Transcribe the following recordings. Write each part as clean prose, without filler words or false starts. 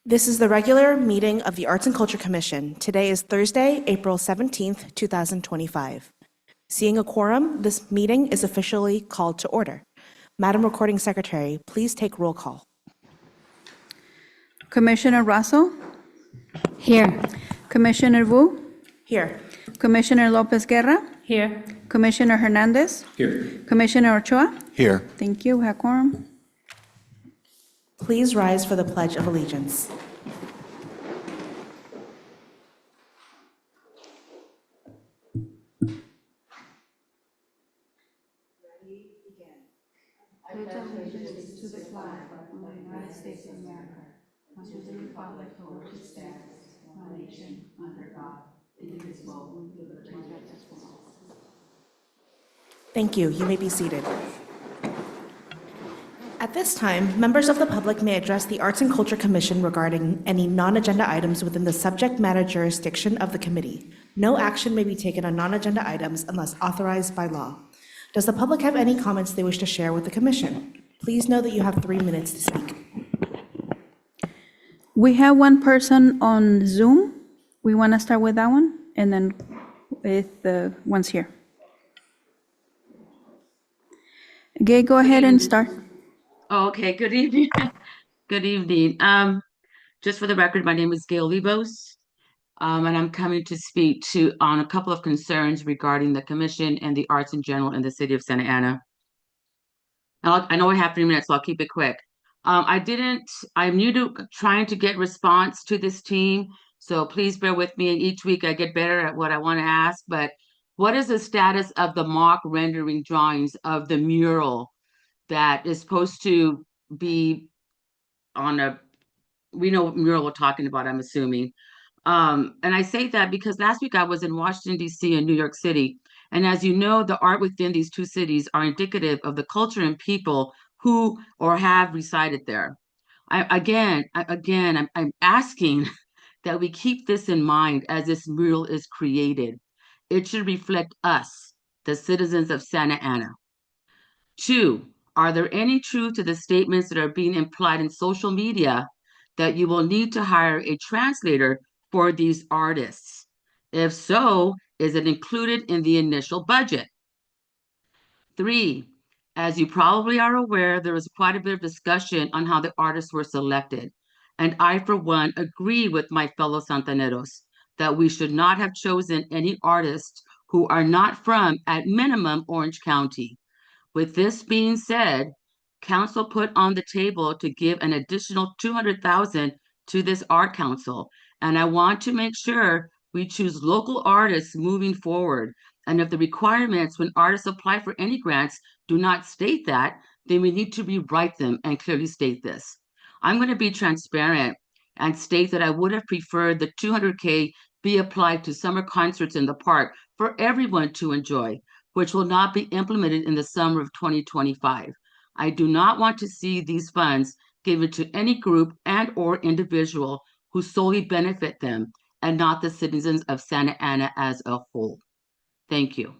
This is the regular meeting of the Arts and Culture Commission. Today is Thursday, April 17th, 2025. Seeing a quorum, this meeting is officially called to order. Madam Recording Secretary, please take roll call. Commissioner Russell? Here. Commissioner Wu? Here. Commissioner Lopez Guerra? Here. Commissioner Hernandez? Here. Commissioner Ochoa? Here. Thank you. We have quorum. Please rise for the Pledge of Allegiance. Thank you. You may be seated. At this time, members of the public may address the Arts and Culture Commission regarding any non-agenda items within the subject matter jurisdiction of the committee. No action may be taken on non-agenda items unless authorized by law. Does the public have any comments they wish to share with the commission? Please know that you have 3 minutes to speak. We have one person on Zoom. We want to start with that one, and then with the ones here. Gay, go ahead and start. Okay, good evening. Good evening. Just for the record, my name is Gail Libos, and I'm coming to speak on a couple of concerns regarding the commission and the arts in general in the city of Santa Ana. I know I have 3 minutes, so I'll keep it quick. I'm new to trying to get response to this team, so please bear with me, and each week I get better at what I want to ask, but what is the status of the mock rendering drawings of the mural that is supposed to be we know what mural we're talking about, I'm assuming. And I say that because last week I was in Washington, D.C. and New York City. And as you know, the art within these two cities are indicative of the culture and people who or have resided there. I'm asking that we keep this in mind as this mural is created. It should reflect us, the citizens of Santa Ana. 2, are there any truth to the statements that are being implied in social media that you will need to hire a translator for these artists? If so, is it included in the initial budget? 3, as you probably are aware, there was quite a bit of discussion on how the artists were selected. And I, for one, agree with my fellow Santaneros that we should not have chosen any artists who are not from, at minimum, Orange County. With this being said, council put on the table to give an additional $200,000 to this art council. And I want to make sure we choose local artists moving forward. And if the requirements when artists apply for any grants do not state that, then we need to rewrite them and clearly state this. I'm going to be transparent and state that I would have preferred the $200K be applied to summer concerts in the park for everyone to enjoy, which will not be implemented in the summer of 2025. I do not want to see these funds given to any group and or individual who solely benefit them and not the citizens of Santa Ana as a whole. Thank you.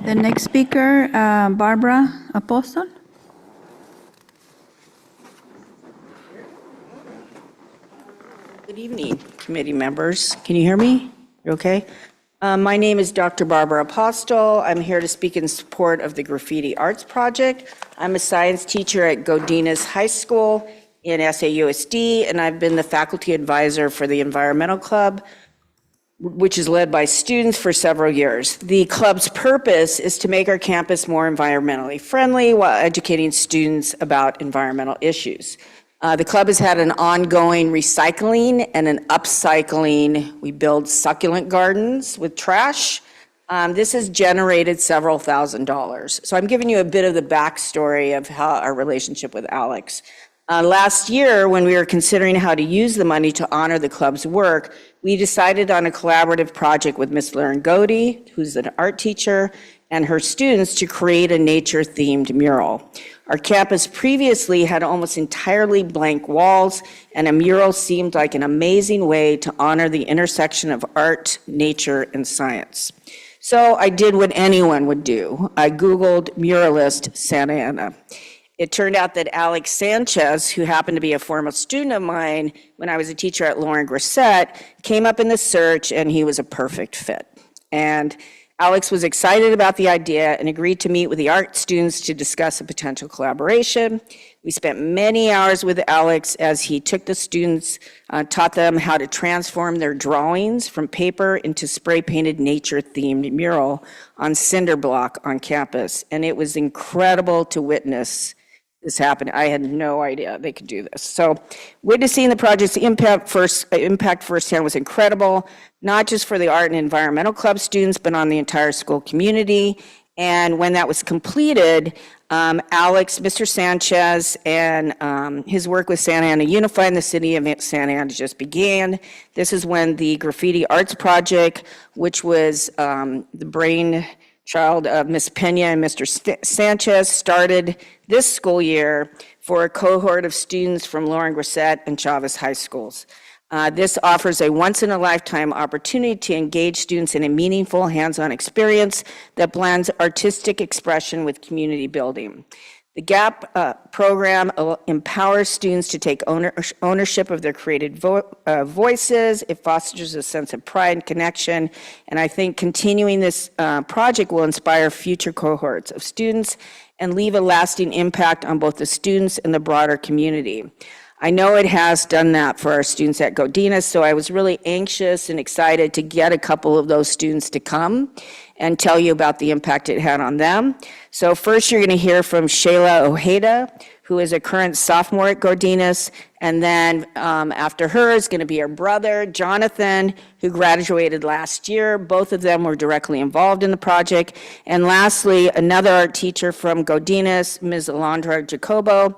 The next speaker, Barbara Apostol. Good evening, committee members. Can you hear me? You okay? My name is Dr. Barbara Apostol. I'm here to speak in support of the Graffiti Arts Project. I'm a science teacher at Godinez High School in SAUSD, and I've been the faculty advisor for the Environmental Club, which is led by students for several years. The club's purpose is to make our campus more environmentally friendly while educating students about environmental issues. The club has had an ongoing recycling and an upcycling. We build succulent gardens with trash. This has generated several $1,000s. So I'm giving you a bit of the backstory of how our relationship with Alex. Last year, when we were considering how to use the money to honor the club's work, we decided on a collaborative project with Ms. Lauren Godey, who's an art teacher, and her students to create a nature-themed mural. Our campus previously had almost entirely blank walls, and a mural seemed like an amazing way to honor the intersection of art, nature, and science. So I did what anyone would do. I Googled muralist Santa Ana. It turned out that Alex Sanchez, who happened to be a former student of mine when I was a teacher at Lauren Grissett, came up in the search, and he was a perfect fit. And Alex was excited about the idea and agreed to meet with the art students to discuss a potential collaboration. We spent many hours with Alex as he took the students, taught them how to transform their drawings from paper into spray-painted nature-themed mural on cinder block on campus. And it was incredible to witness this happened. I had no idea they could do this. So witnessing the project's impact firsthand was incredible, not just for the art and environmental club students, but on the entire school community. And when that was completed, Alex, Mr. Sanchez, and his work with Santa Ana Unified and the city of Santa Ana just began. This is when the Graffiti Arts Project, which was the brainchild of Ms. Pena and Mr. Sanchez, started this school year for a cohort of students from Lauren Grissett and Chavez High Schools. This offers a once-in-a-lifetime opportunity to engage students in a meaningful hands-on experience that blends artistic expression with community building. The GAP program empowers students to take ownership of their created voices. It fosters a sense of pride and connection. And I think continuing this project will inspire future cohorts of students and leave a lasting impact on both the students and the broader community. I know it has done that for our students at Godinez, so I was really anxious and excited to get a couple of those students to come and tell you about the impact it had on them. So first you're going to hear from Shayla Ojeda, who is a current sophomore at Godinez, and then after her is going to be her brother, Jonathan, who graduated last year. Both of them were directly involved in the project. And lastly, another art teacher from Godinez, Ms. Alondra Jacobo.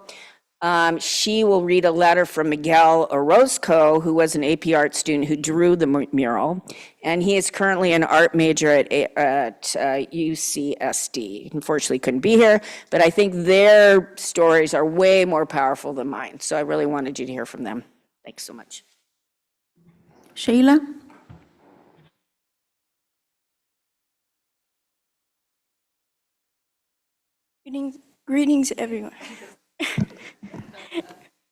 She will read a letter from Miguel Orozco, who was an AP art student who drew the mural, and he is currently an art major at UCSD. Unfortunately, couldn't be here, but I think their stories are way more powerful than mine, so I really wanted you to hear from them. Thanks so much. Sheila? Greetings, everyone.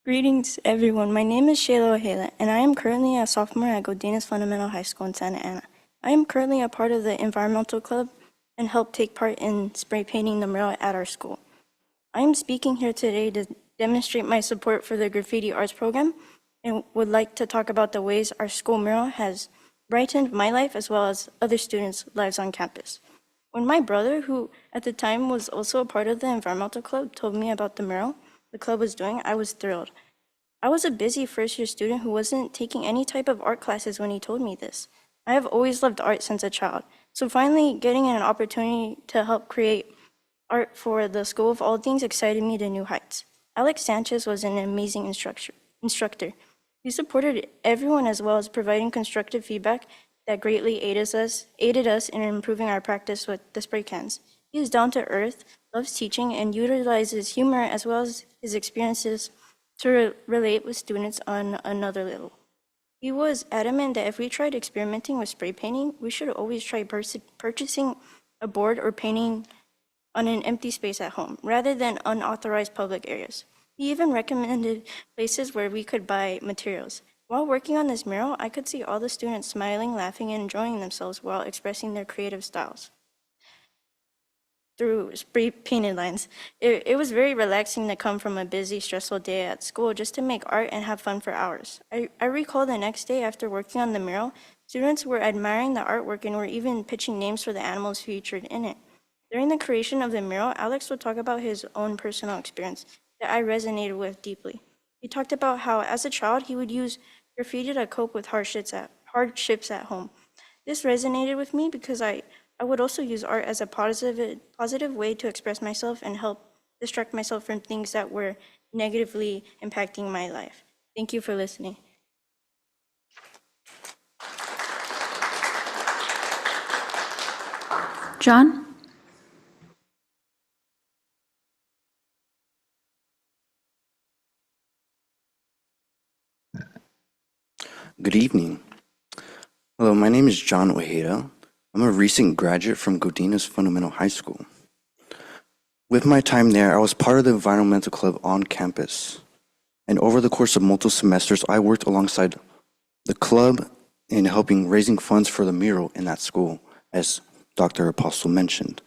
Greetings, everyone. My name is Shayla Ojeda, and I am currently a sophomore at Godinez Fundamental High School in Santa Ana. I am currently a part of the environmental club and help take part in spray painting the mural at our school. I am speaking here today to demonstrate my support for the graffiti arts program and would like to talk about the ways our school mural has brightened my life as well as other students' lives on campus. When my brother, who at the time was also a part of the environmental club, told me about the mural the club was doing, I was thrilled. I was a busy first-year student who wasn't taking any type of art classes when he told me this. I have always loved art since a child, so finally getting an opportunity to help create art for the School of All Things excited me to new heights. Alex Sanchez was an amazing instructor. He supported everyone as well as providing constructive feedback that greatly aided us in improving our practice with the spray cans. He is down to earth, loves teaching, and utilizes humor as well as his experiences to relate with students on another level. He was adamant that if we tried experimenting with spray painting, we should always try purchasing a board or painting on an empty space at home, rather than unauthorized public areas. He even recommended places where we could buy materials. While working on this mural, I could see all the students smiling, laughing, and enjoying themselves while expressing their creative styles through spray painted lines. It was very relaxing to come from a busy, stressful day at school just to make art and have fun for hours. I recall the next day after working on the mural, students were admiring the artwork and were even pitching names for the animals featured in it. During the creation of the mural, Alex would talk about his own personal experience that I resonated with deeply. He talked about how, as a child, he would use graffiti to cope with hardships at home. This resonated with me because I would also use art as a positive way to express myself and help distract myself from things that were negatively impacting my life. Thank you for listening. John? Good evening. Hello, my name is John Ojeda. I'm a recent graduate from Godinez Fundamental High School. With my time there, I was part of the environmental club on campus. And over the course of multiple semesters, I worked alongside the club in helping raising funds for the mural in that school, as Dr. Apostle mentioned.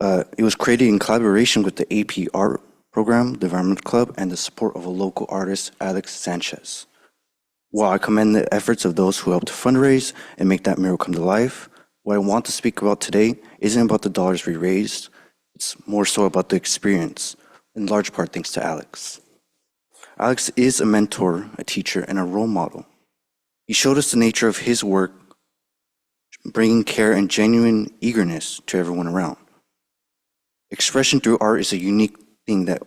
It was created in collaboration with the AP Art program, the Environmental Club, and the support of a local artist, Alex Sanchez. While I commend the efforts of those who helped fundraise and make that mural come to life, what I want to speak about today isn't about the dollars we raised, it's more so about the experience, in large part thanks to Alex. Alex is a mentor, a teacher, and a role model. He showed us the nature of his work, bringing care and genuine eagerness to everyone around. Expression through art is a unique thing that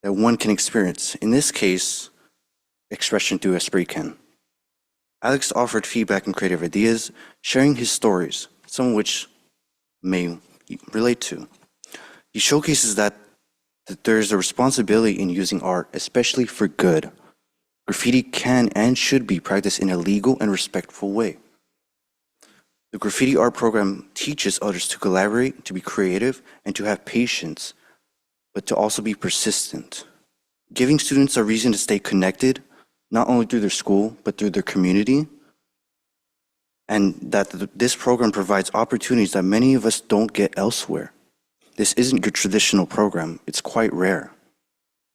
one can experience. In this case, expression through a spray can. Alex offered feedback and creative ideas, sharing his stories, some of which may relate to. He showcases that there is a responsibility in using art, especially for good. Graffiti can and should be practiced in a legal and respectful way. The graffiti art program teaches others to collaborate, to be creative, and to have patience, but to also be persistent, giving students a reason to stay connected, not only through their school, but through their community, and that this program provides opportunities that many of us don't get elsewhere. This isn't your traditional program, it's quite rare,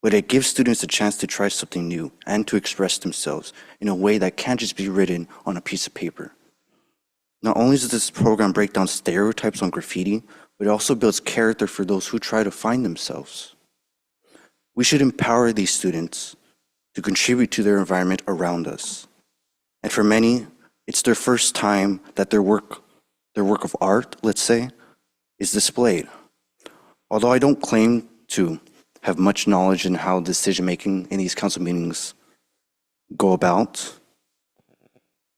but it gives students a chance to try something new and to express themselves in a way that can't just be written on a piece of paper. Not only does this program break down stereotypes on graffiti, but it also builds character for those who try to find themselves. We should empower these students to contribute to their environment around us. And for many, it's their first time that their work of art, let's say, is displayed. Although I don't claim to have much knowledge in how decision-making in these council meetings go about,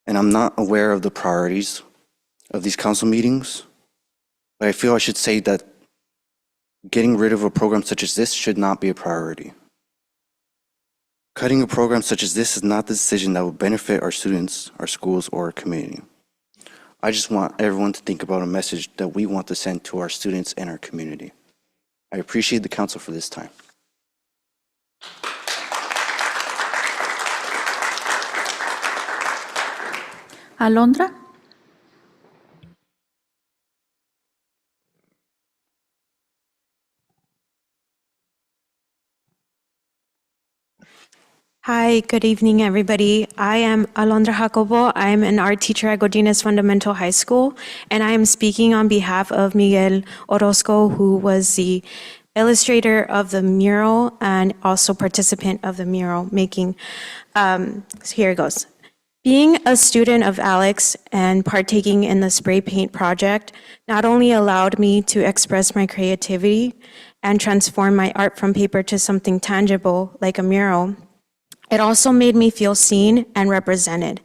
and I'm not aware of the priorities of these council meetings, but I feel I should say that getting rid of a program such as this should not be a priority. Cutting a program such as this is not the decision that will benefit our students, our schools, or our community. I just want everyone to think about a message that we want to send to our students and our community. I appreciate the council for this time. Alondra? Hi, good evening, everybody. I am Alondra Jacobo. I am an art teacher at Godinez Fundamental High School, and I am speaking on behalf of Miguel Orozco, who was the illustrator of the mural and also participant of the mural making. So here it goes. Being a student of Alex and partaking in the spray paint project not only allowed me to express my creativity and transform my art from paper to something tangible like a mural, it also made me feel seen and represented.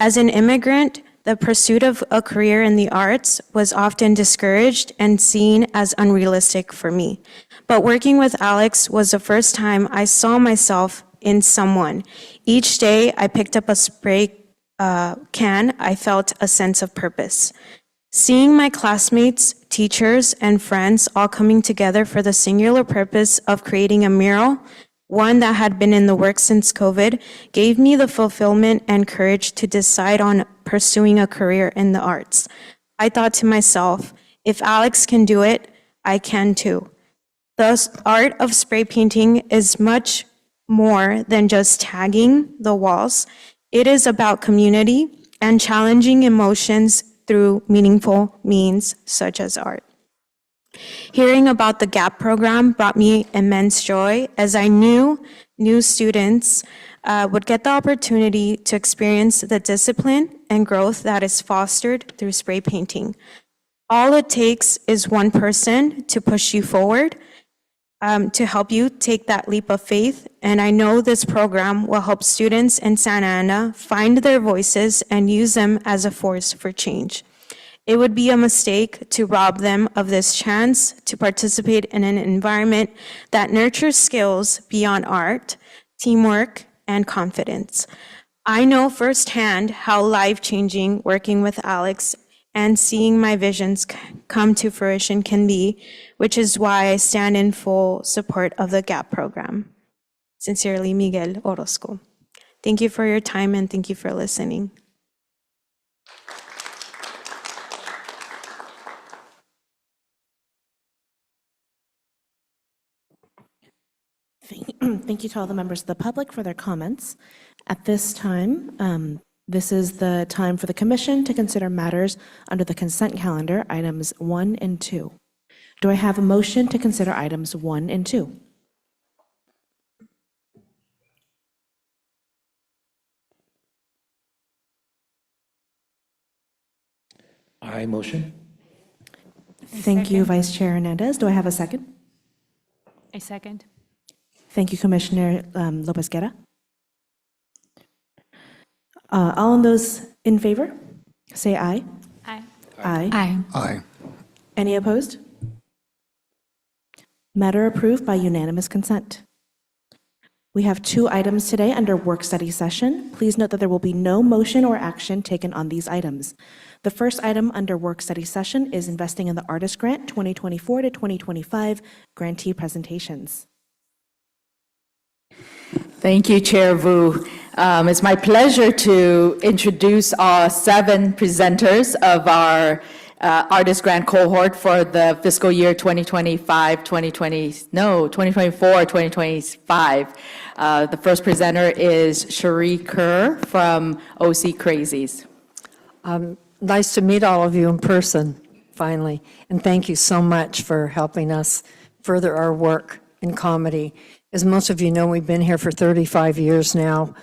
As an immigrant, the pursuit of a career in the arts was often discouraged and seen as unrealistic for me. But working with Alex was the first time I saw myself in someone. Each day I picked up a spray can, I felt a sense of purpose. Seeing my classmates, teachers, and friends all coming together for the singular purpose of creating a mural, one that had been in the works since COVID, gave me the fulfillment and courage to decide on pursuing a career in the arts. I thought to myself, if Alex can do it, I can too. The art of spray painting is much more than just tagging the walls. It is about community and challenging emotions through meaningful means such as art. Hearing about the GAP program brought me immense joy, as I knew new students would get the opportunity to experience the discipline and growth that is fostered through spray painting. All it takes is one person to push you forward, to help you take that leap of faith, and I know this program will help students in Santa Ana find their voices and use them as a force for change. It would be a mistake to rob them of this chance to participate in an environment that nurtures skills beyond art, teamwork, and confidence. I know firsthand how life-changing working with Alex and seeing my visions come to fruition can be, which is why I stand in full support of the GAP program. Sincerely, Miguel Orozco. Thank you for your time and thank you for listening. Thank you to all the members of the public for their comments. At this time, this is the time for the commission to consider matters under the consent calendar, items 1 and 2. Do I have a motion to consider items 1 and 2? I motion. Thank you, Vice Chair Hernandez. Do I have a second? I second. Thank you, Commissioner Lopez Guerra. All of those in favor, say aye. Aye. Aye. Aye. Aye. Any opposed? Matter approved by unanimous consent. We have 2 items today under work study session. Please note that there will be no motion or action taken on these items. The first item under work study session is Investing in the Artist Grant 2024 to 2025 grantee presentations. Thank you, Chair Vu. It's my pleasure to introduce our 7 presenters of our Artist Grant cohort for the fiscal year 2024, 2025. The first presenter is Cherie Kerr from OC Crazies. Nice to meet all of you in person, finally, and thank you so much for helping us further our work in comedy. As most of you know, we've been here for 35 years now,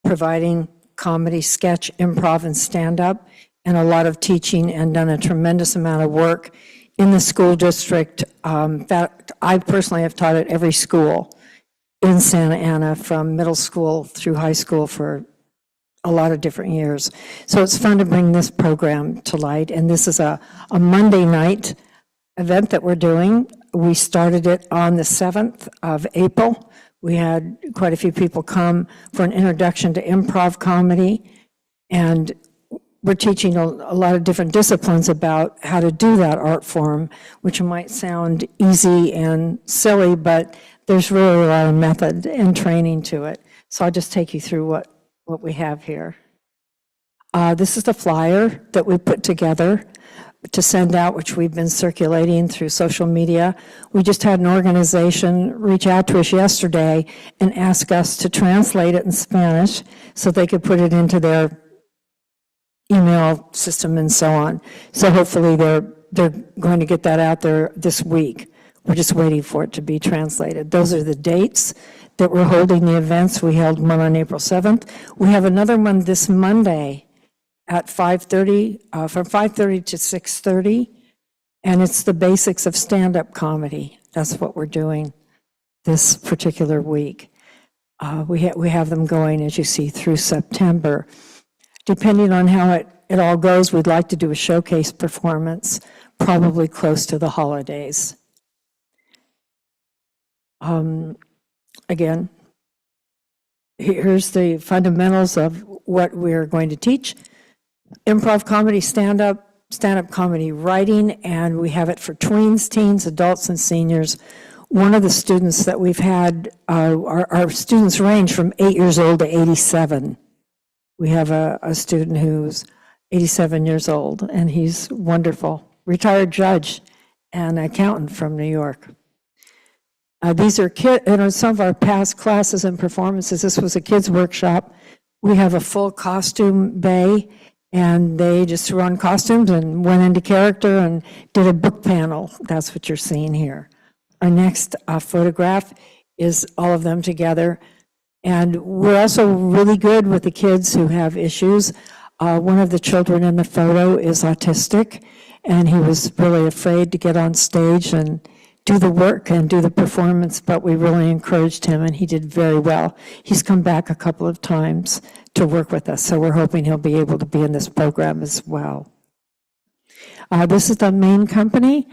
providing comedy, sketch, improv, and stand-up, and a lot of teaching, and done a tremendous amount of work in the school district. In fact, I personally have taught at every school in Santa Ana, from middle school through high school for a lot of different years. So it's fun to bring this program to light, and this is a Monday night event that we're doing. We started it on the 7th of April. We had quite a few people come for an introduction to improv comedy, and we're teaching a lot of different disciplines about how to do that art form, which might sound easy and silly, but there's really a lot of method and training to it. So I'll just take you through what we have here. This is the flyer that we put together to send out, which we've been circulating through social media. We just had an organization reach out to us yesterday and ask us to translate it in Spanish so they could put it into their email system and so on. So hopefully they're going to get that out there this week. We're just waiting for it to be translated. Those are the dates that we're holding the events. We held one on April 7th. We have another one this Monday at 5:30, from 5:30 to 6:30, and it's the basics of stand-up comedy. That's what we're doing this particular week. We have them going, as you see, through September. Depending on how it all goes, we'd like to do a showcase performance, probably close to the holidays. Again, here's the fundamentals of what we're going to teach. Improv comedy, stand-up comedy writing, and we have it for tweens, teens, adults, and seniors. One of the students that we've had, our students range from 8 years old to 87. We have a student who's 87 years old, and he's wonderful. Retired judge and accountant from New York. These are some of our past classes and performances. This was a kids' workshop. We have a full costume bay, and they just threw on costumes and went into character and did a book panel. That's what you're seeing here. Our next photograph is all of them together. And we're also really good with the kids who have issues. One of the children in the photo is autistic, and he was really afraid to get on stage and do the work and do the performance, but we really encouraged him, and he did very well. He's come back a couple of times to work with us, so we're hoping he'll be able to be in this program as well. This is the main company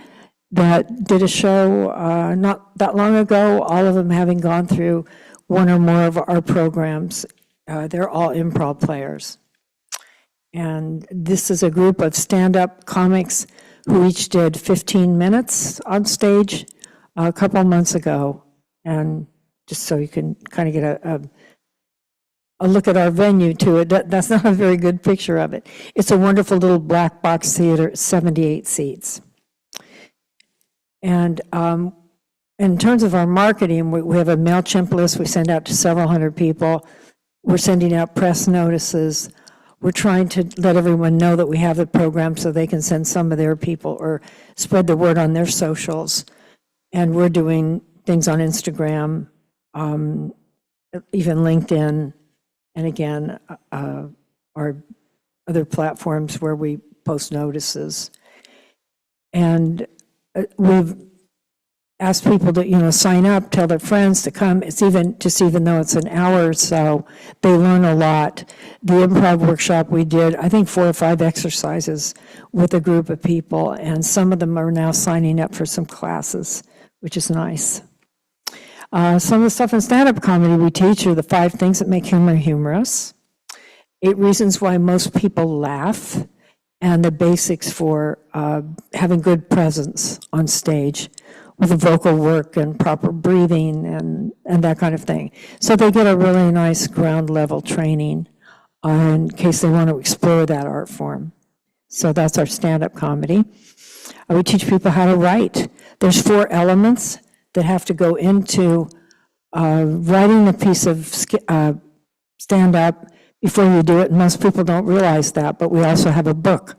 that did a show not that long ago, all of them having gone through one or more of our programs. They're all improv players. And this is a group of stand-up comics who each did 15 minutes on stage a couple months ago. And just so you can kind of get a look at our venue too. That's not a very good picture of it. It's a wonderful little black box theater, 78 seats. And in terms of our marketing, we have a MailChimp list we send out to several hundred people. We're sending out press notices. We're trying to let everyone know that we have the program so they can send some of their people or spread the word on their socials. And we're doing things on Instagram, even LinkedIn, and again, our other platforms where we post notices. And we've asked people to, sign up, tell their friends to come. It's even though it's an hour or so, they learn a lot. The improv workshop we did, I think 4 or 5 exercises with a group of people, and some of them are now signing up for some classes, which is nice. Some of the stuff in stand-up comedy we teach are the 5 things that make humor humorous, 8 reasons why most people laugh, and the basics for having good presence on stage with the vocal work and proper breathing and that kind of thing. So they get a really nice ground level training in case they want to explore that art form. So that's our stand-up comedy. We teach people how to write. There's 4 elements that have to go into writing a piece of stand-up before you do it. Most people don't realize that, but we also have a book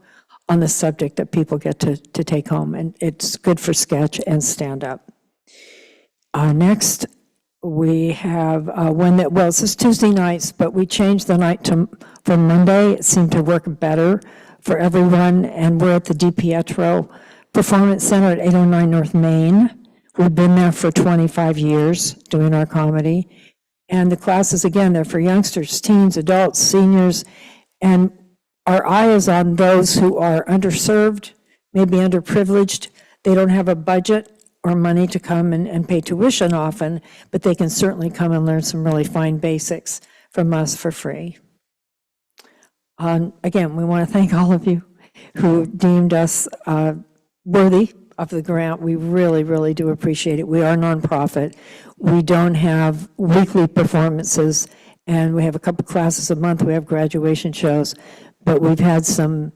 on the subject that people get to take home, and it's good for sketch and stand-up. Next, we have this is Tuesday nights, but we changed the night from Monday. It seemed to work better for everyone, and we're at the DiPietro Performance Center at 809 North Main. We've been there for 25 years doing our comedy. And the classes, again, they're for youngsters, teens, adults, seniors, and our eye is on those who are underserved, maybe underprivileged. They don't have a budget or money to come and pay tuition often, but they can certainly come and learn some really fine basics from us for free. Again, we want to thank all of you who deemed us worthy of the grant. We really, really do appreciate it. We are a nonprofit. We don't have weekly performances, and we have a couple classes a month. We have graduation shows, but we've had some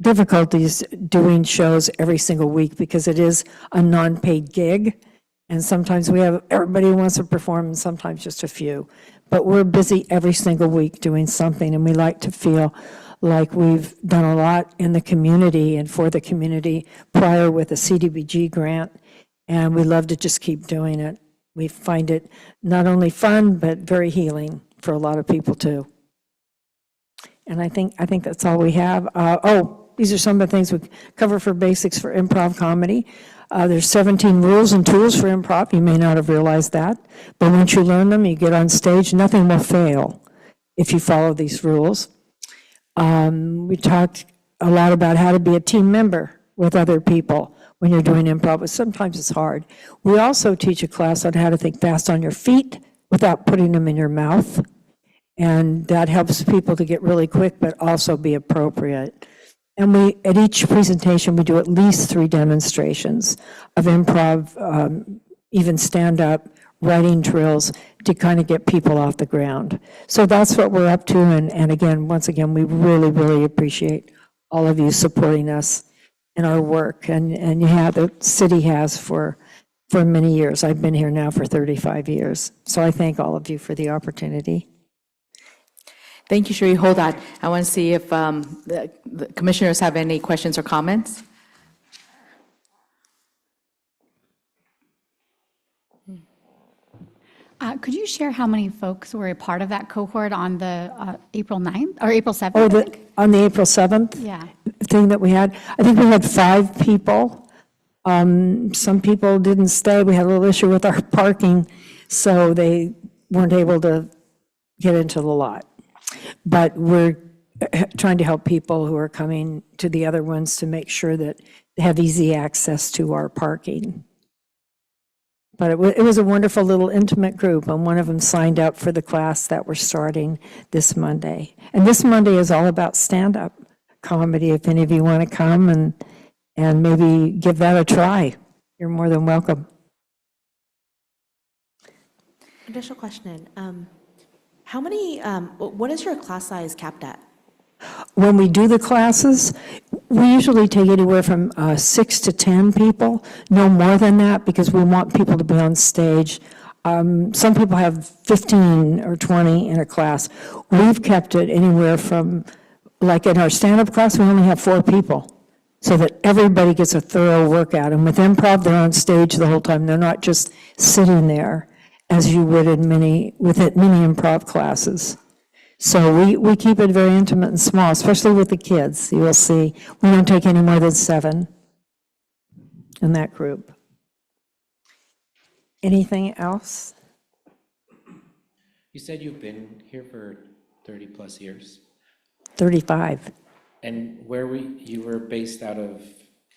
difficulties doing shows every single week because it is a non-paid gig, and sometimes we have everybody who wants to perform and sometimes just a few. But we're busy every single week doing something, and we like to feel like we've done a lot in the community and for the community prior with a CDBG grant, and we love to just keep doing it. We find it not only fun, but very healing for a lot of people too. And I think that's all we have. These are some of the things we cover for basics for improv comedy. There's 17 rules and tools for improv. You may not have realized that, but once you learn them, you get on stage, nothing will fail if you follow these rules. We talked a lot about how to be a team member with other people when you're doing improv, but sometimes it's hard. We also teach a class on how to think fast on your feet without putting them in your mouth. And that helps people to get really quick, but also be appropriate. And at each presentation, we do at least 3 demonstrations of improv, even stand-up, writing drills to kind of get people off the ground. So that's what we're up to. And again, once again, we really, really appreciate all of you supporting us in our work. And the city has for many years. I've been here now for 35 years. So I thank all of you for the opportunity. Thank you, Sherry. Hold on. I want to see if the commissioners have any questions or comments. Could you share how many folks were a part of that cohort on the April 9th or April 7th? I think? On the April 7th Yeah. thing that we had, I think we had 5 people. Some people didn't stay. We had a little issue with our parking, so they weren't able to get into the lot. But we're trying to help people who are coming to the other ones to make sure that they have easy access to our parking. But it was a wonderful little intimate group, and one of them signed up for the class that we're starting this Monday. And this Monday is all about stand-up comedy. If any of you want to come and maybe give that a try, you're more than welcome. Additional question. How many, what is your class size capped at? When we do the classes, we usually take anywhere from 6 to 10 people, no more than that, because we want people to be on stage. Some people have 15 or 20 in a class. We've kept it anywhere from, like in our stand-up class, we only have 4 people, so that everybody gets a thorough workout. And with improv, they're on stage the whole time. They're not just sitting there, as you would in many improv classes. So we keep it very intimate and small, especially with the kids. You will see, we don't take any more than 7 in that group. Anything else? You said you've been here for 30-plus years, 35. and you were based out of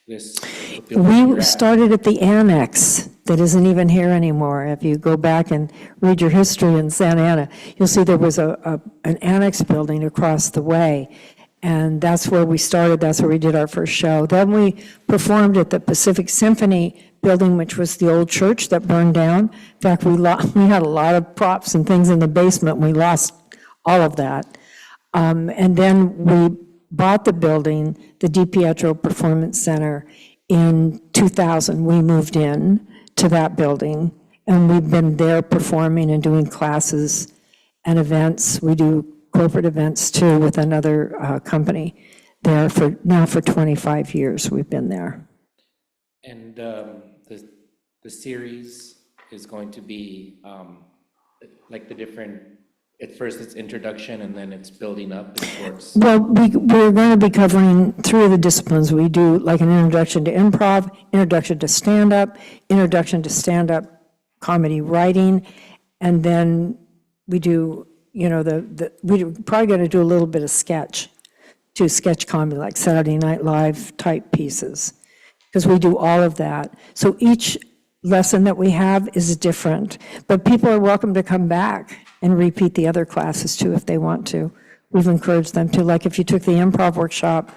this building you're We at? started at the annex that isn't even here anymore. If you go back and read your history in Santa Ana, you'll see there was an annex building across the way, and that's where we started. That's where we did our first show. Then we performed at the Pacific Symphony building, which was the old church that burned down. In fact, we had a lot of props and things in the basement. We lost all of that. And then we bought the building, the DiPietro Performance Center, in 2000. We moved in to that building, and we've been there performing and doing classes and events. We do corporate events too with another company there for 25 years we've been there. And the series is going to be like the different, at first it's introduction and then it's building up towards. Well, we're going to be covering 3 of the disciplines. We do like an introduction to improv, introduction to stand-up comedy writing, and then we do, we're probably going to do a little bit of sketch comedy, like Saturday Night Live type pieces, because we do all of that. So each lesson that we have is different, but people are welcome to come back and repeat the other classes too if they want to. We've encouraged them to. Like if you took the improv workshop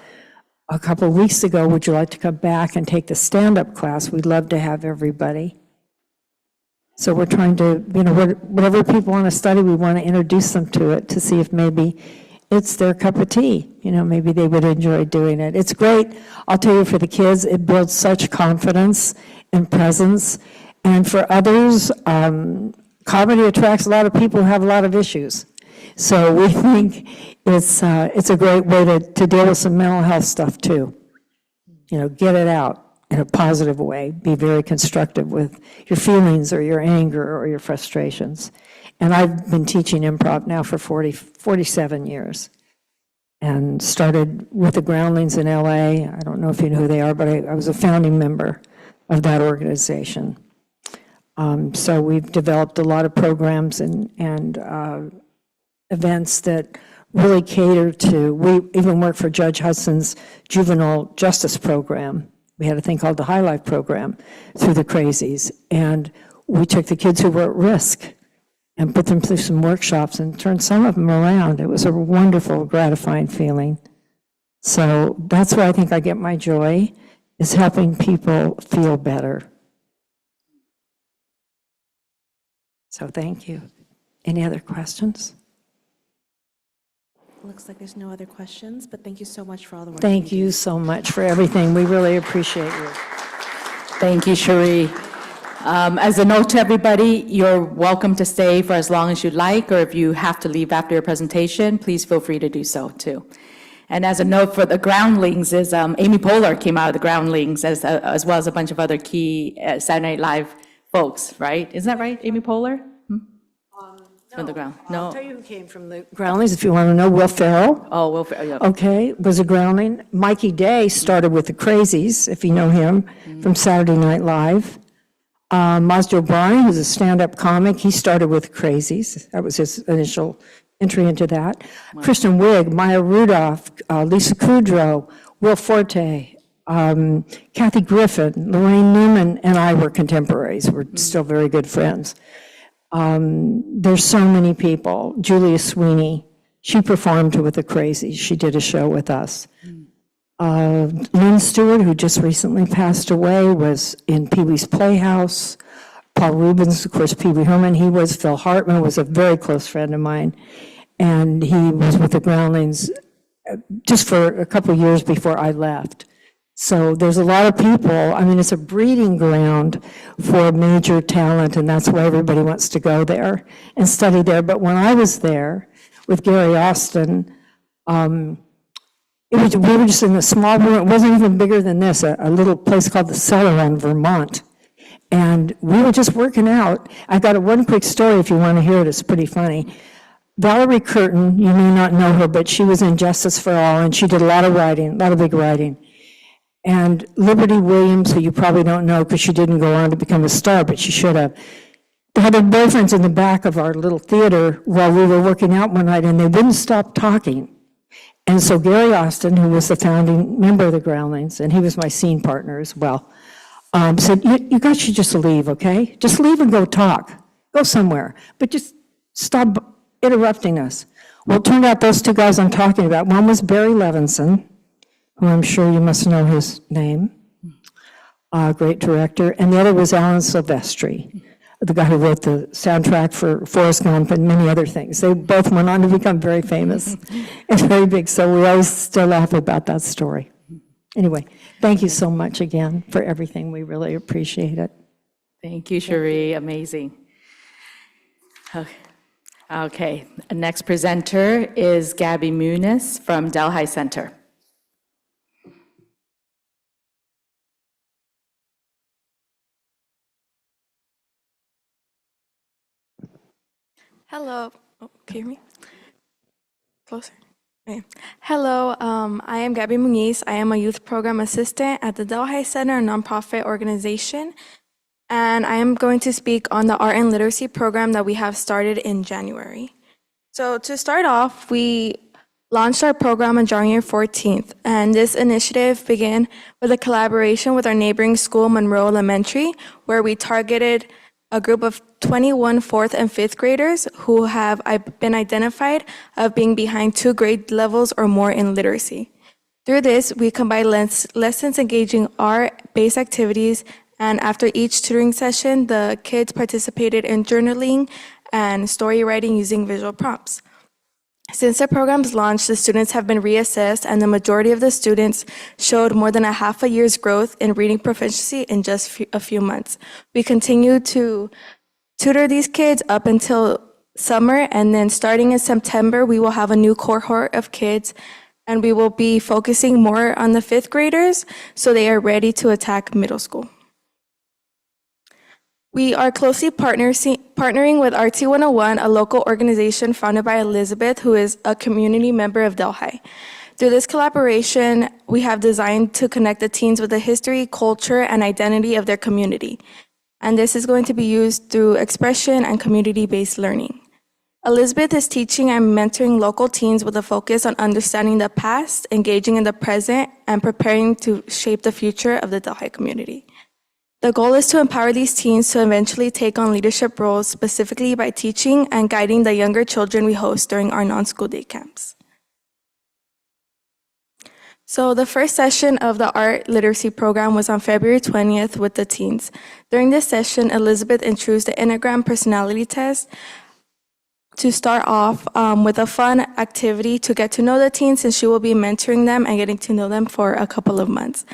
a couple of weeks ago, would you like to come back and take the stand-up class? We'd love to have everybody. So we're trying to, whatever people want to study, we want to introduce them to it to see if maybe it's their cup of tea. Maybe they would enjoy doing it. It's great. I'll tell you, for the kids, it builds such confidence and presence. And for others, comedy attracts a lot of people who have a lot of issues. So we think it's a great way to deal with some mental health stuff too. Get it out in a positive way. Be very constructive with your feelings or your anger or your frustrations. And I've been teaching improv now for 47 years, and started with the Groundlings in LA. I don't know if you know who they are, but I was a founding member of that organization. So we've developed a lot of programs and events that really cater to, we even work for Judge Hudson's juvenile justice program. We had a thing called the High Life program through the Crazies, and we took the kids who were at risk and put them through some workshops and turned some of them around. It was a wonderful, gratifying feeling. So that's where I think I get my joy, is helping people feel better. So thank you. Any other questions? Looks like there's no other questions, but thank you so much for all the work. Thank you so much for everything. We really appreciate you. Thank you, Cherie. As a note to everybody, you're welcome to stay for as long as you'd like, or if you have to leave after your presentation, please feel free to do so too. And as a note for the Groundlings is Amy Poehler came out of the Groundlings, as well as a bunch of other key Saturday Night Live folks, right? Isn't that right, Amy Poehler? From the ground. I'll No. tell you who came from the Groundlings, if you want to know. Will Ferrell. Oh, well, yeah. Okay, was a Groundling. Mikey Day started with the Crazies, if you know him, from Saturday Night Live. Mazda O'Brien, who's a stand-up comic, he started with Crazies. That was his initial entry into that. Kristen Wiig, Maya Rudolph, Lisa Kudrow, Will Forte, Kathy Griffin, Lorraine Newman, and I were contemporaries. We're still very good friends. There's so many people. Julia Sweeney, she performed with the Crazies. She did a show with us. Lynn Stewart, who just recently passed away, was in Pee Wee's Playhouse. Paul Rubens, of course, Pee Wee Herman, he was. Phil Hartman was a very close friend of mine. And he was with the Groundlings just for a couple of years before I left. So there's a lot of people. I mean, it's a breeding ground for major talent, and that's why everybody wants to go there and study there. But when I was there with Gary Austin, we were just in a small room. It wasn't even bigger than this, a little place called the Cellar on Vermont. And we were just working out. I got one quick story if you want to hear it. It's pretty funny. Valerie Curtin, you may not know her, but she was in Justice for All, and she did a lot of writing, a lot of big writing. And Liberty Williams, who you probably don't know because she didn't go on to become a star, but she should have. They had their boyfriends in the back of our little theater while we were working out one night, and they wouldn't stop talking. And so Gary Austin, who was the founding member of the Groundlings, and he was my scene partner as well, said, you guys should just leave, okay? Just leave and go talk. Go somewhere. But just stop interrupting us. Well, it turned out those two guys I'm talking about, one was Barry Levinson, who I'm sure you must know his name, great director, and the other was Alan Silvestri, the guy who wrote the soundtrack for Forrest Gump and many other things. They both went on to become very famous and very big, so we always still laugh about that story. Anyway, thank you so much again for everything. We really appreciate it. Thank you, Cherie. Amazing. Okay, next presenter is Gabby Muniz from Delhi Center. Hello. Oh, can you hear me? Closer. Okay. Hello, I am Gabby Muniz. I am a youth program assistant at the Delhi Center, a nonprofit organization, and I am going to speak on the art and literacy program that we have started in January. So to start off, we launched our program on January 14th, and this initiative began with a collaboration with our neighboring school, Monroe Elementary, where we targeted a group of 21 4th and 5th graders who have been identified of being behind 2 grade levels or more in literacy. Through this, we combined lessons engaging art-based activities, and after each tutoring session, the kids participated in journaling and story writing using visual prompts. Since the program's launch, the students have been reassessed, and the majority of the students showed more than a half a year's growth in reading proficiency in just a few months. We continue to tutor these kids up until summer, and then starting in September, we will have a new cohort of kids, and we will be focusing more on the 5th graders so they are ready to attack middle school. We are closely partnering with RT 101, a local organization founded by Elizabeth, who is a community member of Delhi. Through this collaboration, we have designed to connect the teens with the history, culture, and identity of their community. And this is going to be used through expression and community-based learning. Elizabeth is teaching and mentoring local teens with a focus on understanding the past, engaging in the present, and preparing to shape the future of the Delhi community. The goal is to empower these teens to eventually take on leadership roles, specifically by teaching and guiding the younger children we host during our non-school day camps. So the first session of the art literacy program was on February 20th with the teens. During this session, Elizabeth introduced the Enneagram personality test to start off with a fun activity to get to know the teens, since she will be mentoring them and getting to know them for a couple of months.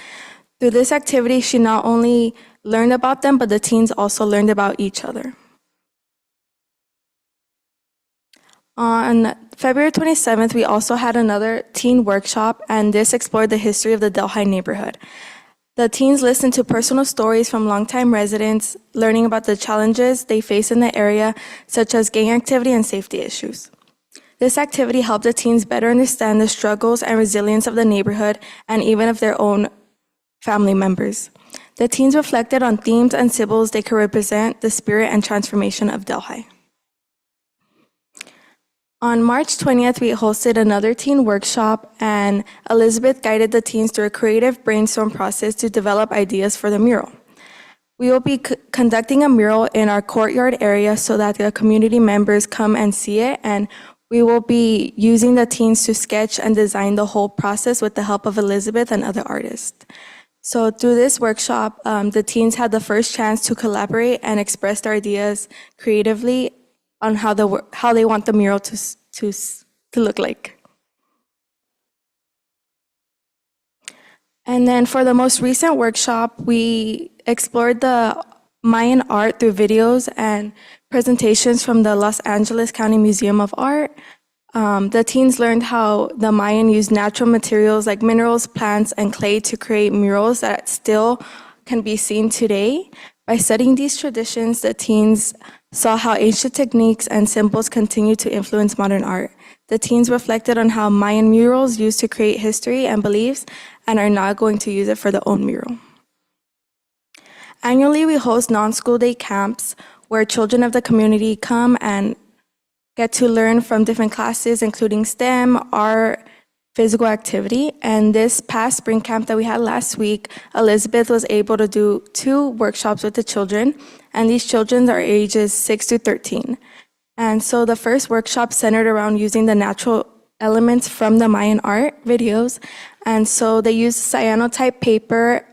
Through this activity, she not only learned about them, but the teens also learned about each other. On February 27th, we also had another teen workshop, and this explored the history of the Delhi neighborhood. The teens listened to personal stories from longtime residents, learning about the challenges they face in the area, such as gang activity and safety issues. This activity helped the teens better understand the struggles and resilience of the neighborhood, and even of their own family members. The teens reflected on themes and symbols they could represent the spirit and transformation of Delhi. On March 20th, we hosted another teen workshop, and Elizabeth guided the teens through a creative brainstorm process to develop ideas for the mural. We will be conducting a mural in our courtyard area so that the community members come and see it, and we will be using the teens to sketch and design the whole process with the help of Elizabeth and other artists. So through this workshop, the teens had the first chance to collaborate and express their ideas creatively on how they want the mural to look like. And then for the most recent workshop, we explored the Mayan art through videos and presentations from the Los Angeles County Museum of Art. The teens learned how the Mayan used natural materials like minerals, plants, and clay to create murals that still can be seen today. By studying these traditions, the teens saw how ancient techniques and symbols continue to influence modern art. The teens reflected on how Mayan murals used to create history and beliefs and are now going to use it for their own mural. Annually, we host non-school day camps where children of the community come and get to learn from different classes, including STEM, art, physical activity. And this past spring camp that we had last week, Elizabeth was able to do 2 workshops with the children, and these children are ages 6 to 13. And so the first workshop centered around using the natural elements from the Mayan art videos. And so they used cyanotype paper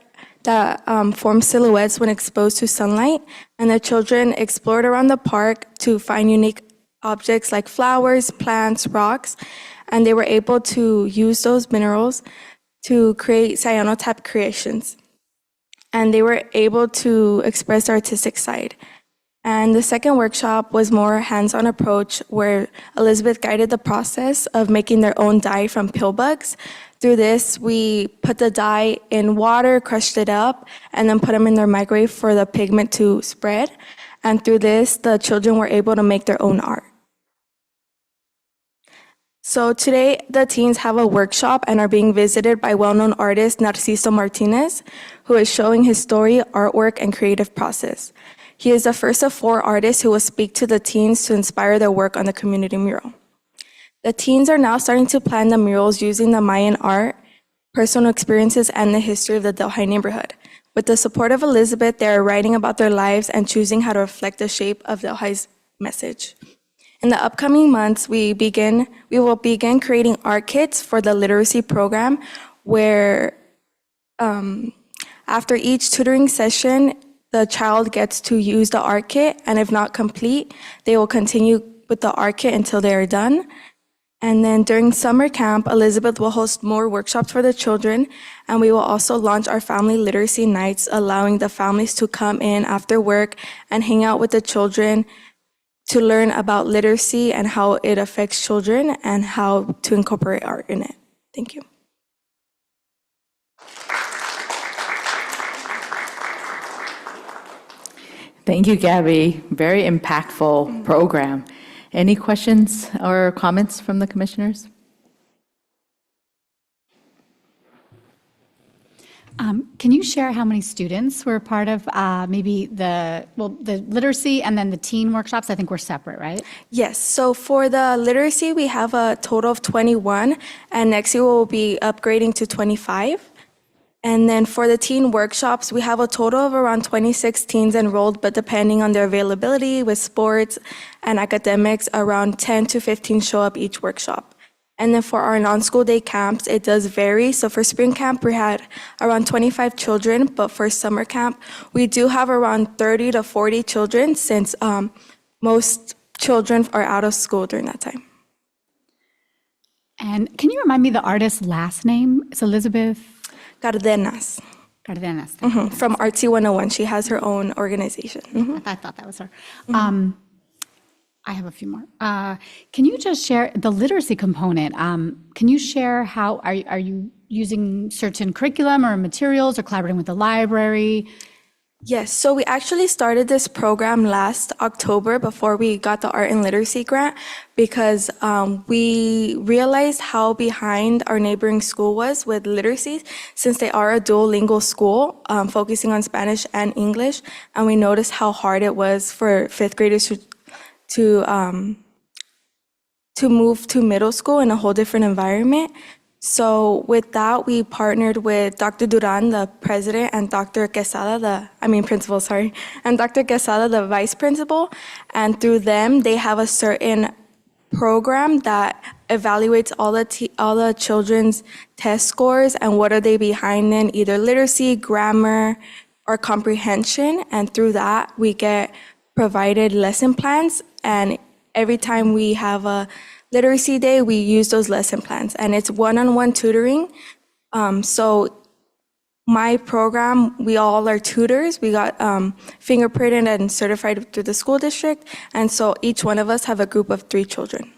that formed silhouettes when exposed to sunlight. And the children explored around the park to find unique objects like flowers, plants, rocks. And they were able to use those minerals to create cyanotype creations. And they were able to express their artistic side. And the second workshop was more hands-on approach where Elizabeth guided the process of making their own dye from pill bugs. Through this, we put the dye in water, crushed it up, and then put them in their microwave for the pigment to spread. And through this, the children were able to make their own art. So today, the teens have a workshop and are being visited by well-known artist Narciso Martinez, who is showing his story, artwork, and creative process. He is the first of 4 artists who will speak to the teens to inspire their work on the community mural. The teens are now starting to plan the murals using the Mayan art, personal experiences, and the history of the Delhi neighborhood. With the support of Elizabeth, they are writing about their lives and choosing how to reflect the shape of Delhi's message. In the upcoming months, we will begin creating art kits for the literacy program where after each tutoring session, the child gets to use the art kit, and if not complete, they will continue with the art kit until they are done. And then during summer camp, Elizabeth will host more workshops for the children, and we will also launch our family literacy nights, allowing the families to come in after work and hang out with the children to learn about literacy and how it affects children and how to incorporate art in it. Thank you. Thank you, Gabby. Very impactful program. Any questions or comments from the commissioners? Can you share how many students were part of maybe the literacy and then the teen workshops? I think we're separate, right? Yes, so for the literacy, we have a total of 21, and next year we'll be upgrading to 25. And then for the teen workshops, we have a total of around 26 teens enrolled, but depending on their availability with sports and academics, around 10 to 15 show up each workshop. And then for our non-school day camps, it does vary. So for spring camp, we had around 25 children, but for summer camp, we do have around 30 to 40 children since most children are out of school during that time. And can you remind me the artist's last name? It's Elizabeth? Cardenas. Cardenas. From Artsy 101. She has her own organization. I thought that was her. I have a few more. Can you just share the literacy component? Can you share how are you using certain curriculum or materials or collaborating with the library? Yes, so we actually started this program last October before we got the Art and Literacy grant because we realized how behind our neighboring school was with literacy since they are a dual lingual school focusing on Spanish and English, and we noticed how hard it was for fifth graders to to move to middle school in a whole different environment. So with that, we partnered with Dr. Duran, the president, and Dr. Quesada, principal, sorry, and Dr. Quesada, the vice principal. And through them, they have a certain program that evaluates all the children's test scores and what are they behind in, either literacy, grammar, or comprehension. And through that, we get provided lesson plans. And every time we have a literacy day, we use those lesson plans. And it's one-on-one tutoring. So my program, we all are tutors. We got fingerprinted and certified through the school district. And so each one of us have a group of 3 children.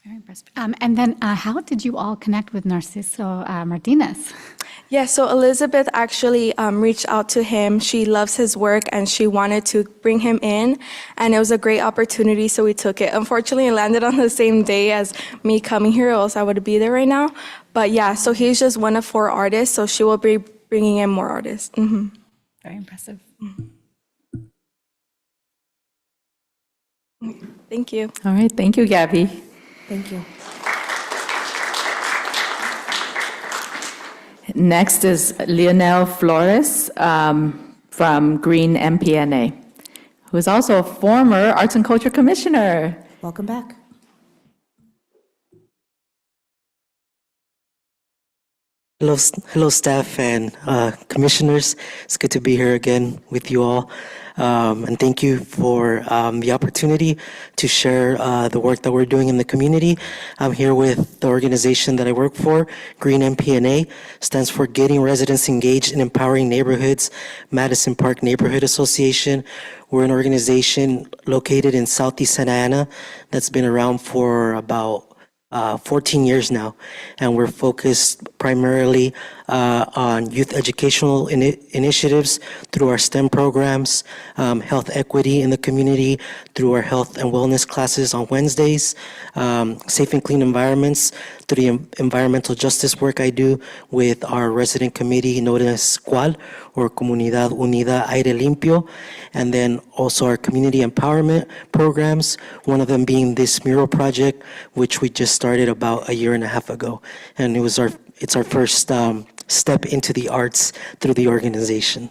Very impressive. And then how did you all connect with Narciso Martinez? Yeah, so Elizabeth actually reached out to him. She loves his work and she wanted to bring him in. And it was a great opportunity, so we took it. Unfortunately, it landed on the same day as me coming here, or else I would be there right now. But yeah, so he's just one of 4 artists, so she will be bringing in more artists. Mm-hmm. Very impressive. Thank you. All right, thank you, Gabby. Thank you. Next is Leonel Flores from Green MPNA, who is also a former Arts and Culture Commissioner. Welcome back. Hello, staff and commissioners. It's good to be here again with you all. And thank you for the opportunity to share the work that we're doing in the community. I'm here with the organization that I work for, Green MPNA, stands for Getting Residents Engaged in Empowering Neighborhoods, Madison Park Neighborhood Association. We're an organization located in Southeast Santa Ana that's been around for about 14 years now, and we're focused primarily on youth educational initiatives through our STEM programs, health equity in the community through our health and wellness classes on Wednesdays, safe and clean environments through the environmental justice work I do with our resident committee known as CUAL, or Comunidad Unida Aire Limpio, and then also our community empowerment programs, one of them being this mural project, which we just started about 1.5 years ago. And it's our first step into the arts through the organization.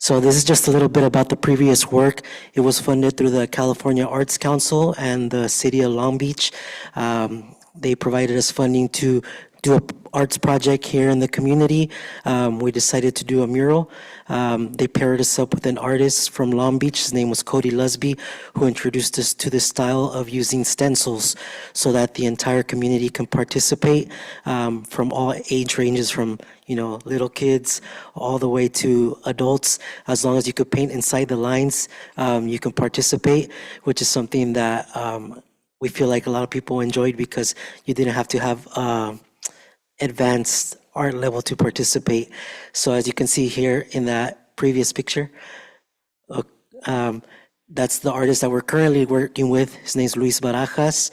So this is just a little bit about the previous work. It was funded through the California Arts Council and the City of Long Beach. They provided us funding to do an arts project here in the community. We decided to do a mural. They paired us up with an artist from Long Beach. His name was Cody Lusby, who introduced us to this style of using stencils so that the entire community can participate from all age ranges, from little kids all the way to adults. As long as you could paint inside the lines, you can participate, which is something that we feel like a lot of people enjoyed because you didn't have to have advanced art level to participate. So as you can see here in that previous picture, that's the artist that we're currently working with. His name's Luis Barajas.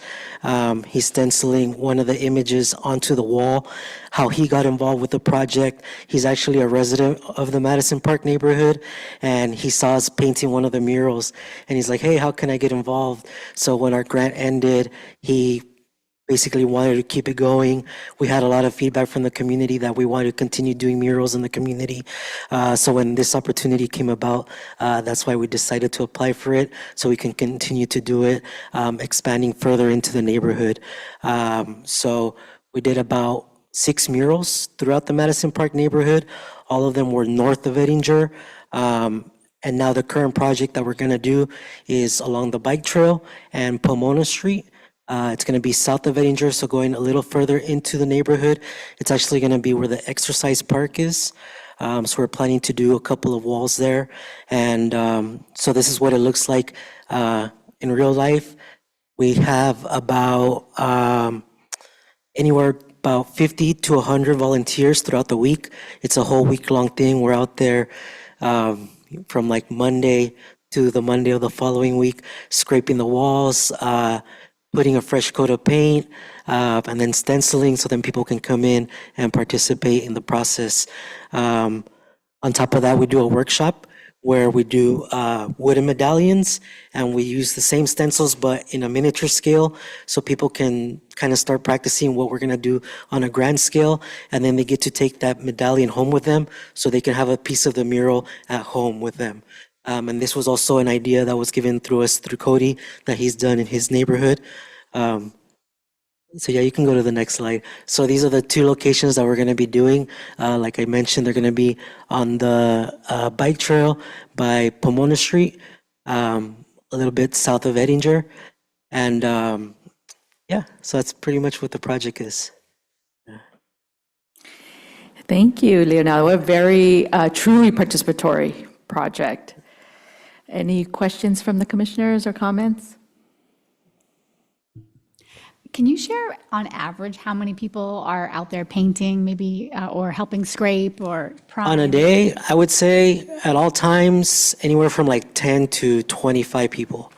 He's stenciling one of the images onto the wall. How he got involved with the project, he's actually a resident of the Madison Park neighborhood, and he saw us painting one of the murals, and he's like, hey, how can I get involved? So when our grant ended, he basically wanted to keep it going. We had a lot of feedback from the community that we wanted to continue doing murals in the community. So when this opportunity came about, that's why we decided to apply for it, so we can continue to do it, expanding further into the neighborhood. So we did about 6 murals throughout the Madison Park neighborhood. All of them were north of Edinger. And now the current project that we're gonna do is along the bike trail and Pomona Street. It's going to be south of Edinger, so going a little further into the neighborhood. It's actually going to be where the exercise park is. So we're planning to do a couple of walls there. And so this is what it looks like in real life. We have about anywhere about 50 to 100 volunteers throughout the week. It's a whole week-long thing. We're out there from like Monday to the Monday of the following week, scraping the walls, putting a fresh coat of paint, and then stenciling so then people can come in and participate in the process. On top of that, we do a workshop where we do wooden medallions, and we use the same stencils but in a miniature scale, so people can kind of start practicing what we're going to do on a grand scale, and then they get to take that medallion home with them so they can have a piece of the mural at home with them. And this was also an idea that was given through us through Cody that he's done in his neighborhood. So yeah, you can go to the next slide. So these are the two locations that we're going to be doing. Like I mentioned, they're going to be on the bike trail by Pomona Street, a little bit south of Edinger. And yeah, so that's pretty much what the project is. Thank you, Leonardo. A very truly participatory project. Any questions from the commissioners or comments? Can you share on average how many people are out there painting maybe or helping scrape or prime? On a day, I would say at all times, anywhere from like 10 to 25 people.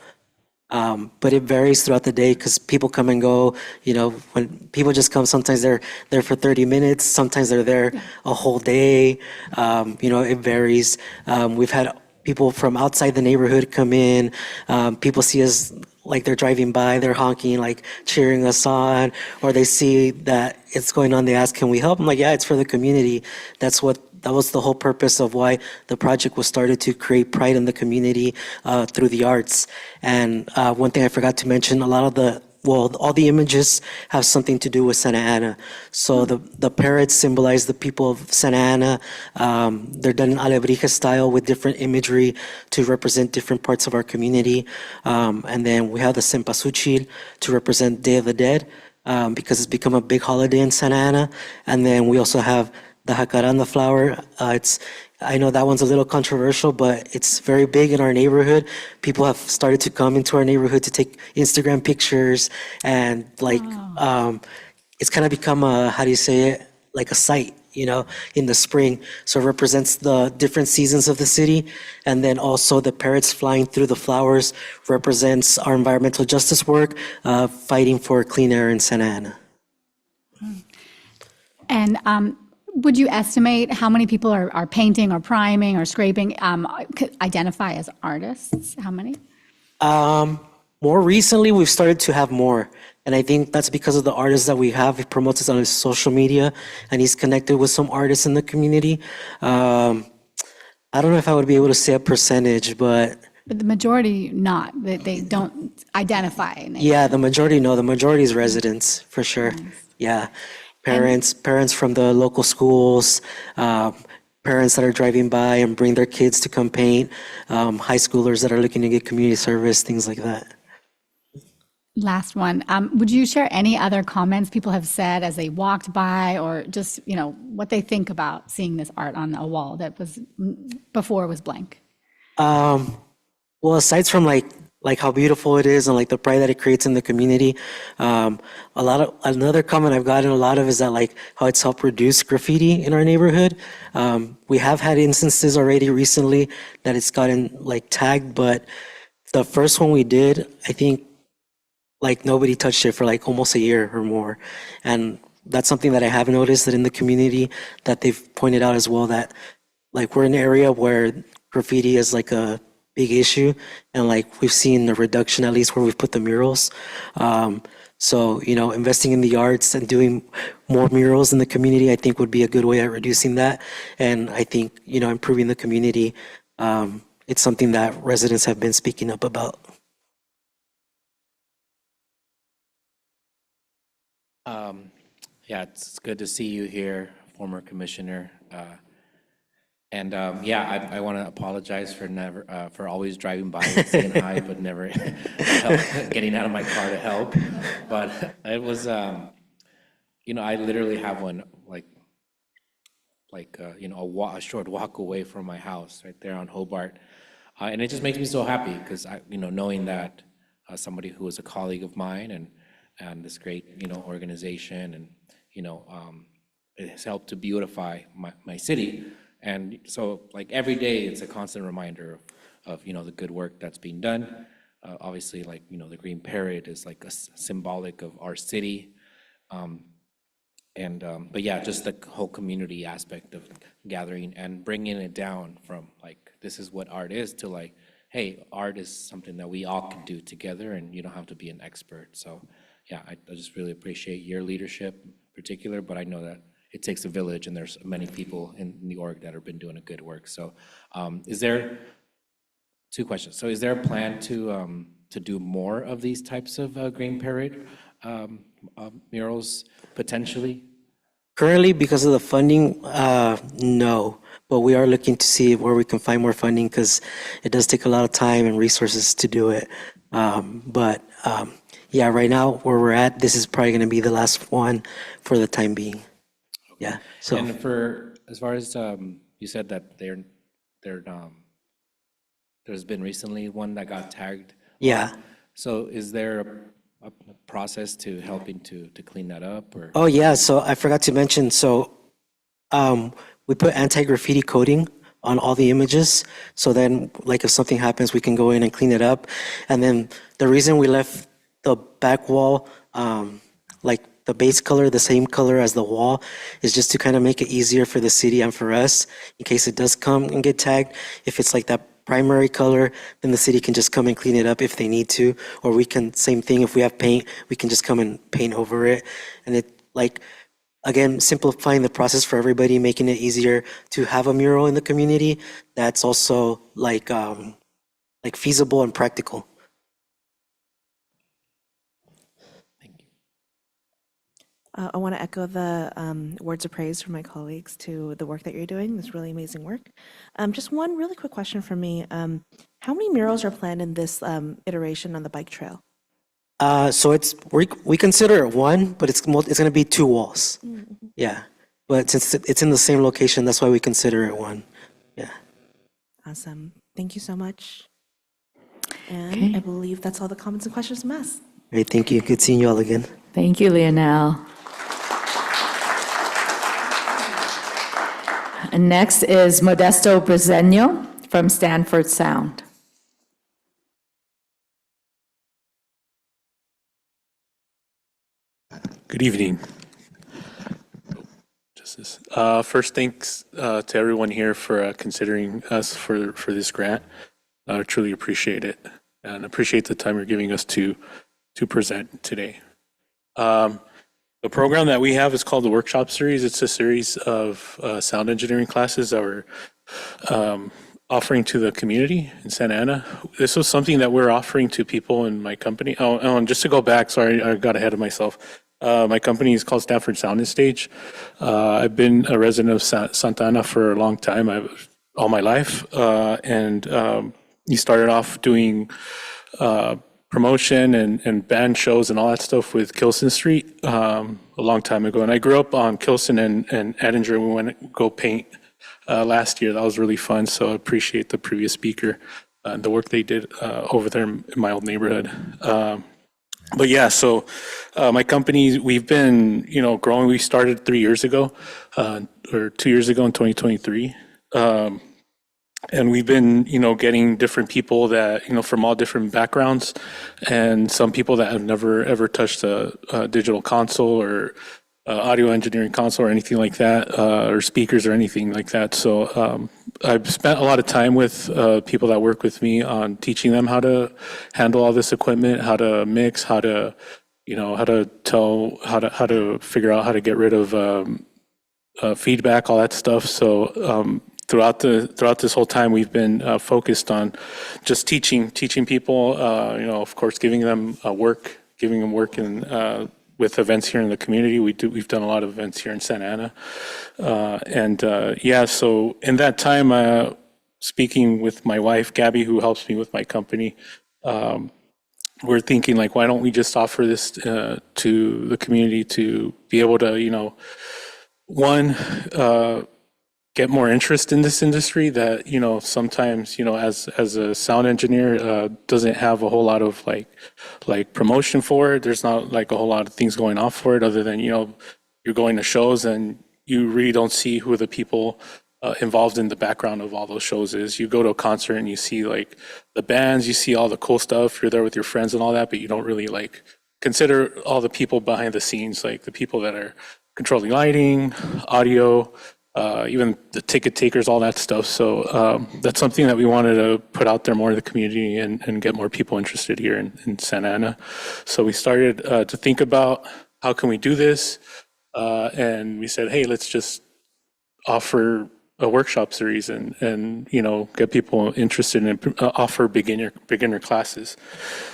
But it varies throughout the day because people come and go. You know, when people just come, sometimes they're there for 30 minutes, sometimes they're there a whole day. You know, it varies. We've had people from outside the neighborhood come in. People see us like they're driving by, they're honking, like cheering us on, or they see that it's going on, they ask, can we help? I'm like, yeah, it's for the community. That was the whole purpose of why the project was started, to create pride in the community through the arts. And one thing I forgot to mention, all the images have something to do with Santa Ana. So the parrots symbolize the people of Santa Ana. They're done in Alebrije style with different imagery to represent different parts of our community. And then we have the cempasúchil to represent Day of the Dead, because it's become a big holiday in Santa Ana. And then we also have the jacaranda flower. I know that one's a little controversial, but it's very big in our neighborhood. People have started to come into our neighborhood to take Instagram pictures, and it's kind of become like a site, you know, in the spring. So it represents the different seasons of the city. And then also the parrots flying through the flowers represents our environmental justice work, fighting for clean air in Santa Ana. And would you estimate how many people are painting or priming or scraping, identify as artists? How many? More recently, we've started to have more. And I think that's because of the artists that we have. He promotes us on his social media, and he's connected with some artists in the community. I don't know if I would be able to say a percentage, but But the majority not, they don't identify. yeah, the majority, no, the majority is residents, for sure. Yeah. Parents from the local schools, parents that are driving by and bring their kids to come paint, high schoolers that are looking to get community service, things like that. Last one. Would you share any other comments people have said as they walked by, or just, you know, what they think about seeing this art on a wall that was before was blank? Well, aside from like how beautiful it is and like the pride that it creates in the community, another comment I've gotten a lot of is that like how it's helped reduce graffiti in our neighborhood. We have had instances already recently that it's gotten like tagged, but the first one we did, I think like nobody touched it for like almost a year or more. And that's something that I have noticed that in the community that they've pointed out as well, that like we're in an area where graffiti is like a big issue, and like we've seen a reduction, at least where we've put the murals. So, you know, investing in the arts and doing more murals in the community, I think would be a good way at reducing that. And I think, you know, improving the community, it's something that residents have been speaking up about. Yeah, it's good to see you here, former commissioner. And yeah, I want to apologize for always driving by and saying hi, but never getting out of my car to help. But it was, you know, I literally have one you know, a short walk away from my house, right there on Hobart, and it just makes me so happy because you know, knowing that somebody who is a colleague of mine and this great, you know, organization, and you know, it has helped to beautify my city. And so, like, every day, it's a constant reminder of you know, the good work that's being done. Obviously, like, you know, the green parrot is like a symbolic of our city. And, but yeah, just the whole community aspect of gathering and bringing it down from like, this is what art is, to like, hey, art is something that we all can do together and you don't have to be an expert. So yeah, I just really appreciate your leadership in particular, but I know that it takes a village and there's many people in the org that have been doing a good work. So is there, two questions. So is there a plan to do more of these types of Green Parade murals potentially? Currently, because of the funding, no. But we are looking to see where we can find more funding because it does take a lot of time and resources to do it. Yeah, right now where we're at, this is probably going to be the last one for the time being. Yeah. So. And for as far as you said that there's been recently one that got tagged. Yeah. So is there a process to helping to clean that up or? Oh yeah. So I forgot to mention. So we put anti-graffiti coating on all the images. So then, like if something happens, we can go in and clean it up. And then the reason we left the back wall, like the base color, the same color as the wall, is just to kind of make it easier for the city and for us in case it does come and get tagged. If it's like that primary color, then the city can just come and clean it up if they need to, or we can, same thing, if we have paint, we can just come and paint over it. And it, like, again, simplifying the process for everybody, making it easier to have a mural in the community that's also like feasible and practical. I want to echo the words of praise from my colleagues to the work that you're doing, this really amazing work. Just one really quick question for me. How many murals are planned in this iteration on the bike trail? So we consider it one, but it's going to be 2 walls. Mm-hmm. Yeah, but since it's in the same location, that's why we consider it one. Yeah. Awesome. Thank you so much. And Okay. I believe that's all the comments and questions from us. Great, thank you. Good seeing you all again. Thank you, Leonel. And next is Modesto Brezeño from Stanford Sound. Good evening. First, thanks to everyone here for considering us for this grant. I truly appreciate it and appreciate the time you're giving us to present today. The program that we have is called the Workshop Series. It's a series of sound engineering classes that we're offering to the community in Santa Ana. This was something that we're offering to people in my company. Oh, and just to go back, sorry, I got ahead of myself. My company is called Stanford Sound and Stage. I've been a resident of Santa Ana for a long time, all my life. And you started off doing promotion and band shows and all that stuff with Kilson Street a long time ago. And I grew up on Kilson and Edinger. We went to go paint last year. That was really fun. So I appreciate the previous speaker and the work they did over there in my old neighborhood. But yeah, so my company, we've been, growing. We started 3 years ago, or 2 years ago in 2023. And we've been, getting different people that, from all different backgrounds, and some people that have never ever touched a digital console or audio engineering console or anything like that, or speakers or anything like that. So I've spent a lot of time with people that work with me on teaching them how to handle all this equipment, how to mix, how to, how to figure out how to get rid of feedback, all that stuff. So throughout this whole time, we've been focused on just teaching people, of course, giving them work in with events here in the community. We've done a lot of events here in Santa Ana. So in that time, speaking with my wife, Gabby, who helps me with my company, we're thinking like, why don't we just offer this to the community to be able to, one, get more interest in this industry that, sometimes, as a sound engineer, doesn't have a whole lot of like promotion for it. There's not like a whole lot of things going on for it other than, you're going to shows and you really don't see who the people involved in the background of all those shows is. You go to a concert and you see like the bands, you see all the cool stuff, you're there with your friends and all that, but you don't really like consider all the people behind the scenes, like the people that are controlling lighting, audio, even the ticket takers, all that stuff. So that's something that we wanted to put out there more in the community and get more people interested here in Santa Ana. So we started to think about how can we do this, and we said, hey, let's just offer a workshop series and get people interested in offer beginner classes.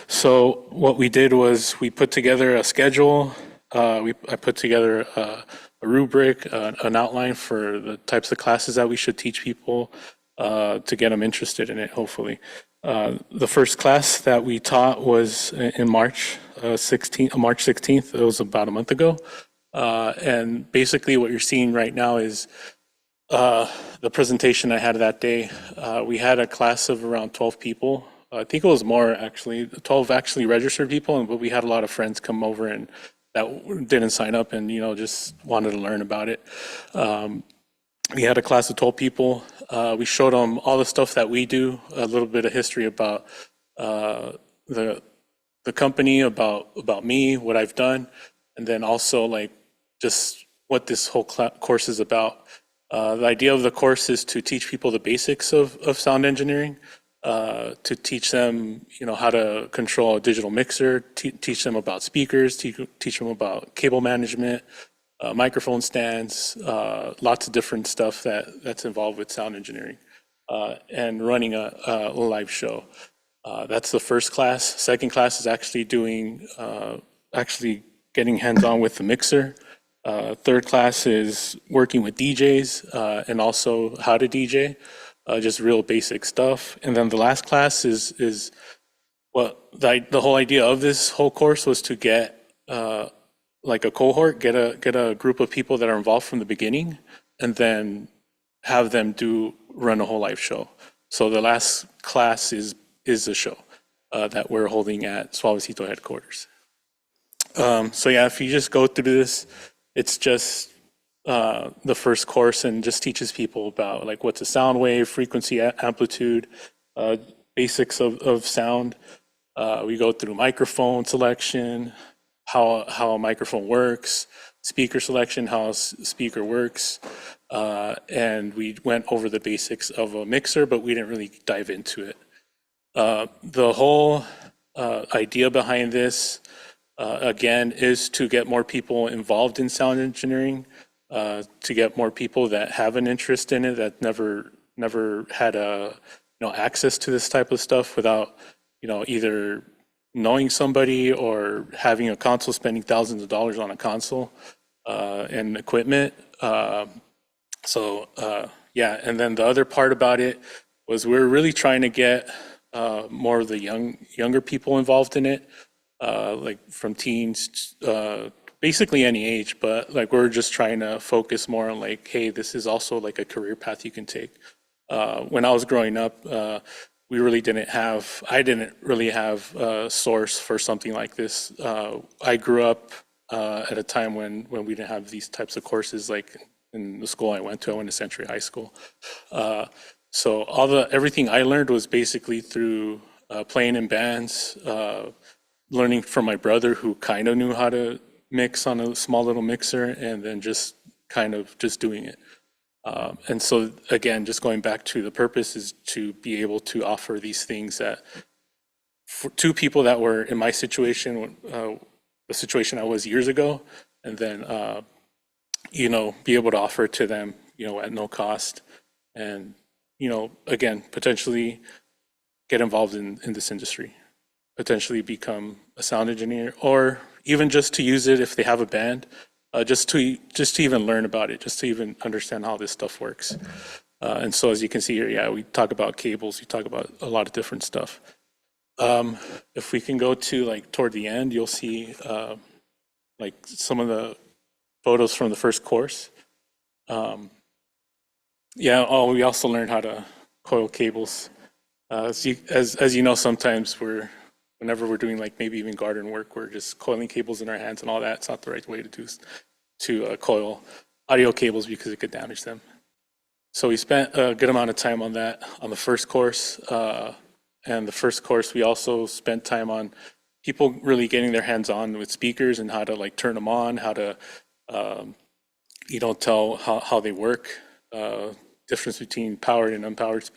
So what we did was we put together a schedule. I put together a rubric, an outline for the types of classes that we should teach people to get them interested in it, hopefully. The first class that we taught was in March 16th. It was about a month ago. And basically what you're seeing right now is the presentation I had that day. We had a class of around 12 people. I think it was more actually, 12 actually registered people, but we had a lot of friends come over and that didn't sign up and, just wanted to learn about it. We had a class of 12 people. We showed them all the stuff that we do, a little bit of history about the company, about me, what I've done, and then also like just what this whole course is about. The idea of the course is to teach people the basics of sound engineering, to teach them, how to control a digital mixer, teach them about speakers, teach them about cable management, microphone stands, lots of different stuff that's involved with sound engineering, and running a live show. That's the first class. Second class is actually getting hands-on with the mixer. Third class is working with DJs and also how to DJ, just real basic stuff. And then the last class is what the whole idea of this whole course was to get like a cohort, get a group of people that are involved from the beginning, and then have them run a whole live show. So the last class is a show that we're holding at Suavecito headquarters. So yeah, if you just go through this, it's just the first course and just teaches people about like what's a sound wave, frequency, amplitude, basics of sound. We go through microphone selection, how a microphone works, speaker selection, how a speaker works, and we went over the basics of a mixer, but we didn't really dive into it. The whole idea behind this, again, is to get more people involved in sound engineering, to get more people that have an interest in it, that never had access to this type of stuff without either knowing somebody or having a console, spending thousands of dollars on a console and equipment. Yeah, and then the other part about it was we're really trying to get more of the younger people involved in it, like from teens, basically any age, but like we're just trying to focus more on like, hey, this is also like a career path you can take. When I was growing up, I didn't really have a source for something like this. I grew up at a time when we didn't have these types of courses, like in the school I went to Century High School. So everything I learned was basically through playing in bands, learning from my brother who kind of knew how to mix on a small little mixer, and then just doing it. And so again, just going back to the purpose is to be able to offer these things that to people that were in my situation, the situation I was years ago, and then be able to offer it to them, at no cost, and again, potentially get involved in this industry, potentially become a sound engineer, or even just to use it if they have a band, just to even learn about it, just to even understand how this stuff works. And so as you can see here, yeah, we talk about cables, we talk about a lot of different stuff. If we can go to like toward the end, you'll see like some of the photos from the first course. We also learned how to coil cables. As you know, sometimes whenever we're doing like maybe even garden work, we're just coiling cables in our hands and all that. It's not the right way to coil audio cables because it could damage them. So we spent a good amount of time on that on the first course. And the first course, we also spent time on people really getting their hands on with speakers and how to like turn them on, how to you don't tell how they work, difference between powered and unpowered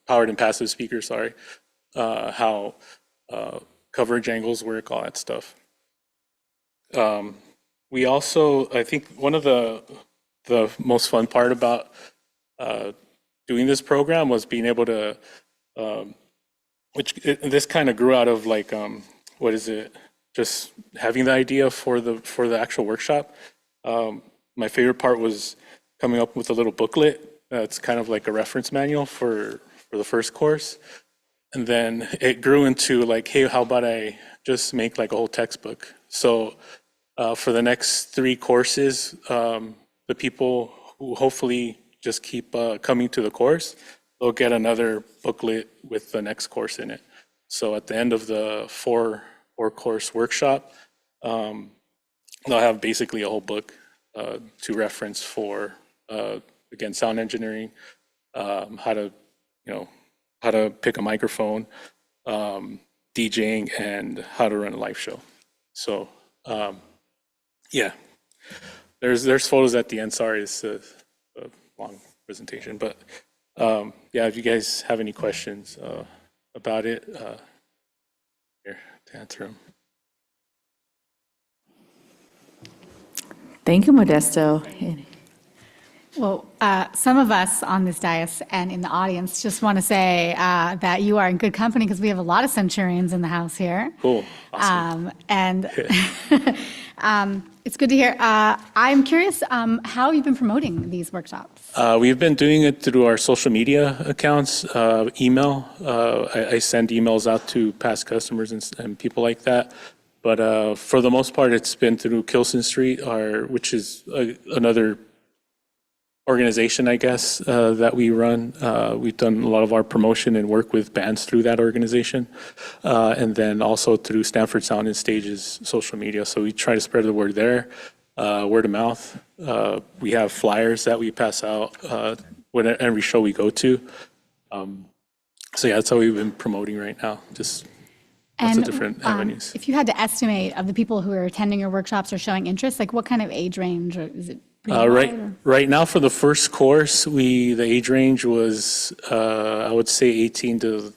powered and passive speakers, sorry, how coverage angles work, all that stuff. We also, I think one of the most fun part about doing this program was being able to, this kind of grew out of like, what is it? Just having the idea for the actual workshop. My favorite part was coming up with a little booklet that's kind of like a reference manual for the first course. And then it grew into like, hey, how about I just make like a whole textbook? So for the next 3 courses, the people who hopefully just keep coming to the course, they'll get another booklet with the next course in it. So at the end of the 4-course workshop, they'll have basically a whole book to reference for, again, sound engineering, how to pick a microphone, DJing, and how to run a live show. So, yeah, there's photos at the end. Sorry, it's a long presentation, but yeah, if you guys have any questions about it, here to answer them. Thank you, Modesto. Well, some of us on this dais and in the audience just want to say that you are in good company because we have a lot of Centurions in the house here. Cool. Awesome. And it's good to hear. I'm curious how you've been promoting these workshops. We've been doing it through our social media accounts, email. I send emails out to past customers and people like that. But for the most part, it's been through Kilson Street, which is another organization, I guess, that we run. We've done a lot of our promotion and work with bands through that organization. And then also through Stanford Sound and Stage's social media. So we try to spread the word there, word of mouth. We have flyers that we pass out when every show we go to. So yeah, that's how we've been promoting right now. Just lots of different avenues. If you had to estimate of the people who are attending your workshops or showing interest, like what kind of age range, or is it pretty wide, or? Right now for the first course, the age range was, I would say 18 to,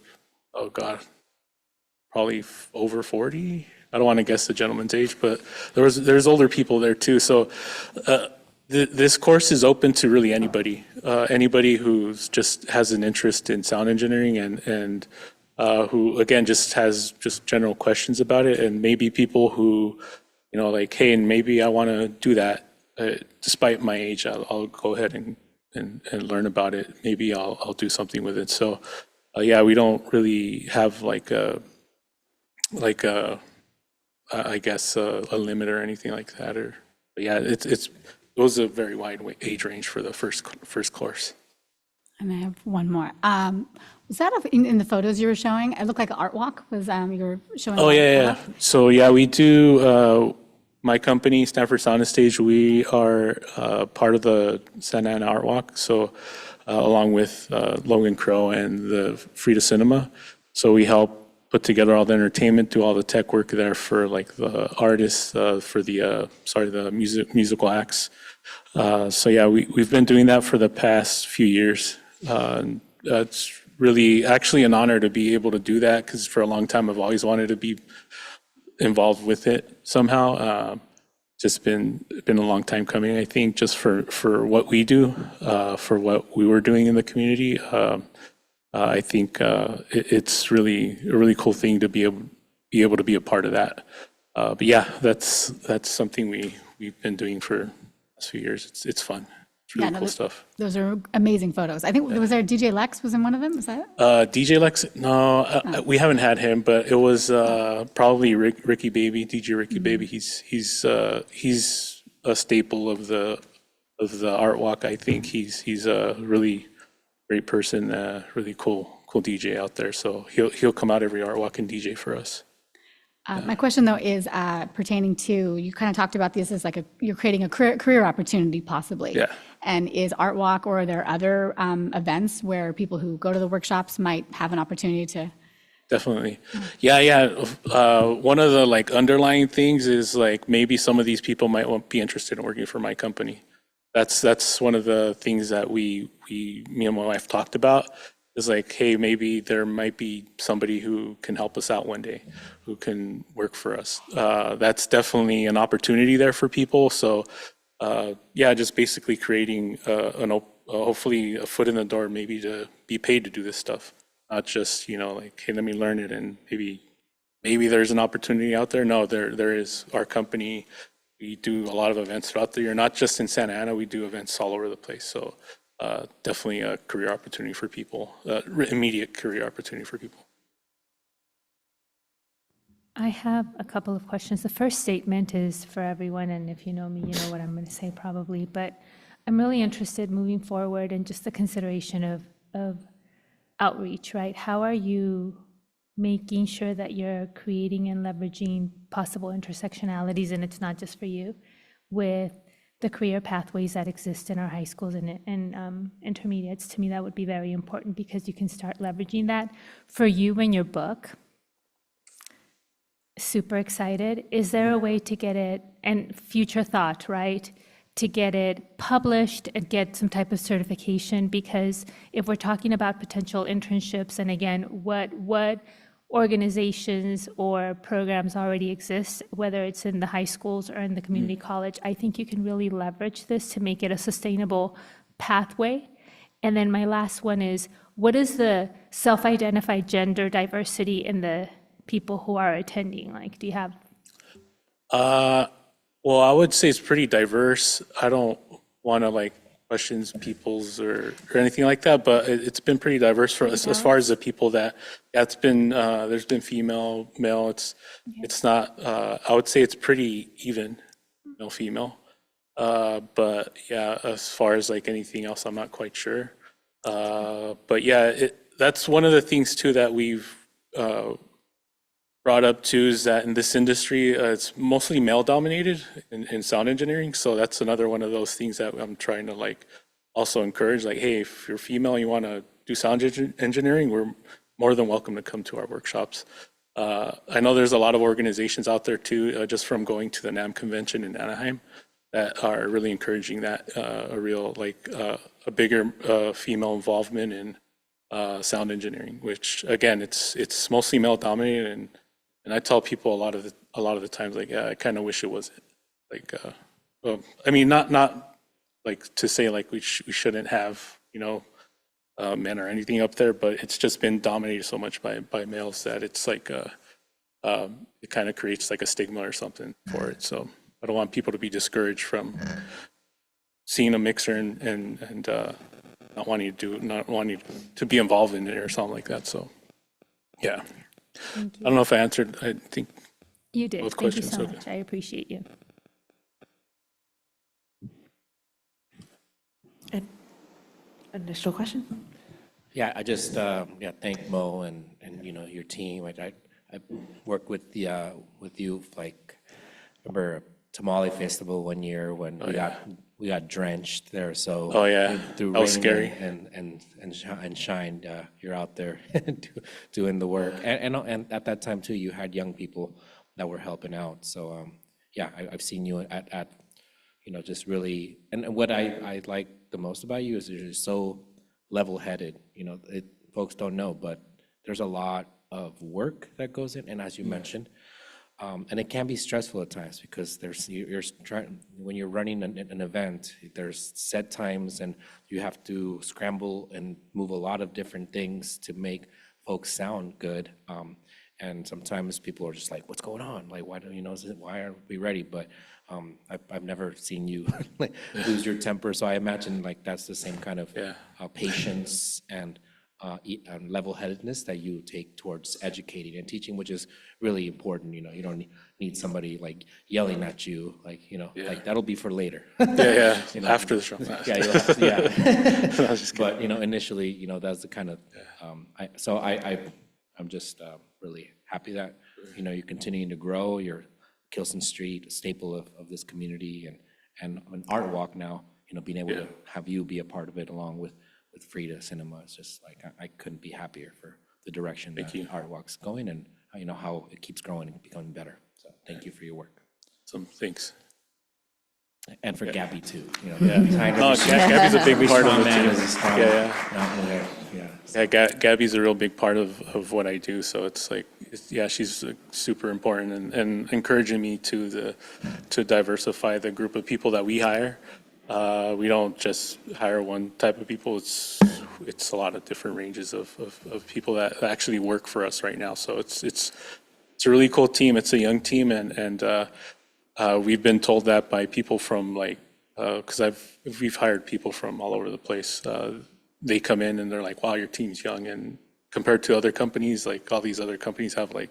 oh God, probably over 40. I don't want to guess the gentleman's age, but there's older people there too. So this course is open to really anybody, anybody who's just has an interest in sound engineering and who again just has just general questions about it, and maybe people who, like, hey, and maybe I want to do that. Despite my age, I'll go ahead and learn about it. Maybe I'll do something with it. So yeah, we don't really have I guess a limit or anything like that. But yeah, it was a very wide age range for the first course. And I have one more. Was that in the photos you were showing? It looked like an art walk. Was you were showing? Oh yeah. So yeah, we do. My company, Stanford Sound and Stage, we are part of the Santa Ana Art Walk. So along with Logan Crow and the Frida Cinema. So we help put together all the entertainment, do all the tech work there for like the artists, for the musical acts. So yeah, we've been doing that for the past few years. It's really actually an honor to be able to do that, because for a long time I've always wanted to be involved with it somehow. Just been a long time coming, I think, just for what we do, for what we were doing in the community. I think it's really a really cool thing to be able to be a part of that. But yeah, that's something we've been doing for the last few years. It's fun. It's really cool stuff. Those are amazing photos. I think, was there DJ Lex was in one of them? Was that it? DJ Lex, no, we haven't had him, but it was probably Ricky Baby, DJ Ricky Baby. He's a staple of the art walk. I think he's a really great person, really cool DJ out there. So he'll come out every art walk and DJ for us. My question, though, is pertaining to, you kind of talked about this as like you're creating a career opportunity, possibly. Yeah. And is Art Walk, or are there other events where people who go to the workshops might have an opportunity to? Definitely. Yeah. One of the like underlying things is like maybe some of these people might be interested in working for my company. that's one of the things that me and my wife talked about, is like, hey, maybe there might be somebody who can help us out one day, who can work for us. That's definitely an opportunity there for people. So yeah, just basically creating hopefully a foot in the door, maybe to be paid to do this stuff, not just, like, hey, let me learn it and maybe there's an opportunity out there. No, there is. Our company, we do a lot of events throughout the year, not just in Santa Ana, we do events all over the place. So definitely a career opportunity for people, immediate career opportunity for people. I have a couple of questions. The first statement is for everyone, and if you know me, you know what I'm going to say probably, but I'm really interested moving forward in just the consideration of outreach, right? How are you making sure that you're creating and leveraging possible intersectionalities, and it's not just for you, with the career pathways that exist in our high schools and intermediates? To me, that would be very important because you can start leveraging that. For you and your book, super excited. Is there a way to get it, and future thought, right, to get it published and get some type of certification? Because if we're talking about potential internships, and again, what organizations or programs already exist, whether it's in the high schools or in the community college, I think you can really leverage this to make it a sustainable pathway. And then my last one is, what is the self-identified gender diversity in the people who are attending? Like, do you have? Well, I would say it's pretty diverse. I don't want to question people's or anything like that, but it's been pretty diverse for us as far as the people that's been, there's been female, male. It's not, I would say it's pretty even, male, female. But yeah, as far as anything else, I'm not quite sure. But yeah, that's one of the things too that we've brought up too, is that in this industry, it's mostly male dominated in sound engineering. So that's another one of those things that I'm trying to also encourage, hey, if you're female and you want to do sound engineering, we're more than welcome to come to our workshops. I know there's a lot of organizations out there too, just from going to the NAM convention in Anaheim, that are really encouraging that, a real, a bigger female involvement in sound engineering, which again, it's mostly male dominated. And I tell people a lot of the times, yeah, I kind of wish it wasn't. I mean, not to say we shouldn't have, men or anything up there, but it's just been dominated so much by males that it's it kind of creates a stigma or something for it. So I don't want people to be discouraged from seeing a mixer and not wanting to be involved in it or something like that. So yeah. I don't know if I answered, I think. You did. Both Thank you questions. so Okay. much. I appreciate you. Additional question? Yeah, I just thank Mo and your team. I worked with you remember Tamale Festival one year when we got drenched there. So Oh, yeah. through That was rain scary. and shine, you're out there doing the work. And at that time too, you had young people that were helping out. So I've seen you at just really, and what I like the most about you is you're just so level-headed. Folks don't know, but there's a lot of work that goes in, and as you mentioned, and it can be stressful at times because you're trying, when you're running an event, there's set times and you have to scramble and move a lot of different things to make folks sound good. And sometimes people are just like, what's going on? Why don't why aren't we ready? But I've never seen you lose your temper. So I imagine that's the same kind of patience and level-headedness that you take towards educating and teaching, which is really important. You don't need somebody yelling at you, that'll be for later. Yeah. After the show. Yeah, you'll have to, yeah. I was just kidding. But initially, that's the kind of. I'm just really happy that you're continuing to grow. You're Kilson Street, a staple of this community, and an art walk now. Being able to have you be a part of it along with Frida Cinema, it's just I couldn't be happier for the direction that Art Walk's going, and how it keeps growing and becoming better. So thank you for your work. So thanks. And for Gabby too, you know. Yeah. behind No, every- Gabby's a big every part of strong the man team. is a strong Yeah, mountain there. Yeah. Yeah, Gabby's a real big part of what I do, so it's like, yeah, she's super important and encouraging me to diversify the group of people that we hire. We don't just hire one type of people, it's a lot of different ranges of people that actually work for us right now, so it's a really cool team, it's a young team, and we've been told that by people from like, because we've hired people from all over the place. They come in and they're like, wow, your team's young. And compared to other companies, like all these other companies have like,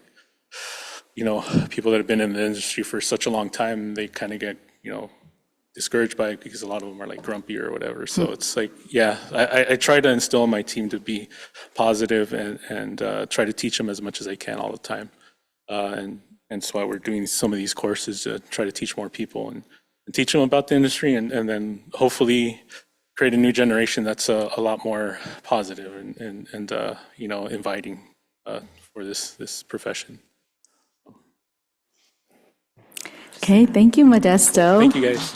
you know, people that have been in the industry for such a long time, they kind of get, you know, discouraged by it because a lot of them are like grumpy or whatever. So it's like, yeah, I try to instill in my team to be positive and try to teach them as much as I can all the time. And that's why we're doing some of these courses to try to teach more people and teach them about the industry and then hopefully create a new generation that's a lot more positive and you know, inviting for this profession. Okay, thank you, Modesto. Thank you, guys.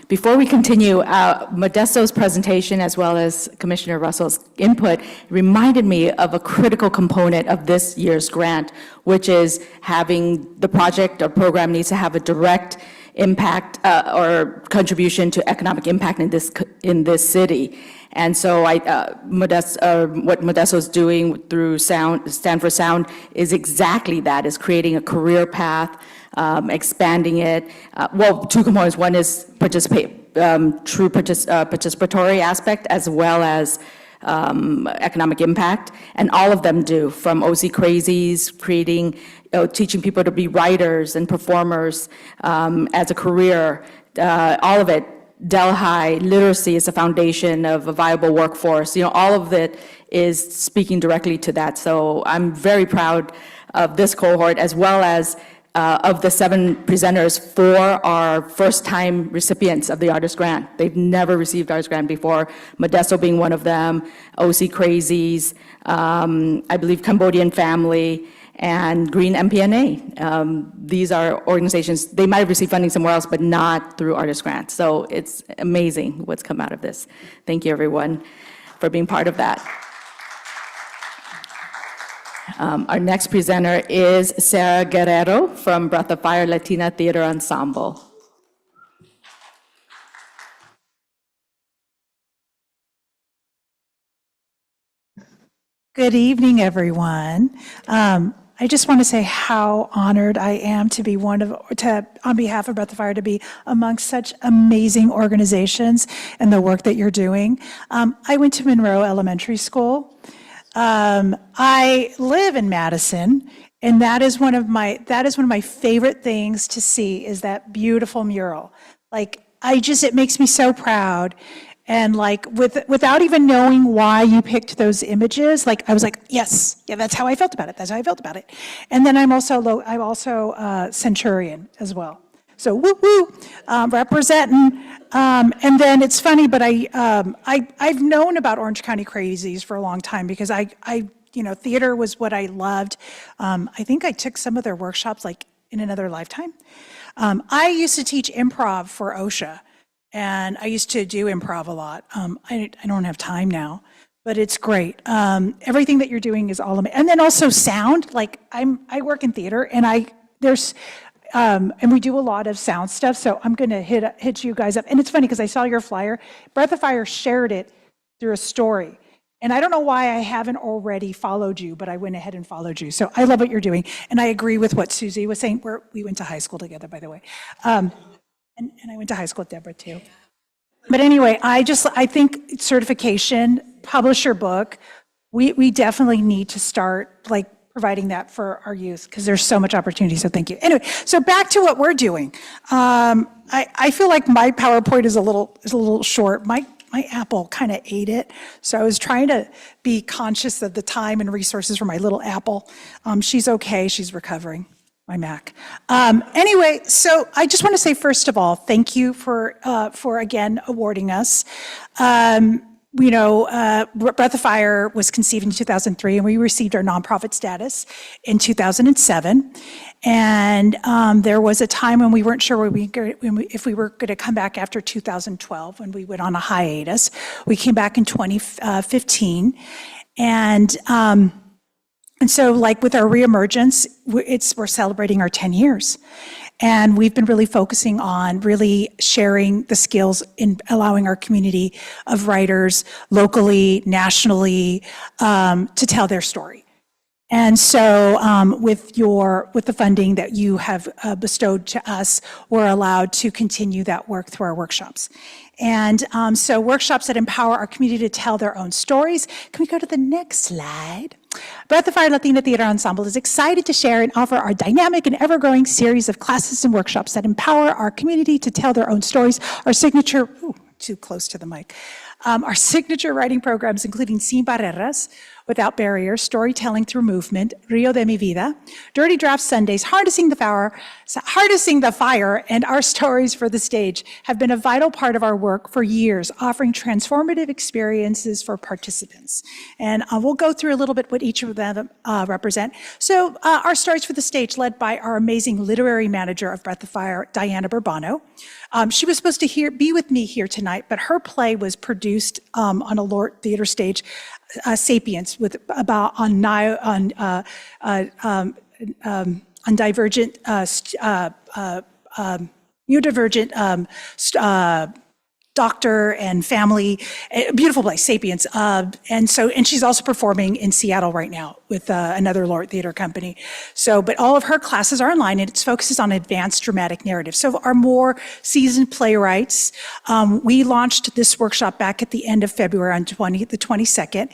Before we continue, Modesto's presentation, as well as Commissioner Russell's input, reminded me of a critical component of this year's grant, which is having the project or program needs to have a direct impact or contribution to economic impact in this city. And so what Modesto is doing through Stand for Sound is exactly that, is creating a career path, expanding it. Well, two components. One is true participatory aspect as well as economic impact, and all of them do, from OC Crazies, creating, teaching people to be writers and performers as a career, all of it. Delhi literacy is the foundation of a viable workforce. You know, all of it is speaking directly to that. So I'm very proud of this cohort, as well as of the 7 presenters. 4 are first-time recipients of the Artist Grant. They've never received Artist Grant before, Modesto being one of them, OC Crazies, I believe Cambodian Family, and Green MPNA. These are organizations, they might have received funding somewhere else, but not through Artist Grant. So it's amazing what's come out of this. Thank you, everyone, for being part of that. Our next presenter is Sarah Guerrero from Breath of Fire Latina Theater Ensemble. Good evening, everyone. I just want to say how honored I am to be on behalf of Breath of Fire, to be amongst such amazing organizations and the work that you're doing. I went to Monroe Elementary School. I live in Madison, and that is one of my favorite things to see, is that beautiful mural. Like, it makes me so proud. And like, without even knowing why you picked those images, like, I was like, yes, yeah, that's how I felt about it. That's how I felt about it. And then I'm also Centurion as well. So woo, representing. And then it's funny, but I've known about Orange County Crazies for a long time, because theater was what I loved. I think I took some of their workshops like in another lifetime. I used to teach improv for OSHA. And I used to do improv a lot. I don't have time now, but it's great. Everything that you're doing is all amazing. And then also sound, like I work in theater, and and we do a lot of sound stuff, so I'm gonna hit you guys up. And it's funny, because I saw your flyer. Breath of Fire shared it through a story. And I don't know why I haven't already followed you, but I went ahead and followed you. So I love what you're doing. And I agree with what Susie was saying. We went to high school together, by the way. And I went to high school with Deborah too. But anyway, I think certification, publish your book, we definitely need to start like providing that for our youth, because there's so much opportunity, so thank you. Anyway, so back to what we're doing. I feel like my PowerPoint is a little short. My Apple kind of ate it, so I was trying to be conscious of the time and resources for my little Apple. She's okay, she's recovering. My Mac. Anyway, so I just want to say, first of all, thank you for again awarding us. Breath of Fire was conceived in 2003, and we received our nonprofit status in 2007. And there was a time when we weren't sure if we were going to come back after 2012, when we went on a hiatus. We came back in 2015. And so, like with our reemergence, we're celebrating our 10 years. And we've been really focusing on really sharing the skills in allowing our community of writers locally, nationally, to tell their story. And so with the funding that you have bestowed to us, we're allowed to continue that work through our workshops. And so workshops that empower our community to tell their own stories. Can we go to the next slide? Breath of Fire Latina Theater Ensemble is excited to share and offer our dynamic and ever-growing series of classes and workshops that empower our community to tell their own stories. Our signature, too close to the mic. Our signature writing programs, including Sin Barreras, Without Barriers, Storytelling Through Movement, Rio de Mi Vida, Dirty Draft Sundays, Harnessing the Fire, and Our Stories for the Stage have been a vital part of our work for years, offering transformative experiences for participants. And we'll go through a little bit what each of them represent. So Our Stories for the Stage, led by our amazing literary manager of Breath of Fire, Diana Burbano. She was supposed to be with me here tonight, but her play was produced on a LORT theater stage, Sapiens, on divergent, neurodivergent doctor and family, beautiful play, Sapiens. And she's also performing in Seattle right now with another LORT theater company. But all of her classes are online, and it focuses on advanced dramatic narrative. So our more seasoned playwrights, we launched this workshop back at the end of February on the 22nd,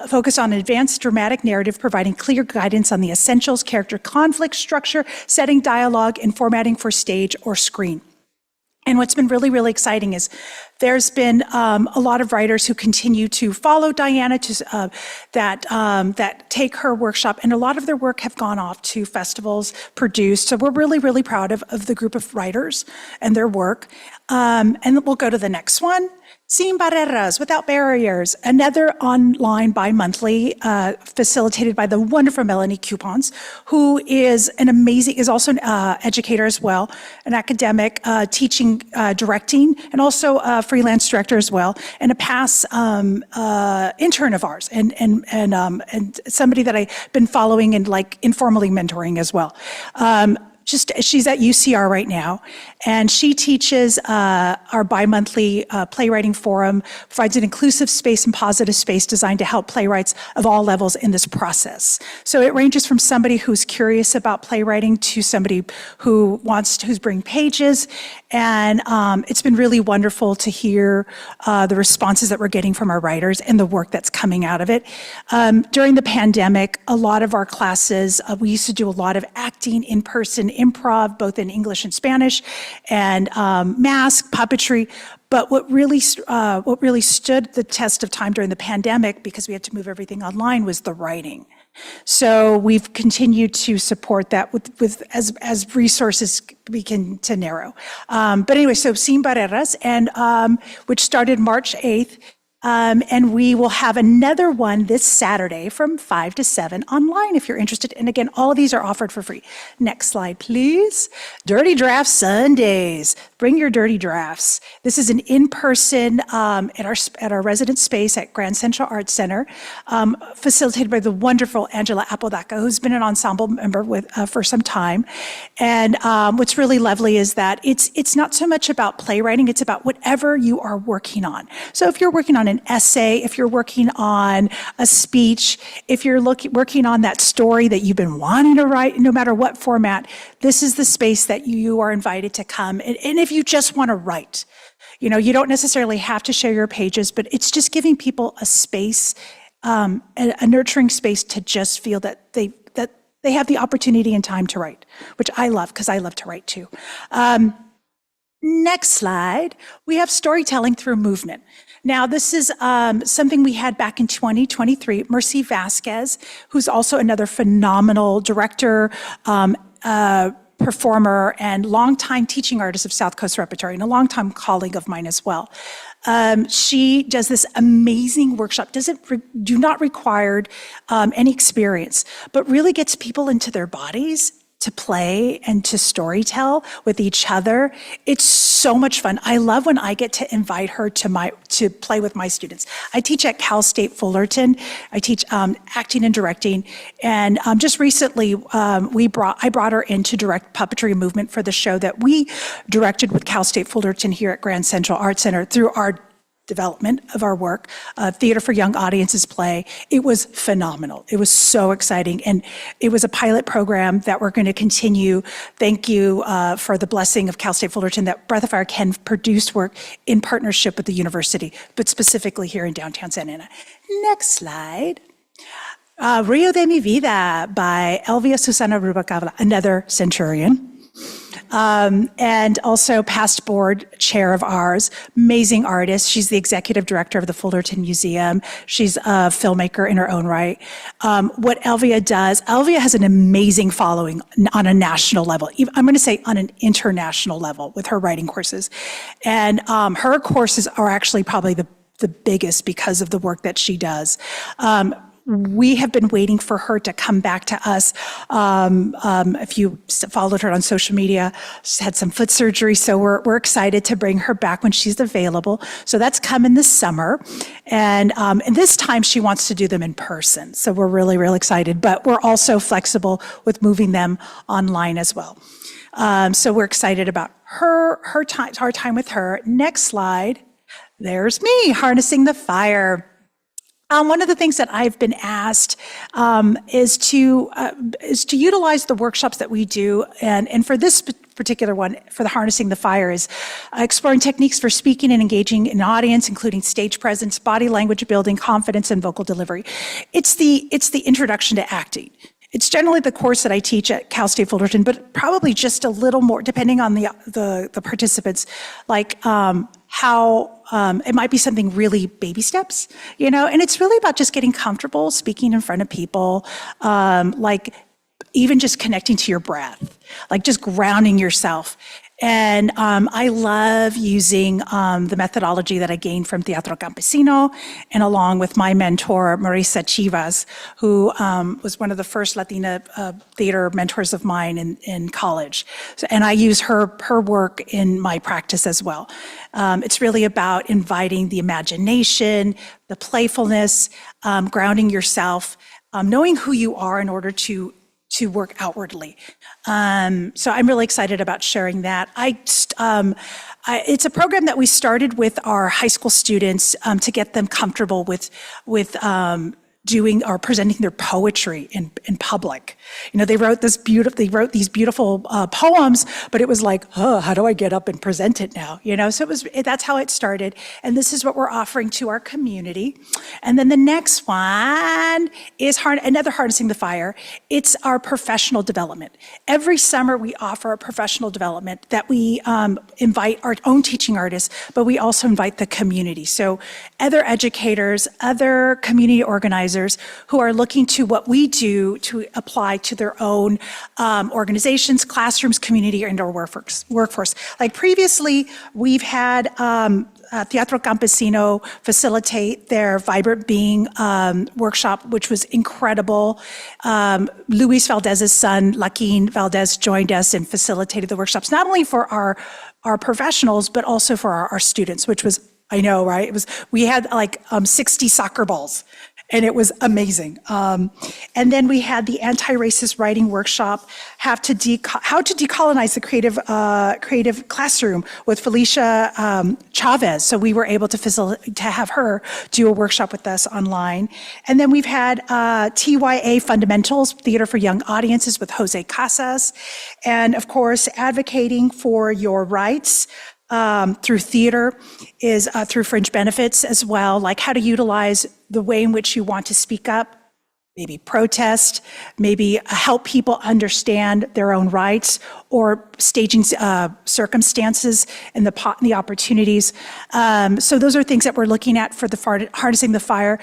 focus on advanced dramatic narrative, providing clear guidance on the essentials, character conflict, structure, setting dialogue, and formatting for stage or screen. And what's been really, really exciting is there's been a lot of writers who continue to follow Diana that take her workshop, and a lot of their work have gone off to festivals, produced. So we're really, really proud of the group of writers and their work. And we'll go to the next one. Sin Barreras, Without Barriers, another online bi-monthly facilitated by the wonderful Melanie Coupons, who is also an educator as well, an academic, teaching, directing, and also a freelance director as well, and a past intern of ours, and somebody that I've been following and informally mentoring as well. She's at UCR right now, and she teaches our bi-monthly playwriting forum, provides an inclusive space and positive space designed to help playwrights of all levels in this process. So it ranges from somebody who's curious about playwriting to somebody who's bringing pages, and it's been really wonderful to hear the responses that we're getting from our writers and the work that's coming out of it. During the pandemic, a lot of our classes, we used to do a lot of acting in person, improv, both in English and Spanish, and mask, puppetry. But what really stood the test of time during the pandemic, because we had to move everything online, was the writing. So we've continued to support that with as resources begin to narrow. But anyway, so Sin Barreras, and which started March 8th. And we will have another one this Saturday from 5 to 7 online if you're interested. And again, all of these are offered for free. Next slide, please. Dirty Draft Sundays. Bring your dirty drafts. This is an in-person at our resident space at Grand Central Arts Center, facilitated by the wonderful Angela Apodaca, who's been an ensemble member for some time. And what's really lovely is that it's not so much about playwriting, it's about whatever you are working on. So if you're working on an essay, if you're working on a speech, if you're working on that story that you've been wanting to write, no matter what format, this is the space that you are invited to come. And if you just want to write, you don't necessarily have to share your pages, but it's just giving people a space, a nurturing space to just feel that they have the opportunity and time to write, which I love because I love to write too. Next slide, we have storytelling through movement. Now, this is something we had back in 2023. Mercy Vasquez, who's also another phenomenal director, performer, and longtime teaching artist of South Coast Repertory, and a longtime colleague of mine as well. She does this amazing workshop, do not require any experience, but really gets people into their bodies to play and to storytell with each other. It's so much fun. I love when I get to invite her to play with my students. I teach at Cal State Fullerton. I teach acting and directing. And just recently, I brought her in to direct puppetry movement for the show that we directed with Cal State Fullerton here at Grand Central Arts Center through our development of our work, Theater for Young Audiences play. It was phenomenal. It was so exciting. And it was a pilot program that we're going to continue. Thank you for the blessing of Cal State Fullerton that Breath of Fire can produce work in partnership with the university, but specifically here in downtown Santa Ana. Next slide. Rio de mi Vida by Elvia Susana Rubalcaba, another Centurion. And also past board chair of ours, amazing artist. She's the executive director of the Fullerton Museum. She's a filmmaker in her own right. What Elvia does, Elvia has an amazing following on a national level. I'm going to say on an international level with her writing courses. And her courses are actually probably the biggest because of the work that she does. We have been waiting for her to come back to us. If you followed her on social media, she's had some foot surgery, so we're excited to bring her back when she's available. So that's coming this summer. And this time she wants to do them in person. So we're really, really excited. But we're also flexible with moving them online as well. So we're excited about our time with her. Next slide. There's me, harnessing the fire. One of the things that I've been asked is to utilize the workshops that we do, and for this particular one, for the Harnessing the Fire, is exploring techniques for speaking and engaging an audience, including stage presence, body language building, confidence, and vocal delivery. It's the introduction to acting. It's generally the course that I teach at Cal State Fullerton, but probably just a little more, depending on the participants, like how it might be something really baby steps, and it's really about just getting comfortable speaking in front of people, like even just connecting to your breath, like just grounding yourself. And I love using the methodology that I gained from Teatro Campesino, and along with my mentor, Marisa Chivas, who was one of the first Latina theater mentors of mine in college. And I use her work in my practice as well. It's really about inviting the imagination, the playfulness, grounding yourself, knowing who you are in order to work outwardly. So I'm really excited about sharing that. It's a program that we started with our high school students to get them comfortable with doing or presenting their poetry in public. They wrote these beautiful poems, but it was like, oh, how do I get up and present it now? So that's how it started. And this is what we're offering to our community. And then the next one is another Harnessing the Fire. It's our professional development. Every summer we offer a professional development that we invite our own teaching artists, but we also invite the community. So other educators, other community organizers who are looking to what we do to apply to their own organizations, classrooms, community, and our workforce. Like previously, we've had Teatro Campesino facilitate their Vibrant Being workshop, which was incredible. Luis Valdez's son, Laquin Valdez, joined us and facilitated the workshops, not only for our professionals, but also for our students, which was, I know, right? We had like 60 soccer balls. And it was amazing. And then we had the anti-racist writing workshop, how to decolonize the creative classroom with Felicia Chavez. So we were able to have her do a workshop with us online. And then we've had TYA Fundamentals, Theater for Young Audiences with Jose Casas. And of course, advocating for your rights through theater is through fringe benefits as well, like how to utilize the way in which you want to speak up, maybe protest, maybe help people understand their own rights, or staging circumstances and the opportunities. So those are things that we're looking at for the Harnessing the Fire.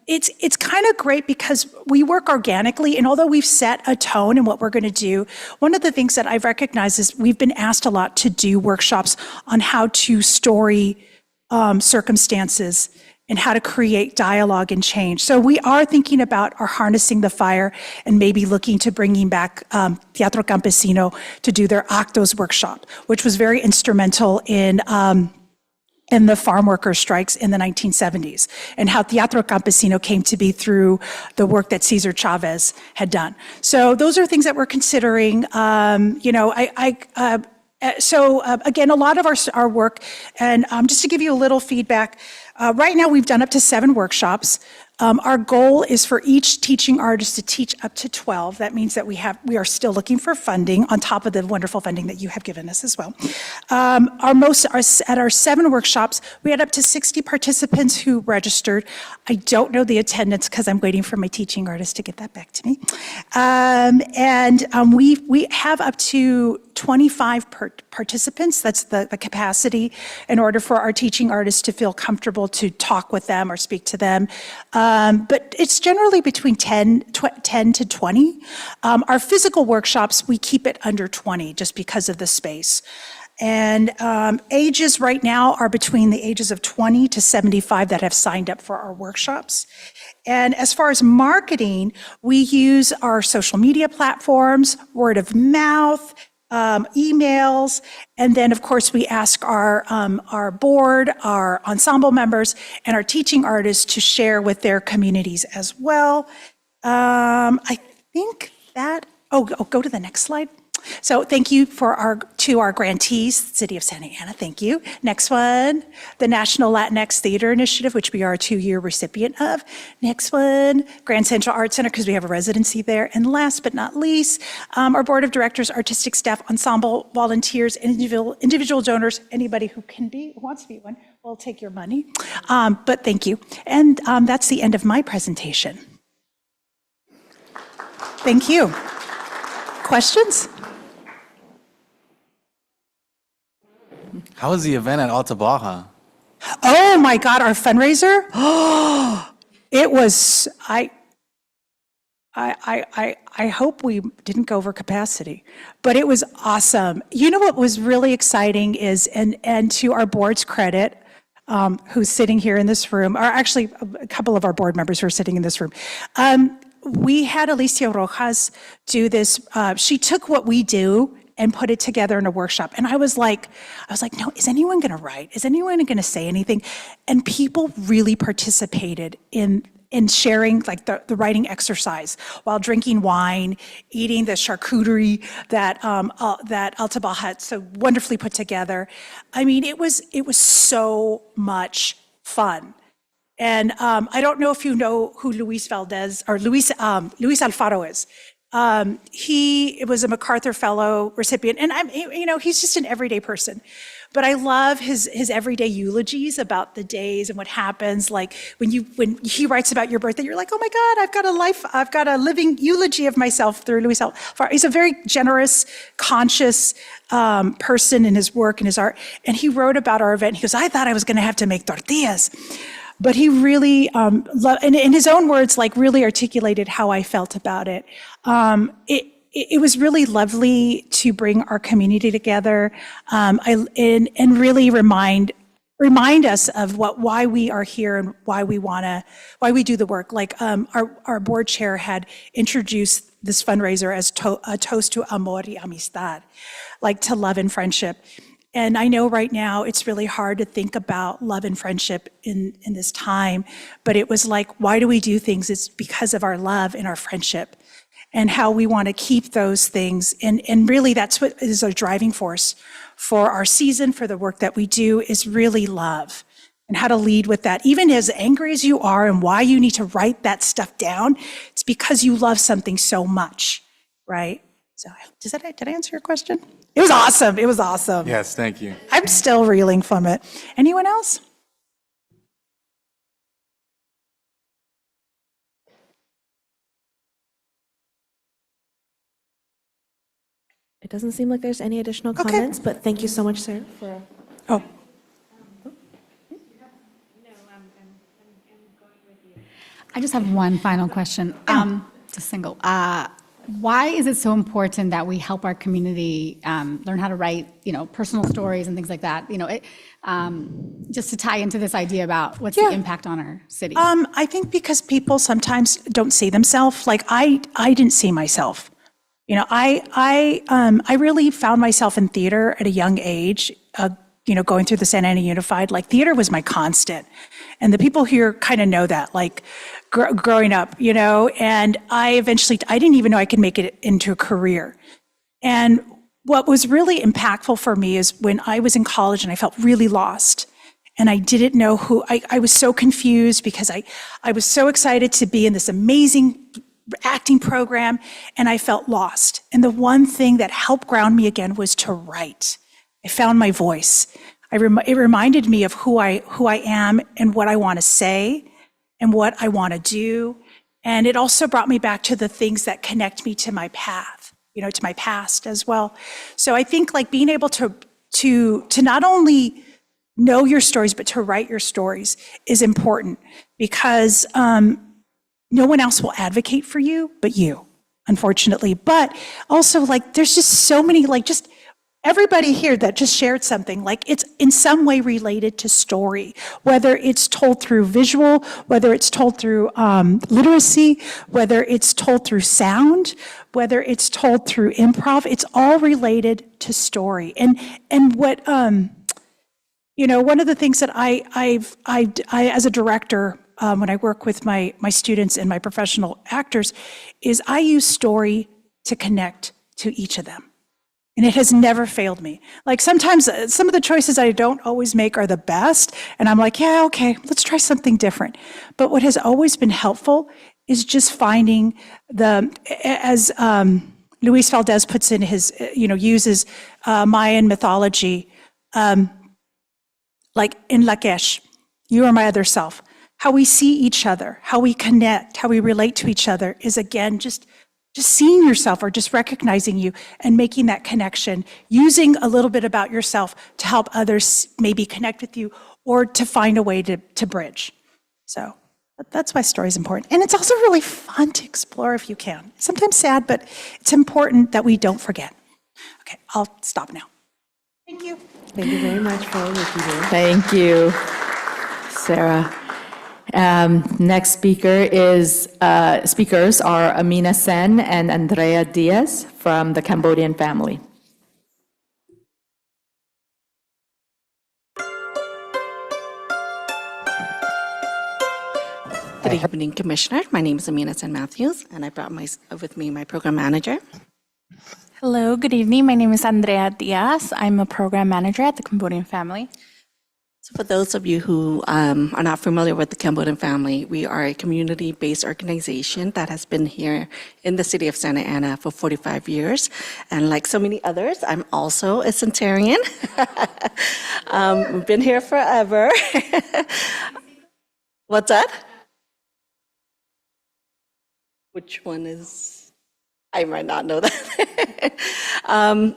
It's kind of great because we work organically, and although we've set a tone in what we're going to do, one of the things that I've recognized is we've been asked a lot to do workshops on how to story circumstances and how to create dialogue and change. So we are thinking about our harnessing the fire and maybe looking to bringing back Teatro Campesino to do their Actos workshop, which was very instrumental in the farm worker strikes in the 1970s, and how Teatro Campesino came to be through the work that Cesar Chavez had done. So those are things that we're considering. Again, a lot of our work, and just to give you a little feedback, right now we've done up to 7 workshops. Our goal is for each teaching artist to teach up to 12. That means that we are still looking for funding on top of the wonderful funding that you have given us as well. At our 7 workshops, we had up to 60 participants who registered. I don't know the attendance because I'm waiting for my teaching artist to get that back to me. We have up to 25 participants. That's the capacity in order for our teaching artists to feel comfortable to talk with them or speak to them. But it's generally between 10 to 20. Our physical workshops, we keep it under 20 just because of the space. And ages right now are between the ages of 20 to 75 that have signed up for our workshops. And as far as marketing, we use our social media platforms, word of mouth, emails, and then of course we ask our board, our ensemble members, and our teaching artists to share with their communities as well. I think that, go to the next slide. So thank you to our grantees, City of Santa Ana, thank you. Next one, the National Latinx Theater Initiative, which we are a 2-year recipient of. Next one, Grand Central Arts Center, because we have a residency there. And last but not least, our board of directors, artistic staff, ensemble volunteers, individual donors, anybody who wants to be one, will take your money. But thank you. And that's the end of my presentation. Thank you. Questions? How was the event at Alta Baja? Oh my God, our fundraiser? Oh, it was, I hope we didn't go over capacity, but it was awesome. You know what was really exciting is, and to our board's credit, who's sitting here in this room, or actually a couple of our board members who are sitting in this room, we had Alicia Rojas do this. She took what we do and put it together in a workshop. And I was like, no, is anyone gonna write? Is anyone gonna say anything? And people really participated in sharing like the writing exercise while drinking wine, eating the charcuterie that Alta Baja had so wonderfully put together. I mean, it was so much fun. And I don't know if you know who Luis Valdez or Luis Alfaro is. He was a MacArthur Fellow recipient, and he's just an everyday person. But I love his everyday eulogies about the days and what happens. Like when he writes about your birthday, you're like, oh my God, I've got a living eulogy of myself through Luis Alfaro. He's a very generous, conscious person in his work and his art. And he wrote about our event. He goes, I thought I was going to have to make tortillas. But he really, and in his own words, like really articulated how I felt about it. It was really lovely to bring our community together and really remind us of why we are here and why we do the work. Like our board chair had introduced this fundraiser as a toast to amor y amistad, like to love and friendship. And I know right now it's really hard to think about love and friendship in this time, but it was like, why do we do things? It's because of our love and our friendship and how we want to keep those things. And really that's what is our driving force for our season, for the work that we do, is really love and how to lead with that. Even as angry as you are and why you need to write that stuff down, it's because you love something so much, right? So did I answer your question? It was awesome. It was awesome. Yes, thank you. I'm still reeling from it. Anyone else? It doesn't seem like there's any additional comments, but thank you so much, sir, for. Oh. I just have one final question. Just single. why is it so important that we help our community learn how to write, personal stories and things like that? Just to tie into this idea about what's the impact on our city. I think because people sometimes don't see themselves. Like I didn't see myself. I really found myself in theater at a young age. Going through the Santa Ana Unified, like theater was my constant, and the people here kind of know that. Like growing up, and I didn't even know I could make it into a career. And what was really impactful for me is when I was in college and I felt really lost and I didn't know who, I was so confused because I was so excited to be in this amazing acting program and I felt lost. And the one thing that helped ground me again was to write. I found my voice. It reminded me of who I am and what I want to say and what I want to do. And it also brought me back to the things that connect me to my path, to my past as well. So I think like being able to not only know your stories, but to write your stories is important because no one else will advocate for you but you, unfortunately. But also like there's just so many, like just everybody here that just shared something, like it's in some way related to story, whether it's told through visual, whether it's told through literacy, whether it's told through sound, whether it's told through improv, it's all related to story. And what, one of the things that I as a director, when I work with my students and my professional actors, is I use story to connect to each of them. And it has never failed me. Like sometimes some of the choices I don't always make are the best. And I'm like, yeah, okay, let's try something different. But what has always been helpful is just finding as Luis Valdez puts in his, uses Mayan mythology, like in Lakesh, you are my other self. How we see each other, how we connect, how we relate to each other is again, just seeing yourself or just recognizing you and making that connection, using a little bit about yourself to help others maybe connect with you or to find a way to bridge. So that's why story is important. And it's also really fun to explore if you can. Sometimes sad, but it's important that we don't forget. Okay, I'll stop now. Thank you. Thank you very much for all that you do. Thank you, Sarah. Next speakers are Amina Sen and Andrea Diaz from the Cambodian family. Good evening, Commissioner. My name is Amina Sen Matthews, and I brought with me my program manager. Hello, good evening. My name is Andrea Diaz. I'm a program manager at the Cambodian family. So for those of you who are not familiar with the Cambodian family, we are a community-based organization that has been here in the city of Santa Ana for 45 years. And like so many others, I'm also a Santarian. We've been here forever. What's that? Which one is? I might not know that.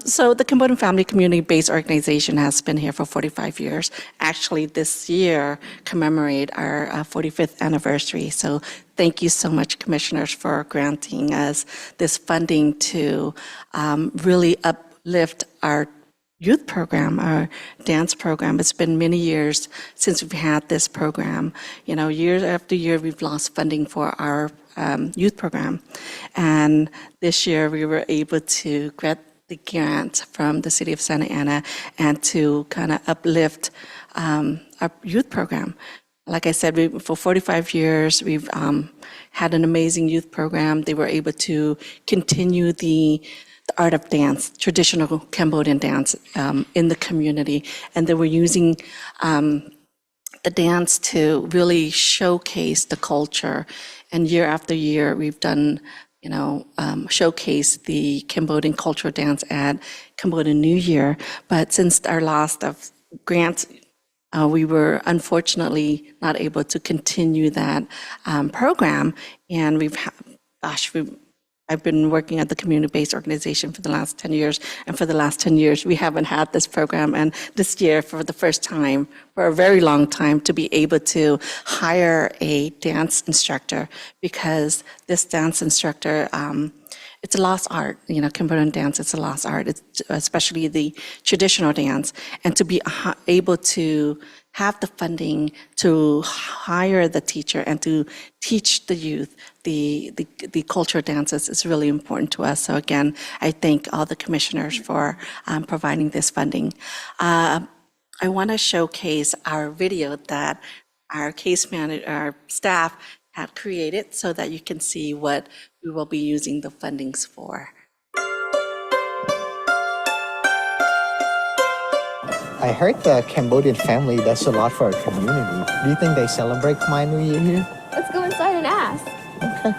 So the Cambodian Family Community-Based Organization has been here for 45 years. Actually, this year commemorate our 45th anniversary. So thank you so much, commissioners, for granting us this funding to really uplift our youth program, our dance program. It's been many years since we've had this program. Year after year, we've lost funding for our youth program. And this year we were able to get the grant from the city of Santa Ana and to kind of uplift our youth program. Like I said, for 45 years, we've had an amazing youth program. They were able to continue the art of dance, traditional Cambodian dance in the community. And they were using the dance to really showcase the culture. And year after year, we've done, showcase the Cambodian cultural dance at Cambodian New Year. But since our loss of grants, we were unfortunately not able to continue that program. And I've been working at the community-based organization for the last 10 years, and for the last 10 years, we haven't had this program. And this year, for the first time, for a very long time, to be able to hire a dance instructor, because this dance instructor it's a lost art, Cambodian dance, it's a lost art, it's especially the traditional dance. And to be able to have the funding to hire the teacher and to teach the youth the cultural dances is really important to us. So again, I thank all the commissioners for providing this funding. I want to showcase our video that our our staff had created so that you can see what we will be using the fundings for. I heard the Cambodian family does a lot for our community. Do you think they celebrate Khmer New Year here? Let's go inside and ask. Okay.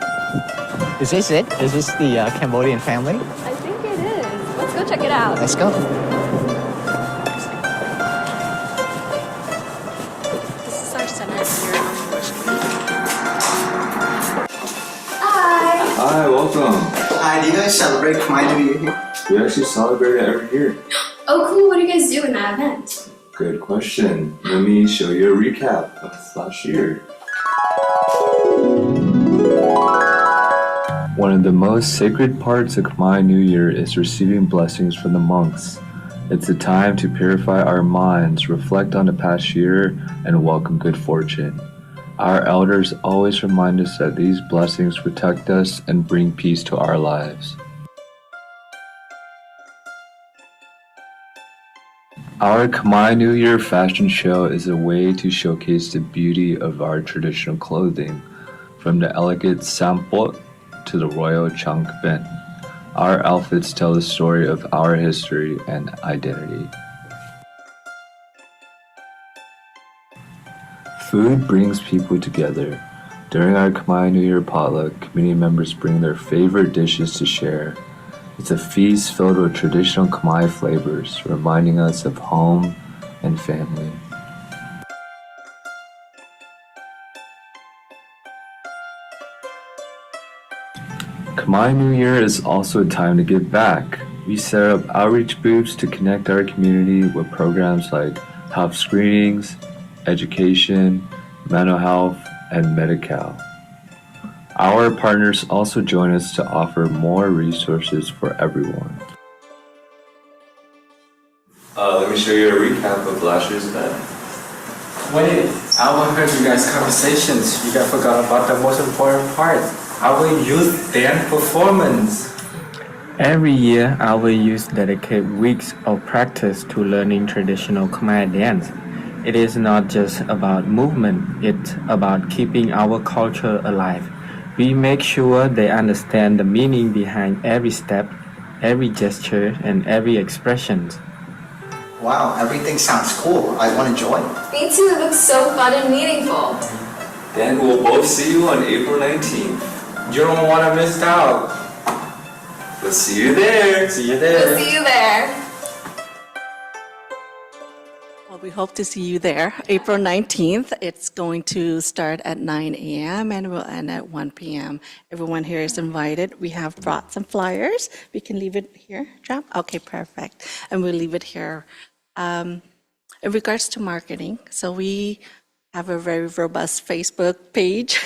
Is this it? Is this the Cambodian family? I think it is. Let's go check it out. Let's go. This is our center here on Washington. Hi, welcome. Hi, do you guys celebrate Khmer New Year here? We actually celebrate it every year. Oh, cool. What do you guys do in that event? Good question. Let me show you a recap of last year. One of the most sacred parts of Khmer New Year is receiving blessings from the monks. It's a time to purify our minds, reflect on the past year, and welcome good fortune. Our elders always remind us that these blessings protect us and bring peace to our lives. Our Khmer New Year fashion show is a way to showcase the beauty of our traditional clothing, from the elegant sampot to the royal chunk bent. Our outfits tell the story of our history and identity. Food brings people together. During our Khmer New Year potluck, community members bring their favorite dishes to share. It's a feast filled with traditional Khmer flavors, reminding us of home and family. Khmer New Year is also a time to give back. We set up outreach booths to connect our community with programs like health screenings, education, mental health, and Medi-Cal. Our partners also join us to offer more resources for everyone. Let me show you a recap of last year's event. Wait, I overheard you guys' conversations. You guys forgot about the most important part. Our youth dance performance. Every year, our youth dedicate weeks of practice to learning traditional Khmer dance. It is not just about movement, it's about keeping our culture alive. We make sure they understand the meaning behind every step, every gesture, and every expression. Wow, everything sounds cool. I want to join. Me too. It looks so fun and meaningful. Then we'll both see you on April 19th. You don't want to miss out. We'll see you there. See you there. We'll see you there. Well, we hope to see you there, April 19th. It's going to start at 9 a.m. and will end at 1 p.m. Everyone here is invited. We have brought some flyers. We can leave it here, John? Okay, perfect. And we'll leave it here. In regards to marketing, so we have a very robust Facebook page,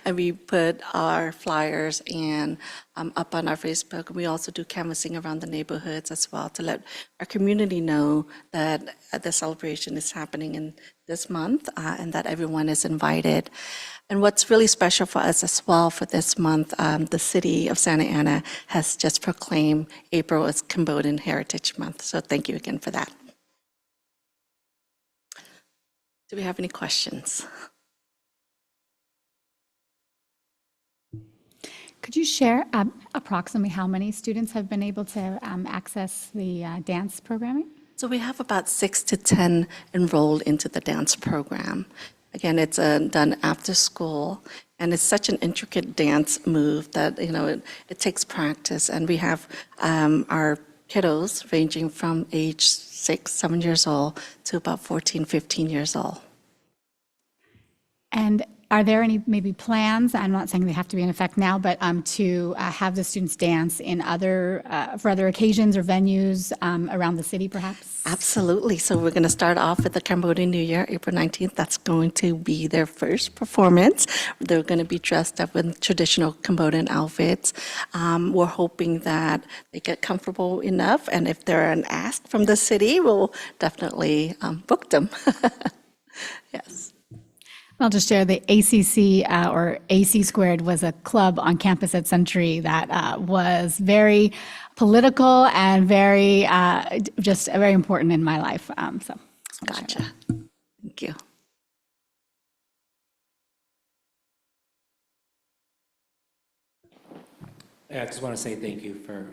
and we put our flyers and up on our Facebook. We also do canvassing around the neighborhoods as well to let our community know that the celebration is happening in this month and that everyone is invited. And what's really special for us as well for this month, the city of Santa Ana has just proclaimed April as Cambodian Heritage Month. So thank you again for that. Do we have any questions? Could you share approximately how many students have been able to access the dance programming? So we have about 6 to 10 enrolled into the dance program. Again, it's done after school, and it's such an intricate dance move that, it takes practice. And we have our kiddos ranging from age 6, 7 years old to about 14, 15 years old. And Are there any maybe plans, I'm not saying they have to be in effect now, but to have the students dance in for other occasions or venues around the city perhaps? Absolutely. So we're going to start off with the Cambodian New Year, April 19th. That's going to be their first performance. They're going to be dressed up in traditional Cambodian outfits. We're hoping that they get comfortable enough, and if they're an ask from the city, we'll definitely book them. Yes. I'll just share the ACC or AC Squared was a club on campus at Century that was very political and very, just very important in my life. So, Gotcha. Thank you. Yeah, I just want to say thank you for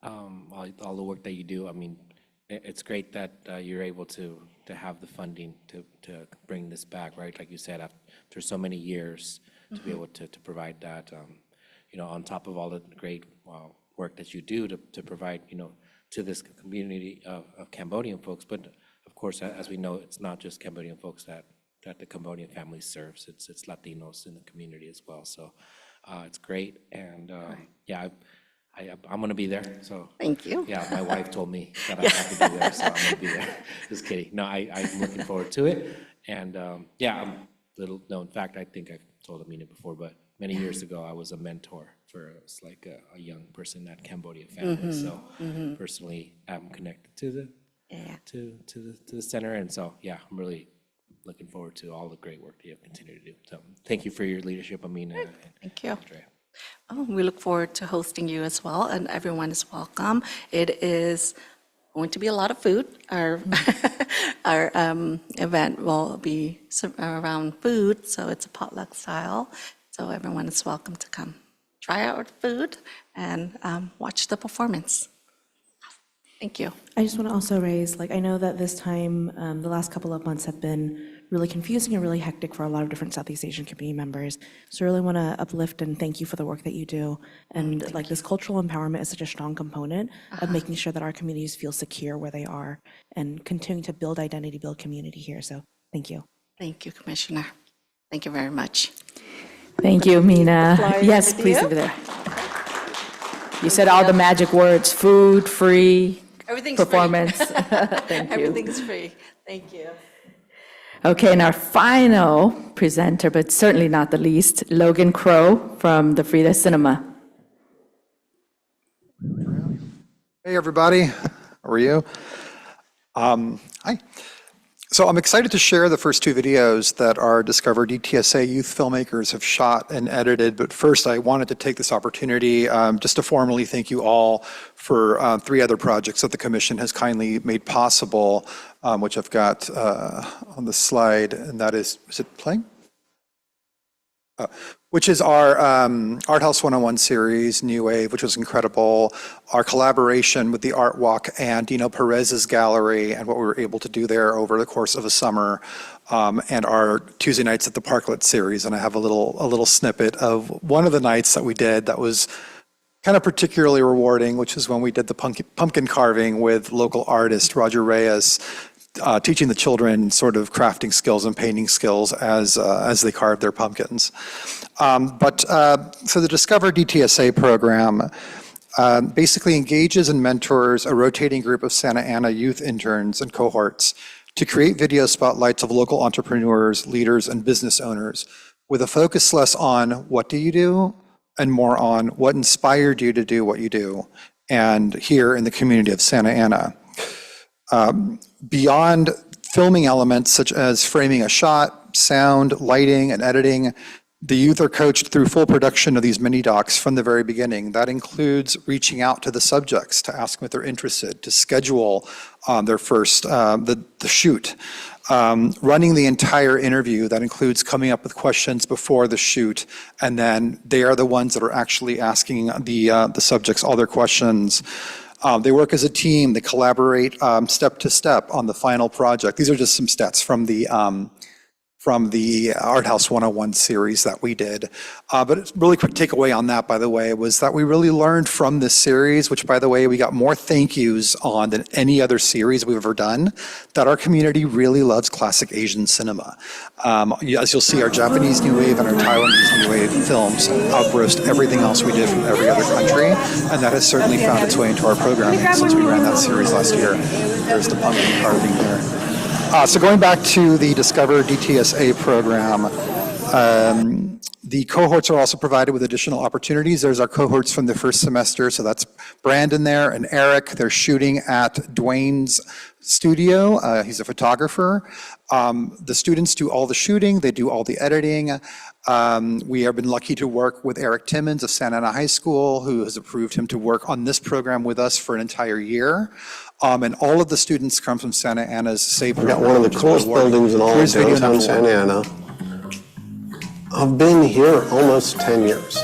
all the work that you do. I mean, it's great that you're able to have the funding to bring this back, right? Like you said, after so many years, to be able to provide that, you know, on top of all the great work that you do to provide, you know, to this community of Cambodian folks. But of course, as we know, it's not just Cambodian folks that the Cambodian family serves. It's Latinos in the community as well. So it's great, and yeah, I'm going to be there. So thank you. Yeah, my wife told me that I have to be there, so I'm going to be there. Just kidding. No, I'm looking forward to it, and yeah, little known fact. I think I've told Amina before, but many years ago, I was a mentor for like a young person at Cambodia family. So personally, I'm connected to the to the center, and so yeah, I'm really looking forward to all the great work that you continue to do. So thank you for your leadership, Amina. Thank you. Oh, we look forward to hosting you as well, and everyone is welcome. It is going to be a lot of food. Our our event will be around food, so it's a potluck style. So everyone is welcome to come try out food and watch the performance. Thank you. I just want to also raise, like, I know that this time, the last couple of months have been really confusing and really hectic for a lot of different Southeast Asian community members. So I really want to uplift and thank you for the work that you do. And like this cultural empowerment is such a strong component of making sure that our communities feel secure where they are and continuing to build identity, build community here. So thank you. Thank you, Commissioner. Thank you very much. Thank you, Mina. Yes, please over there. You said all the magic words: food, free, Everything's performance. free. Thank you. Everything's free. Thank you. Okay, and our final presenter, but certainly not the least, Logan Crow from the Frida Cinema. Hey, everybody. How are you? Hi. So I'm excited to share the first two videos that our Discover DTSA youth filmmakers have shot and edited. But first, I wanted to take this opportunity just to formally thank you all for three other projects that the Commission has kindly made possible, which I've got on the slide, and that is it playing? Which is our Art House 101 series, New Wave, which was incredible, our collaboration with the Art Walk and Dino Perez's gallery and what we were able to do there over the course of a summer, and our Tuesday Nights at the Parklet series. And I have a little snippet of one of the nights that we did that was kind of particularly rewarding, which is when we did the pumpkin carving with local artist Roger Reyes, teaching the children sort of crafting skills and painting skills as they carve their pumpkins. So the Discover DTSA program basically engages and mentors a rotating group of Santa Ana youth interns and cohorts to create video spotlights of local entrepreneurs, leaders, and business owners with a focus less on what do you do and more on what inspired you to do what you do, and here in the community of Santa Ana. Beyond filming elements such as framing a shot, sound, lighting, and editing, the youth are coached through full production of these mini docs from the very beginning. That includes reaching out to the subjects to ask them if they're interested, to schedule their first, the shoot, running the entire interview. That includes coming up with questions before the shoot, and then they are the ones that are actually asking the subjects all their questions. They work as a team, they collaborate step to step on the final project. These are just some stats from from the Art House 101 series that we did. But a really quick takeaway on that, by the way, was that we really learned from this series, which, by the way, we got more thank yous on than any other series we've ever done, that our community really loves classic Asian cinema. As you'll see, our Japanese New Wave and our Taiwanese New Wave films outgrossed everything else we did from every other country, and that has certainly found its way into our programming since we ran that series last year. There's the pumpkin carving there. So going back to the Discover DTSA program, the cohorts are also provided with additional opportunities. There's our cohorts from the first semester. So that's Brandon there and Eric. They're shooting at Dwayne's studio. He's a photographer. The students do all the shooting. They do all the editing. We have been lucky to work with Eric Timmons of Santa Ana High School, who has approved him to work on this program with us for an entire year. And all of the students come from Santa Ana's SAVE program. We've got one of the coolest buildings in all of downtown Santa Ana. I've been here almost 10 years.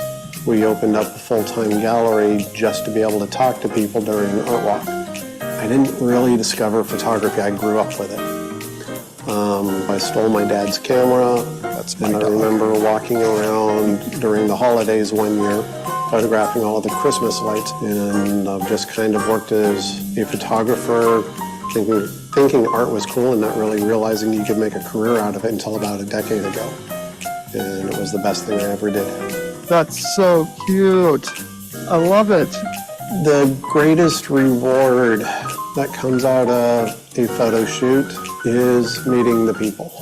We opened up a full-time gallery just to be able to talk to people during Art Walk. I didn't really discover photography, I grew up with it. I stole my dad's camera, and I remember walking around during the holidays one year, photographing all of the Christmas lights, and I've just kind of worked as a photographer, thinking art was cool and not really realizing you could make a career out of it until about a decade ago. And it was the best thing I ever did. That's so cute. I love it. The greatest reward that comes out of a photo shoot is meeting the people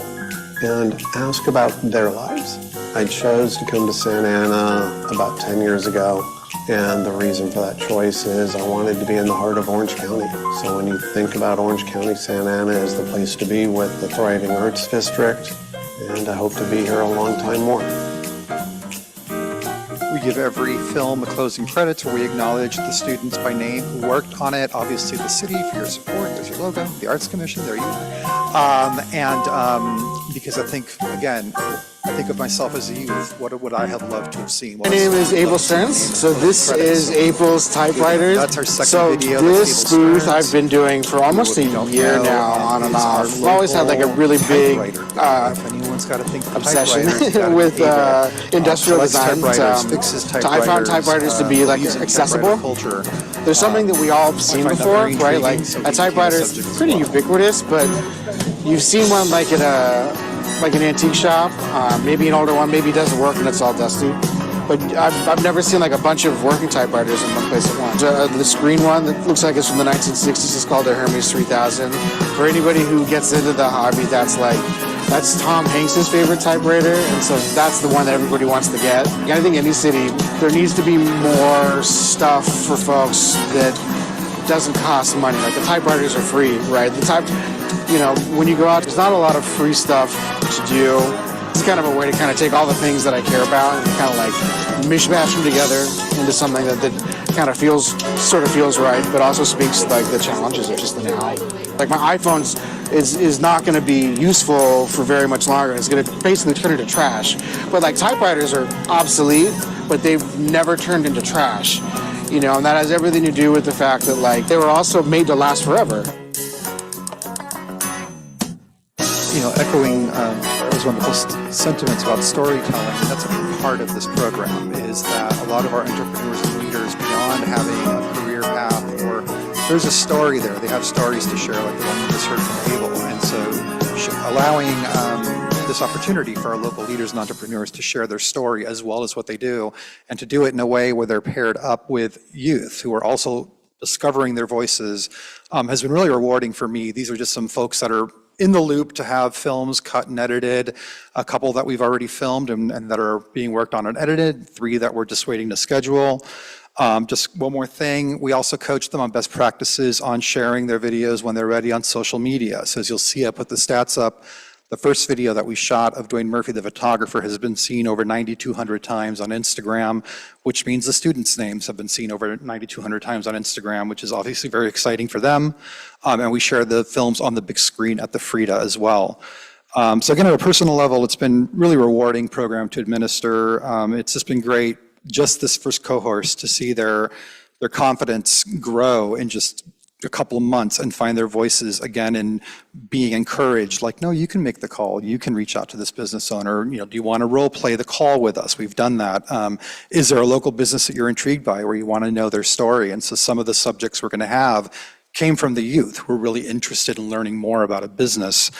and ask about their lives. I chose to come to Santa Ana about 10 years ago, and the reason for that choice is I wanted to be in the heart of Orange County. So when you think about Orange County, Santa Ana is the place to be with the thriving arts district, and I hope to be here a long time more. We give every film a closing credits where we acknowledge the students by name who worked on it. Obviously, the city for your support. There's your logo. The Arts Commission. There you are. Because I think, again, I think of myself as a youth. What would I have loved to have seen? My name is Abel Stearns. So this is Abel's Typewriters. That's our second video. So this booth I've been doing for almost a year now, on and off. I've always had like a really big obsession with industrial design. I found typewriters to be like accessible. There's something that we all have seen before, right? Like a typewriter is pretty ubiquitous, but you've seen one like at an antique shop, maybe an older one, maybe it doesn't work and it's all dusty. But I've never seen like a bunch of working typewriters in one place at once. The screen one that looks like it's from the 1960s is called a Hermes 3000. For anybody who gets into the hobby, that's Tom Hanks's favorite typewriter, and so that's the one that everybody wants to get. I think any city, there needs to be more stuff for folks that doesn't cost money. Like the typewriters are free, right? When you go out, there's not a lot of free stuff to do. It's kind of a way to kind of take all the things that I care about and kind of like mishmash them together into something that kind of sort of feels right, but also speaks like the challenges of just the now. Like my iPhone is not going to be useful for very much longer. It's going to basically turn into trash. But like typewriters are obsolete, but they've never turned into trash. And that has everything to do with the fact that like they were also made to last forever. Echoing those wonderful sentiments about storytelling, that's a big part of this program, is that a lot of our entrepreneurs and leaders, beyond having a career path, or there's a story there. They have stories to share, like the one we just heard from Abel. And so allowing this opportunity for our local leaders and entrepreneurs to share their story as well as what they do, and to do it in a way where they're paired up with youth who are also discovering their voices, has been really rewarding for me. These are just some folks that are in the loop to have films cut and edited, a couple that we've already filmed and that are being worked on and edited, 3 that we're just waiting to schedule. Just one more thing, we also coach them on best practices on sharing their videos when they're ready on social media. So as you'll see, I put the stats up. The first video that we shot of Dwayne Murphy, the photographer, has been seen over 9,200 times on Instagram, which means the students' names have been seen over 9,200 times on Instagram, which is obviously very exciting for them. And we share the films on the big screen at the Frida as well. So again, at a personal level, it's been really rewarding program to administer. It's just been great, just this first cohort, to see their confidence grow in just a couple of months and find their voices again and being encouraged, like, no, you can make the call, you can reach out to this business owner, do you want to role play the call with us? We've done that. Is there a local business that you're intrigued by where you want to know their story? And so some of the subjects we're going to have came from the youth who are really interested in learning more about a business.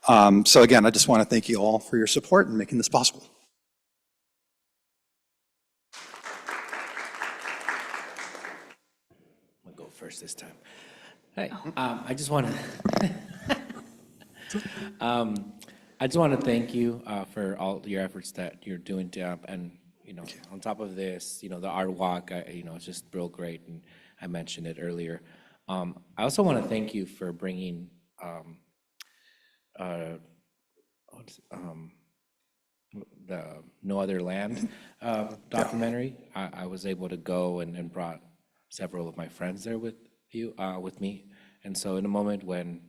So again, I just want to thank you all for your support in making this possible. I'll go first this time. Hey, I just want to thank you for all your efforts that you're doing, and on top of this, the art walk, it's just real great, and I mentioned it earlier. I also want to thank you for bringing the No Other Land documentary. I was able to go and brought several of my friends there with me. And so in a moment when,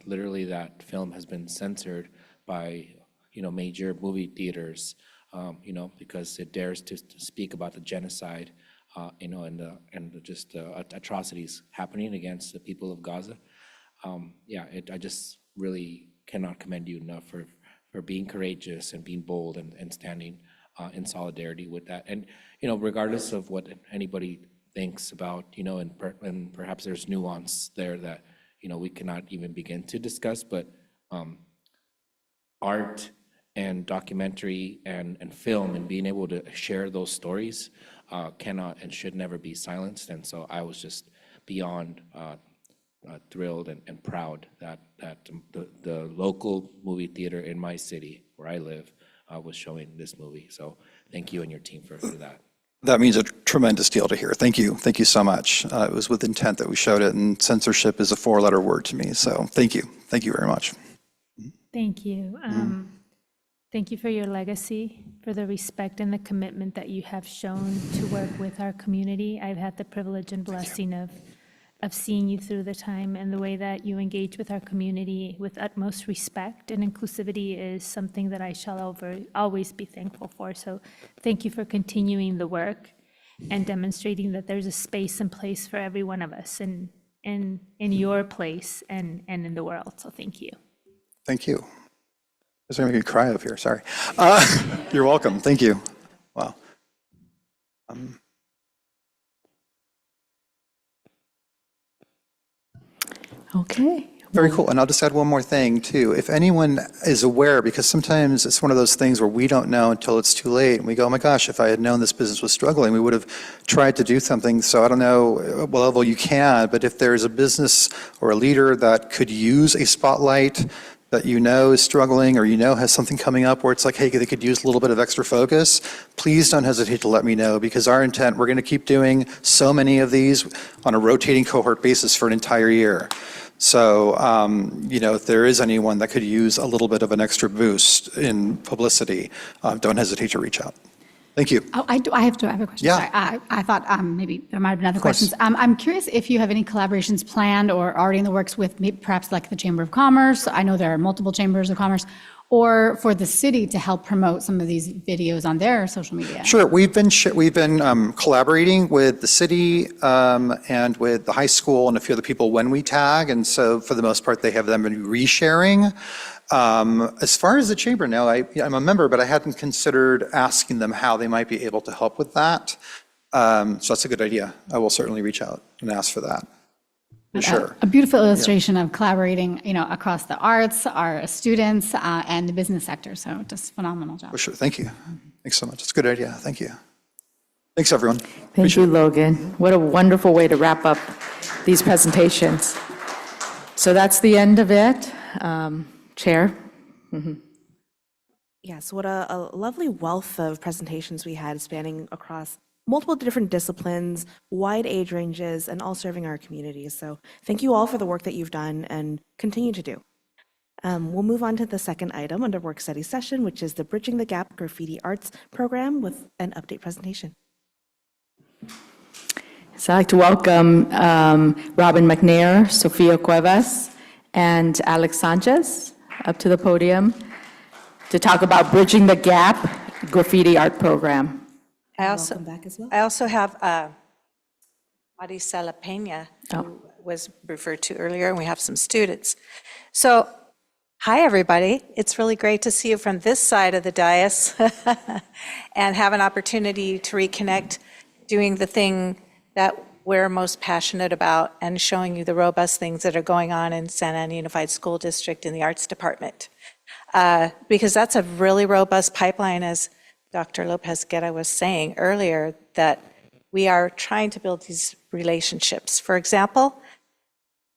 literally that film has been censored by, major movie theaters, because it dares to speak about the genocide, and the atrocities happening against the people of Gaza. I just really cannot commend you enough for being courageous and being bold and standing in solidarity with that. And, regardless of what anybody thinks about, and perhaps there's nuance there that, we cannot even begin to discuss, but art and documentary and film and being able to share those stories cannot and should never be silenced. And so I was just beyond thrilled and proud that the local movie theater in my city where I live was showing this movie. So thank you and your team for that. That means a tremendous deal to hear. Thank you. Thank you so much. It was with intent that we showed it, and censorship is a 4-letter word to me. So thank you. Thank you very much. Thank you. Thank you for your legacy, for the respect and the commitment that you have shown to work with our community. I've had the privilege and blessing of seeing you through the time, and the way that you engage with our community with utmost respect and inclusivity is something that I shall always be thankful for. So thank you for continuing the work and demonstrating that there's a space and place for every one of us in your place and in the world. So thank you. Thank you. It's going to make me cry up here, sorry. You're welcome, thank you. Wow. Okay. Very cool. And I'll just add one more thing too. If anyone is aware, because sometimes it's one of those things where we don't know until it's too late, and we go, oh my gosh, if I had known this business was struggling, we would have tried to do something. So I don't know what level you can, but if there's a business or a leader that could use a spotlight that is struggling, or has something coming up where it's like, hey, they could use a little bit of extra focus, please don't hesitate to let me know, because our intent, we're going to keep doing so many of these on a rotating cohort basis for an entire year. So, if there is anyone that could use a little bit of an extra boost in publicity, don't hesitate to reach out. Thank you. Oh, I have a question. Yeah. Sorry. I thought maybe there might have been other course. questions. I'm curious if you have any collaborations planned or already in the works with perhaps like the Chamber of Commerce. I know there are multiple chambers of commerce, or for the city to help promote some of these videos on their social media. Sure. We've been collaborating with the city and with the high school and a few other people when we tag, and so for the most part, they have them been resharing. As far as the chamber now, I'm a member, but I hadn't considered asking them how they might be able to help with that. So that's a good idea. I will certainly reach out and ask for that. For sure. A beautiful illustration of collaborating, across the arts, our students, and the business sector. So just phenomenal job. For sure. Thank you. Thanks so much. It's a good idea. Thank you. Thanks, everyone. Thank you, Logan. What a wonderful way to wrap up these presentations. So that's the end of it. Chair? Yes, what a lovely wealth of presentations we had spanning across multiple different disciplines, wide age ranges, and all serving our communities. So thank you all for the work that you've done and continue to do. We'll move on to the second item under work study session, which is the Bridging the Gap Graffiti Arts Program with an update presentation. So I'd like to welcome Robin McNair, Sofia Cuevas, and Alex Sanchez up to the podium to talk about Bridging the Gap Graffiti Art Program. I also have Maricela Pena, who was referred to earlier, and we have some students. So, hi, everybody. It's really great to see you from this side of the dais and have an opportunity to reconnect doing the thing that we're most passionate about and showing you the robust things that are going on in Santa Ana Unified School District in the Arts Department. Because that's a really robust pipeline, as Dr. Lopez Guerra was saying earlier, that we are trying to build these relationships. For example,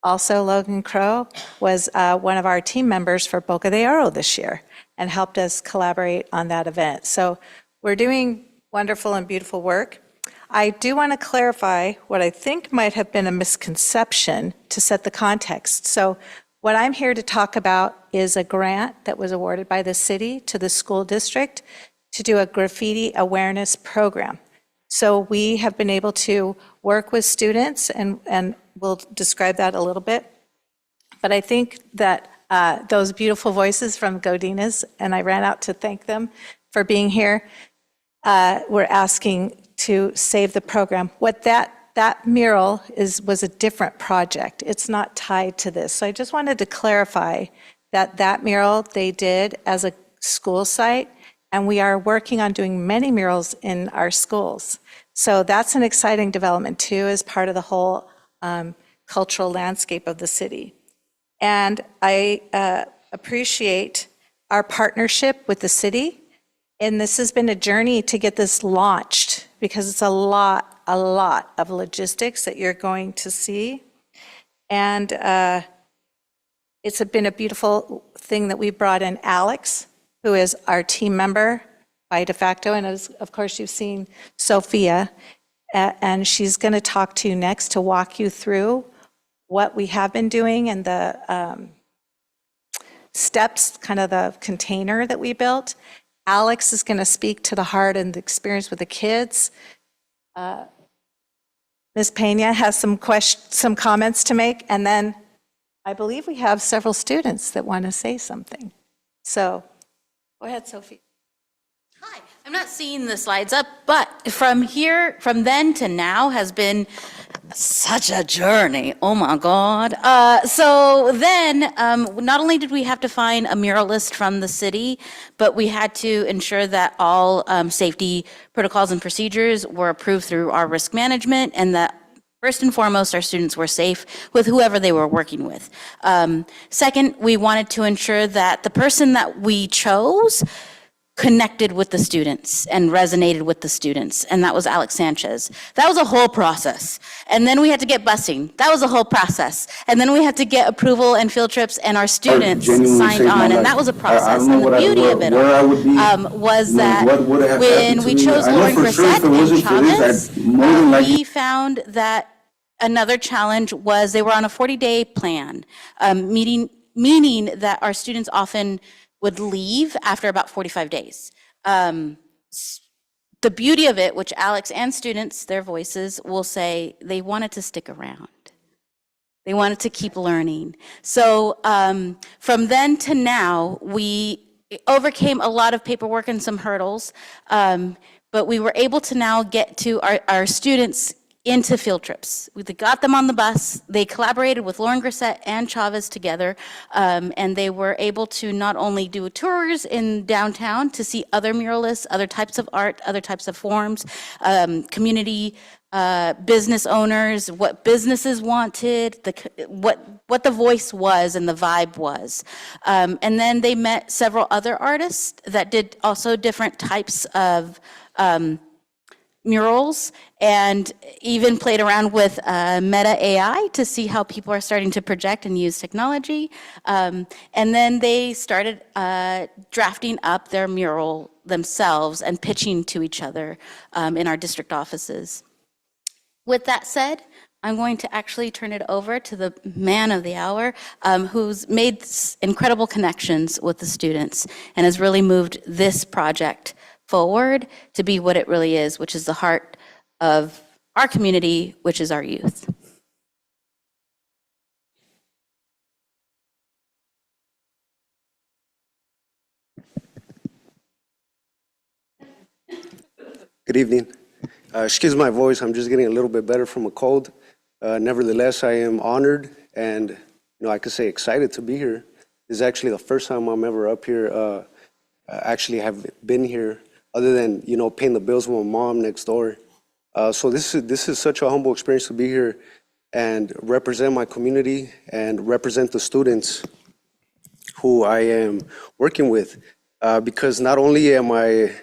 also Logan Crow was one of our team members for Boca de Oro this year and helped us collaborate on that event. So we're doing wonderful and beautiful work. I do want to clarify what I think might have been a misconception to set the context. So what I'm here to talk about is a grant that was awarded by the city to the school district to do a graffiti awareness program. So we have been able to work with students, and we'll describe that a little bit. But I think that those beautiful voices from Godinez, and I ran out to thank them for being here, were asking to save the program. What that mural was a different project. It's not tied to this. So I just wanted to clarify that mural they did as a school site, and we are working on doing many murals in our schools. So that's an exciting development too, as part of the whole cultural landscape of the city. And I appreciate our partnership with the city. And this has been a journey to get this launched, because it's a lot of logistics that you're going to see. And it's been a beautiful thing that we brought in Alex, who is our team member by de facto. And as, of course, you've seen Sophia, and she's going to talk to you next to walk you through what we have been doing and the steps, kind of the container that we built. Alex is going to speak to the heart and the experience with the kids. Ms. Pena has some comments to make, and then I believe we have several students that want to say something. So go ahead, Sophie. Hi, I'm not seeing the slides up, but from then to now has been such a journey. Oh my God. So then, not only did we have to find a muralist from the city, but we had to ensure that all safety protocols and procedures were approved through our risk management, and that first and foremost, our students were safe with whoever they were working with. Second, we wanted to ensure that the person that we chose connected with the students and resonated with the students, and that was Alex Sanchez. That was a whole process. And then we had to get busing. That was a whole process. And then we had to get approval and field trips, and our students signed on, and that was a process. And the beauty of it all was that when we chose Lauren Grissett and Chavez, we found that another challenge was they were on a 40-day plan, meaning that our students often would leave after about 45 days. The beauty of it, which Alex and students, their voices, will say, they wanted to stick around. They wanted to keep learning. So from then to now, we overcame a lot of paperwork and some hurdles, but we were able to now get to our students into field trips. We got them on the bus. They collaborated with Lauren Grissett and Chavez together, and they were able to not only do tours in downtown to see other muralists, other types of art, other types of forms, community business owners, what businesses wanted, what the voice was and the vibe was. And then they met several other artists that did also different types of murals, and even played around with Meta AI to see how people are starting to project and use technology. And then they started drafting up their mural themselves and pitching to each other in our district offices. With that said, I'm going to actually turn it over to the man of the hour, who's made incredible connections with the students and has really moved this project forward to be what it really is, which is the heart of our community, which is our youth. Good evening. Excuse my voice, I'm just getting a little bit better from a cold. Nevertheless, I am honored and, I could say excited to be here. This is actually the first time I'm ever up here. Actually have been here other than, paying the bills with my mom next door. So this is such a humble experience to be here and represent my community and represent the students who I am working with. Because not only am I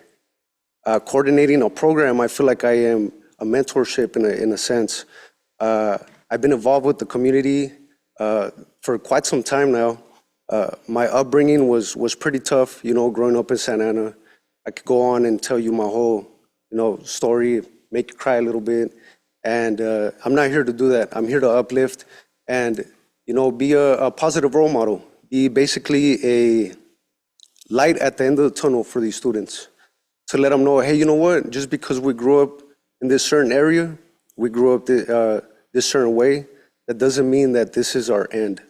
coordinating a program, I feel like I am a mentorship in a sense. I've been involved with the community for quite some time now. My upbringing was pretty tough, growing up in Santa Ana. I could go on and tell you my whole, story, make you cry a little bit. And I'm not here to do that. I'm here to uplift and, be a positive role model. Be basically a light at the end of the tunnel for these students. To let them know, hey, you know what? Just because we grew up in this certain area, we grew up this certain way, that doesn't mean that this is our end.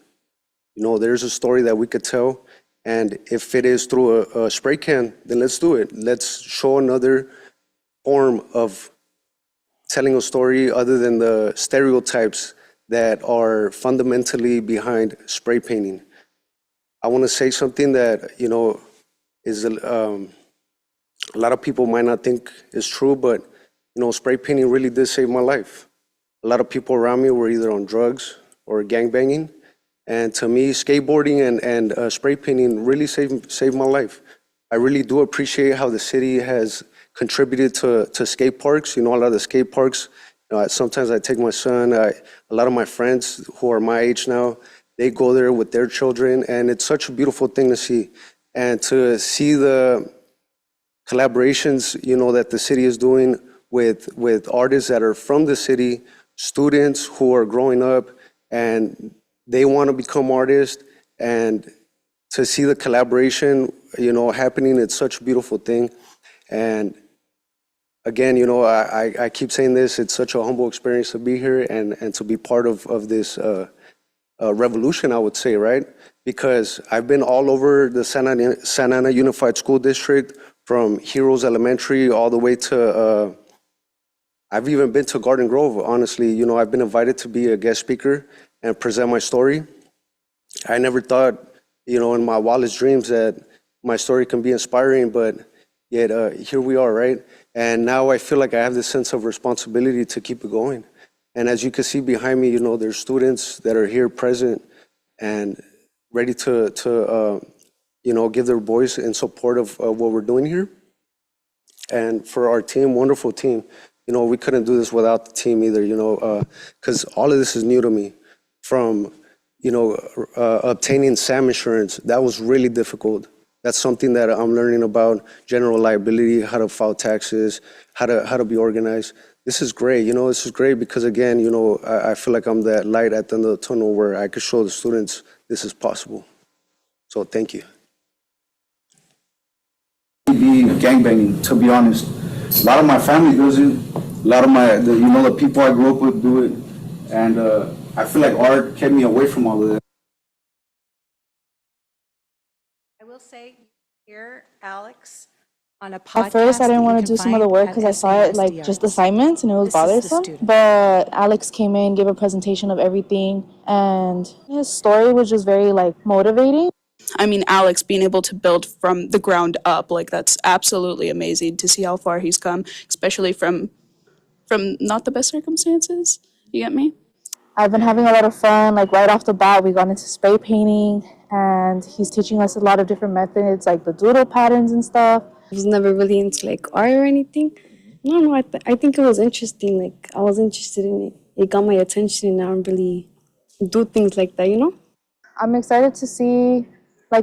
There's a story that we could tell, and if it is through a spray can, then let's do it. Let's show another form of telling a story other than the stereotypes that are fundamentally behind spray painting. I want to say something that, is a lot of people might not think is true, but, spray painting really did save my life. A lot of people around me were either on drugs or gangbanging. And to me, skateboarding and spray painting really saved my life. I really do appreciate how the city has contributed to skate parks. A lot of the skate parks, sometimes I take my son, a lot of my friends who are my age now, they go there with their children, and it's such a beautiful thing to see. And to see the collaborations, that the city is doing with artists that are from the city, students who are growing up, and they want to become artists, and to see the collaboration, happening, it's such a beautiful thing. And again, I keep saying this, it's such a humble experience to be here and to be part of this revolution, I would say, right? Because I've been all over the Santa Ana Unified School District, from Heroes Elementary all the way to, I've even been to Garden Grove, honestly. I've been invited to be a guest speaker and present my story. I never thought, in my wildest dreams that my story can be inspiring, but yet here we are, right? And now I feel like I have this sense of responsibility to keep it going. And as you can see behind me, there's students that are here present and ready to give their voice in support of what we're doing here. And for our team, wonderful team, we couldn't do this without the team either, because all of this is new to me. From, obtaining SAM insurance, that was really difficult. That's something that I'm learning about, general liability, how to file taxes, how to be organized. This is great, this is great because again, I feel like I'm that light at the end of the tunnel where I could show the students this is possible. So thank you. Be gangbanging, to be honest. A lot of my family does it. A lot of the people I grew up with do it. And I feel like art kept me away from all of that. I will say here, Alex, on a podcast. At first, I didn't want to that you do can some of the find work at because I saw it like SASD just Arts. assignments and it was This is the bothersome. student. But Alex came in, gave a presentation of everything, and his story was just very motivating. I mean, Alex being able to build from the ground up, that's absolutely amazing to see how far he's come, especially from not the best circumstances. You get me? I've been having a lot of fun. Right off the bat, we got into spray painting, and he's teaching us a lot of different methods, like the doodle patterns and stuff. I was never really into art or anything. No, I think it was interesting. I was interested in it. It got my attention, and now I'm really do things like that. I'm excited to see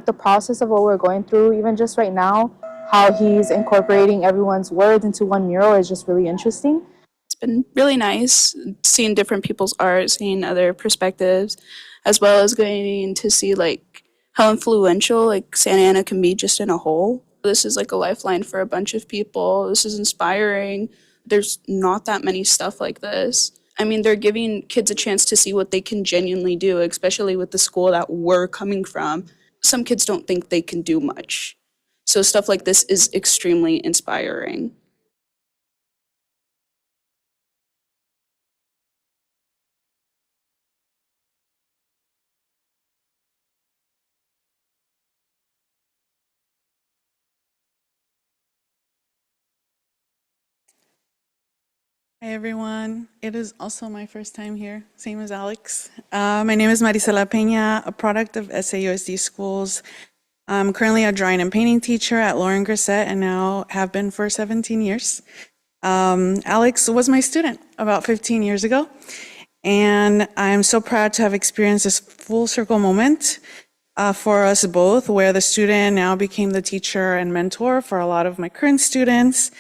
the process of what we're going through, even just right now, how he's incorporating everyone's words into one mural is just really interesting. It's been really nice seeing different people's art, seeing other perspectives, as well as getting to see how influential Santa Ana can be just in a whole. This is a lifeline for a bunch of people. This is inspiring. There's not that many stuff like this. I mean, they're giving kids a chance to see what they can genuinely do, especially with the school that we're coming from. Some kids don't think they can do much. So stuff like this is extremely inspiring. Hi, everyone. It is also my first time here, same as Alex. My name is Marisela Peña, a product of SAUSD Schools. I'm currently a drawing and painting teacher at Lauren Grissett and now have been for 17 years. Alex was my student about 15 years ago, and I'm so proud to have experienced this full circle moment for us both, where the student now became the teacher and mentor for a lot of my current students.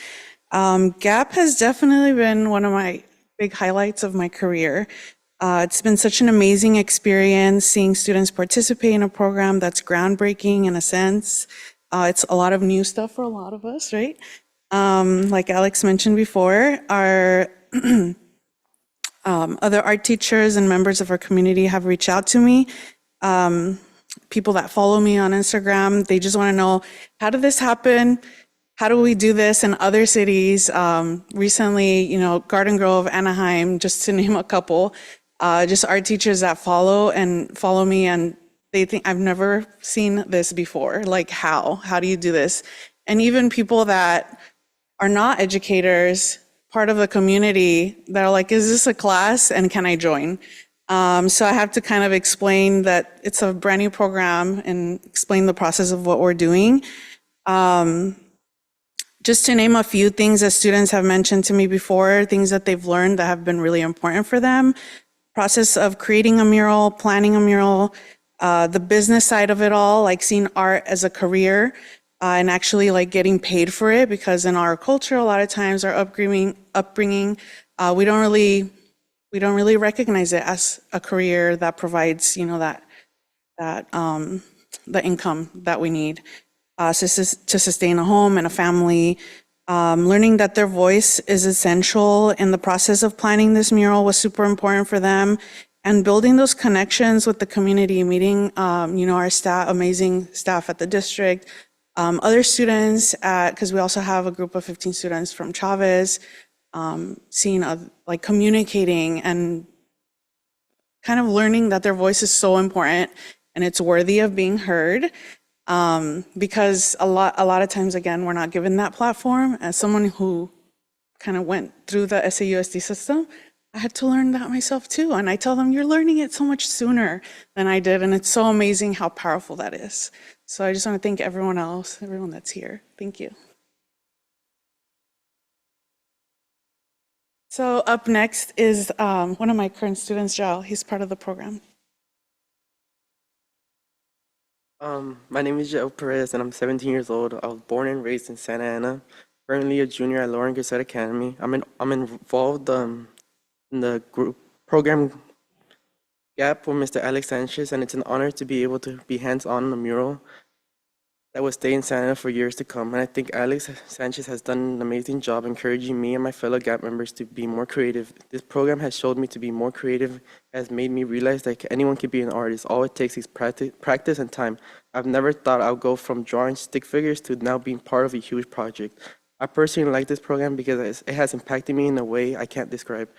GAP has definitely been one of my big highlights of my career. It's been such an amazing experience seeing students participate in a program that's groundbreaking in a sense. It's a lot of new stuff for a lot of us, right? Like Alex mentioned before, our other art teachers and members of our community have reached out to me. People that follow me on Instagram, they just want to know, how did this happen? How do we do this in other cities? Recently, Garden Grove, Anaheim, just to name a couple, just art teachers that follow me, and they think, I've never seen this before. Like, how do you do this? And even people that are not educators, part of the community, that are like, is this a class and can I join? So I have to kind of explain that it's a brand new program and explain the process of what we're doing. Just to name a few things that students have mentioned to me before, things that they've learned that have been really important for them. Process of creating a mural, planning a mural, the business side of it all, like seeing art as a career, and actually like getting paid for it, because in our culture, a lot of times our upbringing, we don't really recognize it as a career that provides, the income that we need to sustain a home and a family. Learning that their voice is essential in the process of planning this mural was super important for them, and building those connections with the community, meeting, our staff, amazing staff at the district, other students because we also have a group of 15 students from Chavez, seeing, communicating and kind of learning that their voice is so important and it's worthy of being heard. Because a lot of times, again, we're not given that platform. As someone who kind of went through the SAUSD system, I had to learn that myself too. And I tell them, you're learning it so much sooner than I did. And it's so amazing how powerful that is. So I just want to thank everyone that's here. Thank you. So up next is one of my current students, Joel. He's part of the program. My name is Joel Perez, and I'm 17 years old. I was born and raised in Santa Ana. Currently a junior at Lauren Grissett Academy. I'm involved in the group program GAP with Mr. Alex Sanchez, and it's an honor to be able to be hands-on in a mural that will stay in Santa Ana for years to come. And I think Alex Sanchez has done an amazing job encouraging me and my fellow GAP members to be more creative. This program has showed me to be more creative, has made me realize that anyone can be an artist. All it takes is practice and time. I've never thought I would go from drawing stick figures to now being part of a huge project. I personally like this program because it has impacted me in a way I can't describe.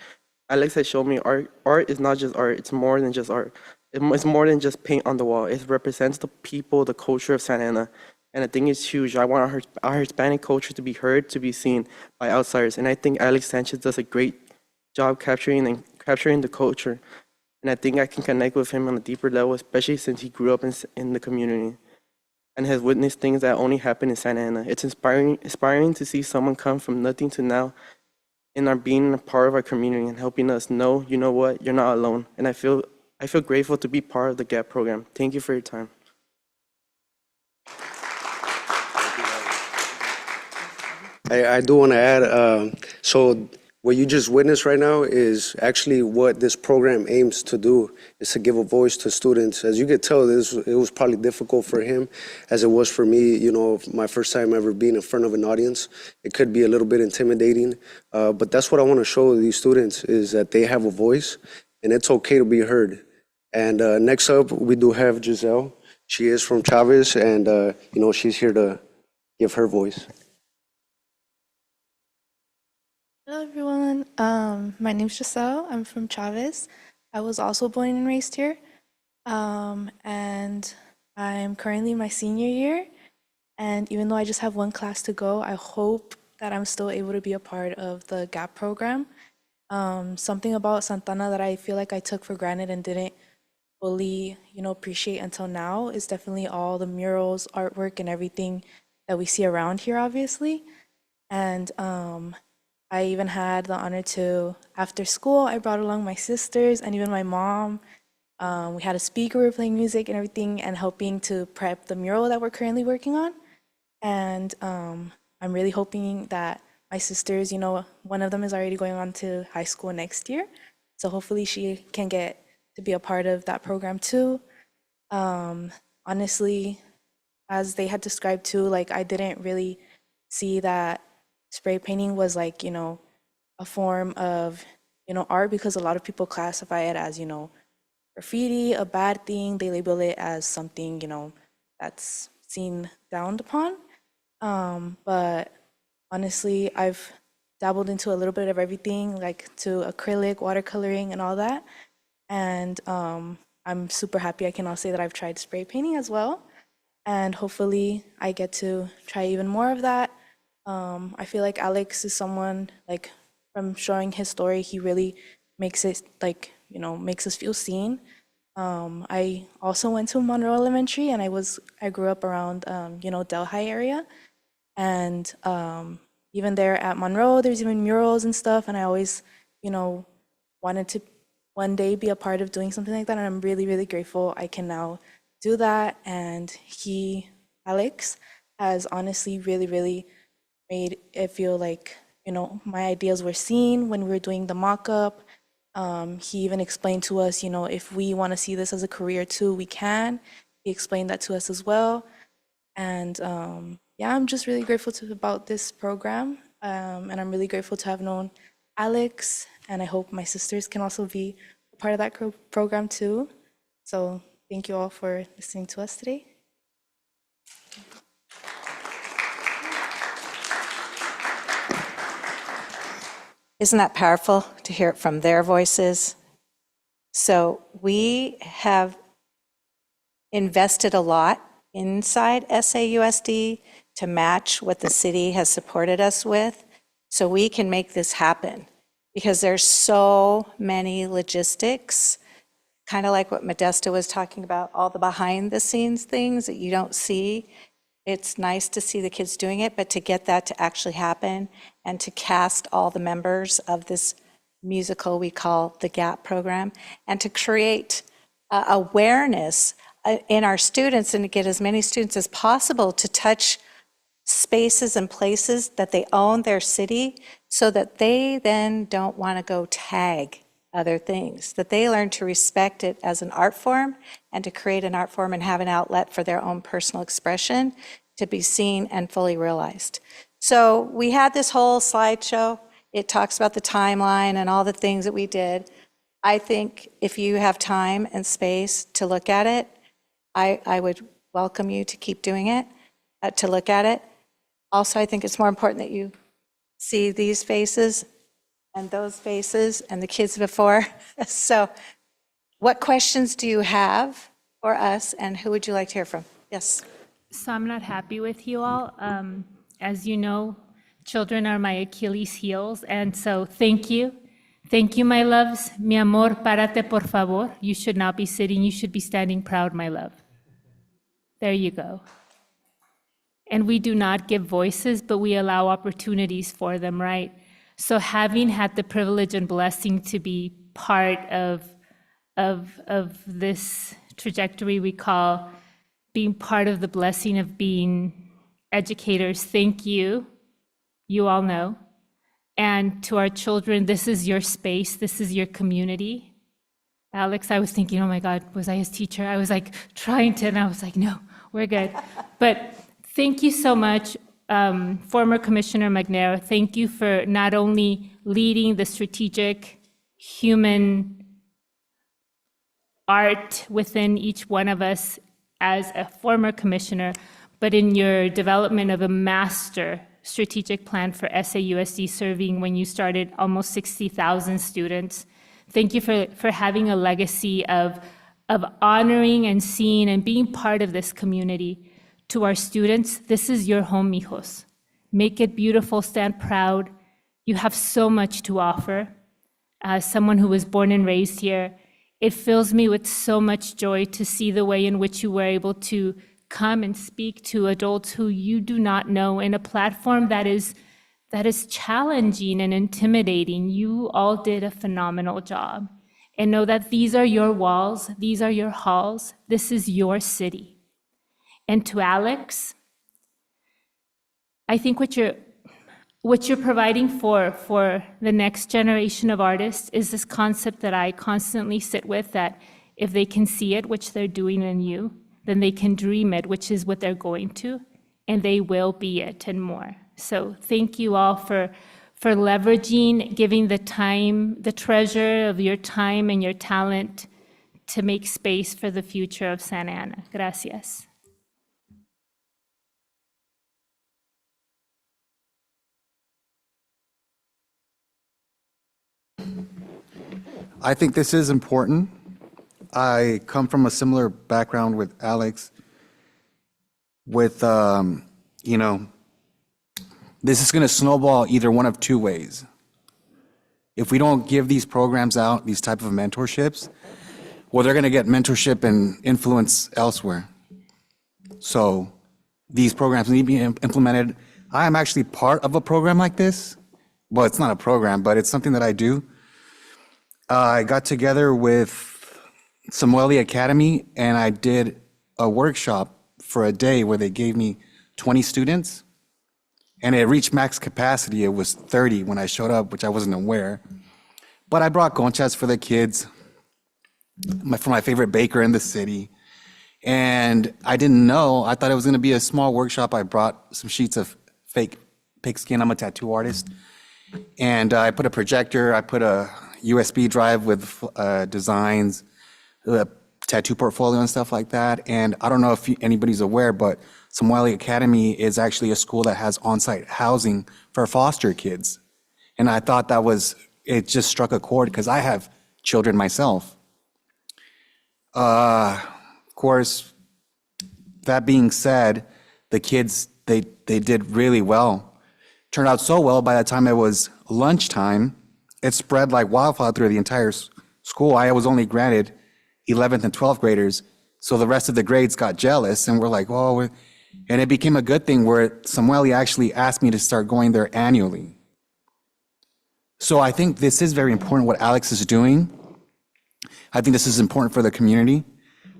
Alex has shown me art is not just art, it's more than just art. It's more than just paint on the wall. It represents the people, the culture of Santa Ana. And I think it's huge. I want our Hispanic culture to be heard, to be seen by outsiders. And I think Alex Sanchez does a great job capturing the culture. And I think I can connect with him on a deeper level, especially since he grew up in the community and has witnessed things that only happen in Santa Ana. It's inspiring to see someone come from nothing to now and are being a part of our community and helping us know, you know what, you're not alone. And I feel grateful to be part of the GAP program. Thank you for your time. I do want to add, so what you just witnessed right now is actually what this program aims to do, is to give a voice to students. As you could tell, it was probably difficult for him, as it was for me, my first time ever being in front of an audience. It could be a little bit intimidating, but that's what I want to show these students, is that they have a voice, and it's okay to be heard. And next up, we do have Giselle. She is from Chavez, and she's here to give her voice. Hello everyone, my name's Giselle. I'm from Chavez. I was also born and raised here, and I'm currently in my senior year. And even though I just have one class to go, I hope that I'm still able to be a part of the GAP program Something about Santana that I feel like I took for granted and didn't fully, appreciate until now is definitely all the murals, artwork, and everything that we see around here, obviously. And I even had the honor to, after school, I brought along my sisters and even my mom. We had a speaker, we were playing music and everything, and helping to prep the mural that we're currently working on. And I'm really hoping that my sisters, one of them is already going on to high school next year. So hopefully she can get to be a part of that program too. Honestly, as they had described too, like I didn't really see that spray painting was like, a form of, art, because a lot of people classify it as, graffiti, a bad thing. They label it as something, that's seen down upon. But honestly, I've dabbled into a little bit of everything, like to acrylic, watercoloring, and all that. And I'm super happy I can also say that I've tried spray painting as well. And hopefully I get to try even more of that. I feel like Alex is someone, like, from showing his story, he really makes it, like, makes us feel seen. I also went to Monroe Elementary, and I grew up around, Delhi area. And even there at Monroe, there's even murals and stuff. And I always, wanted to one day be a part of doing something like that. And I'm really, really grateful I can now do that. And Alex, has honestly really, really made it feel like, my ideas were seen when we were doing the mock-up. He even explained to us, if we want to see this as a career too, we can. He explained that to us as well. And I'm just really grateful about this program. And I'm really grateful to have known Alex. And I hope my sisters can also be a part of that program too. So thank you all for listening to us today. Isn't that powerful to hear it from their voices? So we have invested a lot inside SAUSD to match what the city has supported us with, so we can make this happen. Because there's so many logistics, kind of like what Modesta was talking about, all the behind the scenes things that you don't see. It's nice to see the kids doing it, but to get that to actually happen and to cast all the members of this musical we call the GAP program, and to create awareness in our students and to get as many students as possible to touch spaces and places that they own their city, so that they then don't want to go tag other things, that they learn to respect it as an art form and to create an art form and have an outlet for their own personal expression to be seen and fully realized. So we had this whole slideshow. It talks about the timeline and all the things that we did. I think if you have time and space to look at it, I would welcome you to keep doing it, to look at it. Also, I think it's more important that you see these faces and those faces and the kids before. So what questions do you have for us, and who would you like to hear from? Yes. So I'm not happy with you all. As you know, children are my Achilles heels, and so thank you. Thank you, my loves. Mi amor, párate por favor. You should not be sitting, you should be standing proud, my love. There you go. And we do not give voices, but we allow opportunities for them, right? So having had the privilege and blessing to be part of this trajectory we call being part of the blessing of being educators, thank you. You all know. And to our children, this is your space, this is your community. Alex, I was thinking, oh my God, was I his teacher? I was like trying to, and I was like, no, we're good. But thank you so much, former Commissioner McNair. Thank you for not only leading the strategic human art within each one of us as a former commissioner, but in your development of a master strategic plan for SAUSD, serving when you started almost 60,000 students. Thank you for having a legacy of honoring and seeing and being part of this community. To our students, this is your home, mijos. Make it beautiful, stand proud. You have so much to offer. as someone who was born and raised here, it fills me with so much joy to see the way in which you were able to come and speak to adults who you do not know in a platform that is challenging and intimidating. You all did a phenomenal job. And know that these are your walls, these are your halls, this is your city. And to Alex, I think what you're providing for the next generation of artists is this concept that I constantly sit with, that if they can see it, which they're doing in you, then they can dream it, which is what they're going to, and they will be it and more. So thank you all for leveraging, giving the time, the treasure of your time and your talent to make space for the future of Santa Ana. Gracias. I think this is important. I come from a similar background with Alex with, this is going to snowball either one of two ways. If we don't give these programs out, these type of mentorships, well, they're going to get mentorship and influence elsewhere. So these programs need to be implemented. I am actually part of a program like this. Well, it's not a program, but it's something that I do. I got together with Samueli Academy, and I did a workshop for a day where they gave me 20 students. And it reached max capacity. It was 30 when I showed up, which I wasn't aware. But I brought conchas for the kids, for my favorite baker in the city. And I didn't know, I thought it was gonna be a small workshop. I brought some sheets of fake pigskin. I'm a tattoo artist. And I put a projector, I put a USB drive with designs, a tattoo portfolio and stuff like that. And I don't know if anybody's aware, but Samueli Academy is actually a school that has on-site housing for foster kids. And I thought it just struck a chord because I have children myself. Of course, that being said, the kids, they did really well. Turned out so well, by the time it was lunchtime, it spread like wildfire through the entire school. I was only granted 11th and 12th graders, so the rest of the grades got jealous and were like, oh, and it became a good thing where Samueli actually asked me to start going there annually. So I think this is very important what Alex is doing. I think this is important for the community.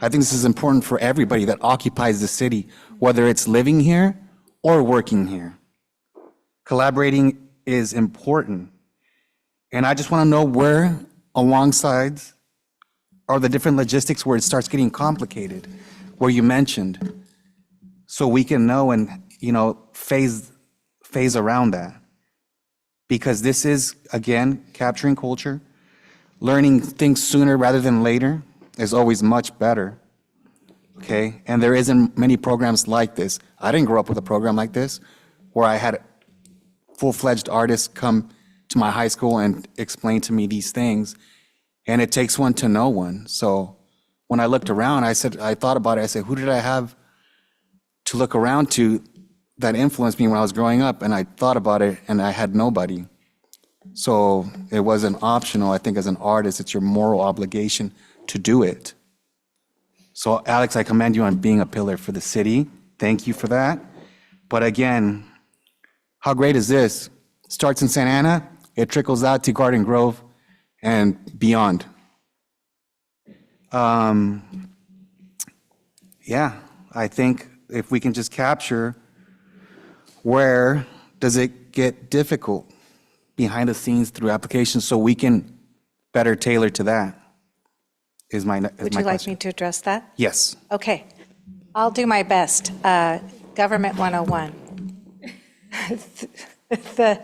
I think this is important for everybody that occupies the city, whether it's living here or working here. Collaborating is important. And I just want to know where alongside are the different logistics where it starts getting complicated, where you mentioned, so we can know and, phase around that. Because this is, again, capturing culture. Learning things sooner rather than later is always much better, okay? And there isn't many programs like this. I didn't grow up with a program like this, where I had full-fledged artists come to my high school and explain to me these things. And it takes one to know one. So when I looked around, I thought about it. I said, who did I have to look around to that influenced me when I was growing up? And I thought about it, and I had nobody. So it wasn't optional. I think as an artist, it's your moral obligation to do it. So Alex, I commend you on being a pillar for the city. Thank you for that. But again, how great is this? Starts in Santa Ana, it trickles out to Garden Grove and beyond. Yeah, I think if we can just capture where does it get difficult behind the scenes through applications so we can better tailor to that is my question. Would you like me to address that? Yes. Okay, I'll do my best. Government 101. The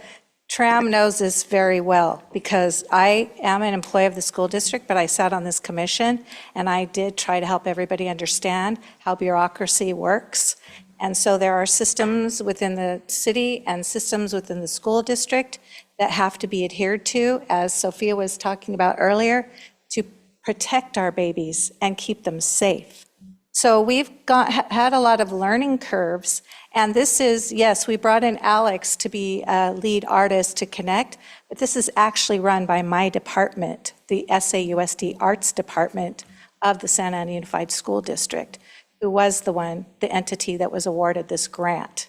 TRAM knows this very well because I am an employee of the school district, but I sat on this commission and I did try to help everybody understand how bureaucracy works. And so there are systems within the city and systems within the school district that have to be adhered to, as Sophia was talking about earlier, to protect our babies and keep them safe. So we've had a lot of learning curves, and this is, yes, we brought in Alex to be a lead artist to connect, but this is actually run by my department, the SAUSD Arts Department of the Santa Ana Unified School District, who was the entity that was awarded this grant.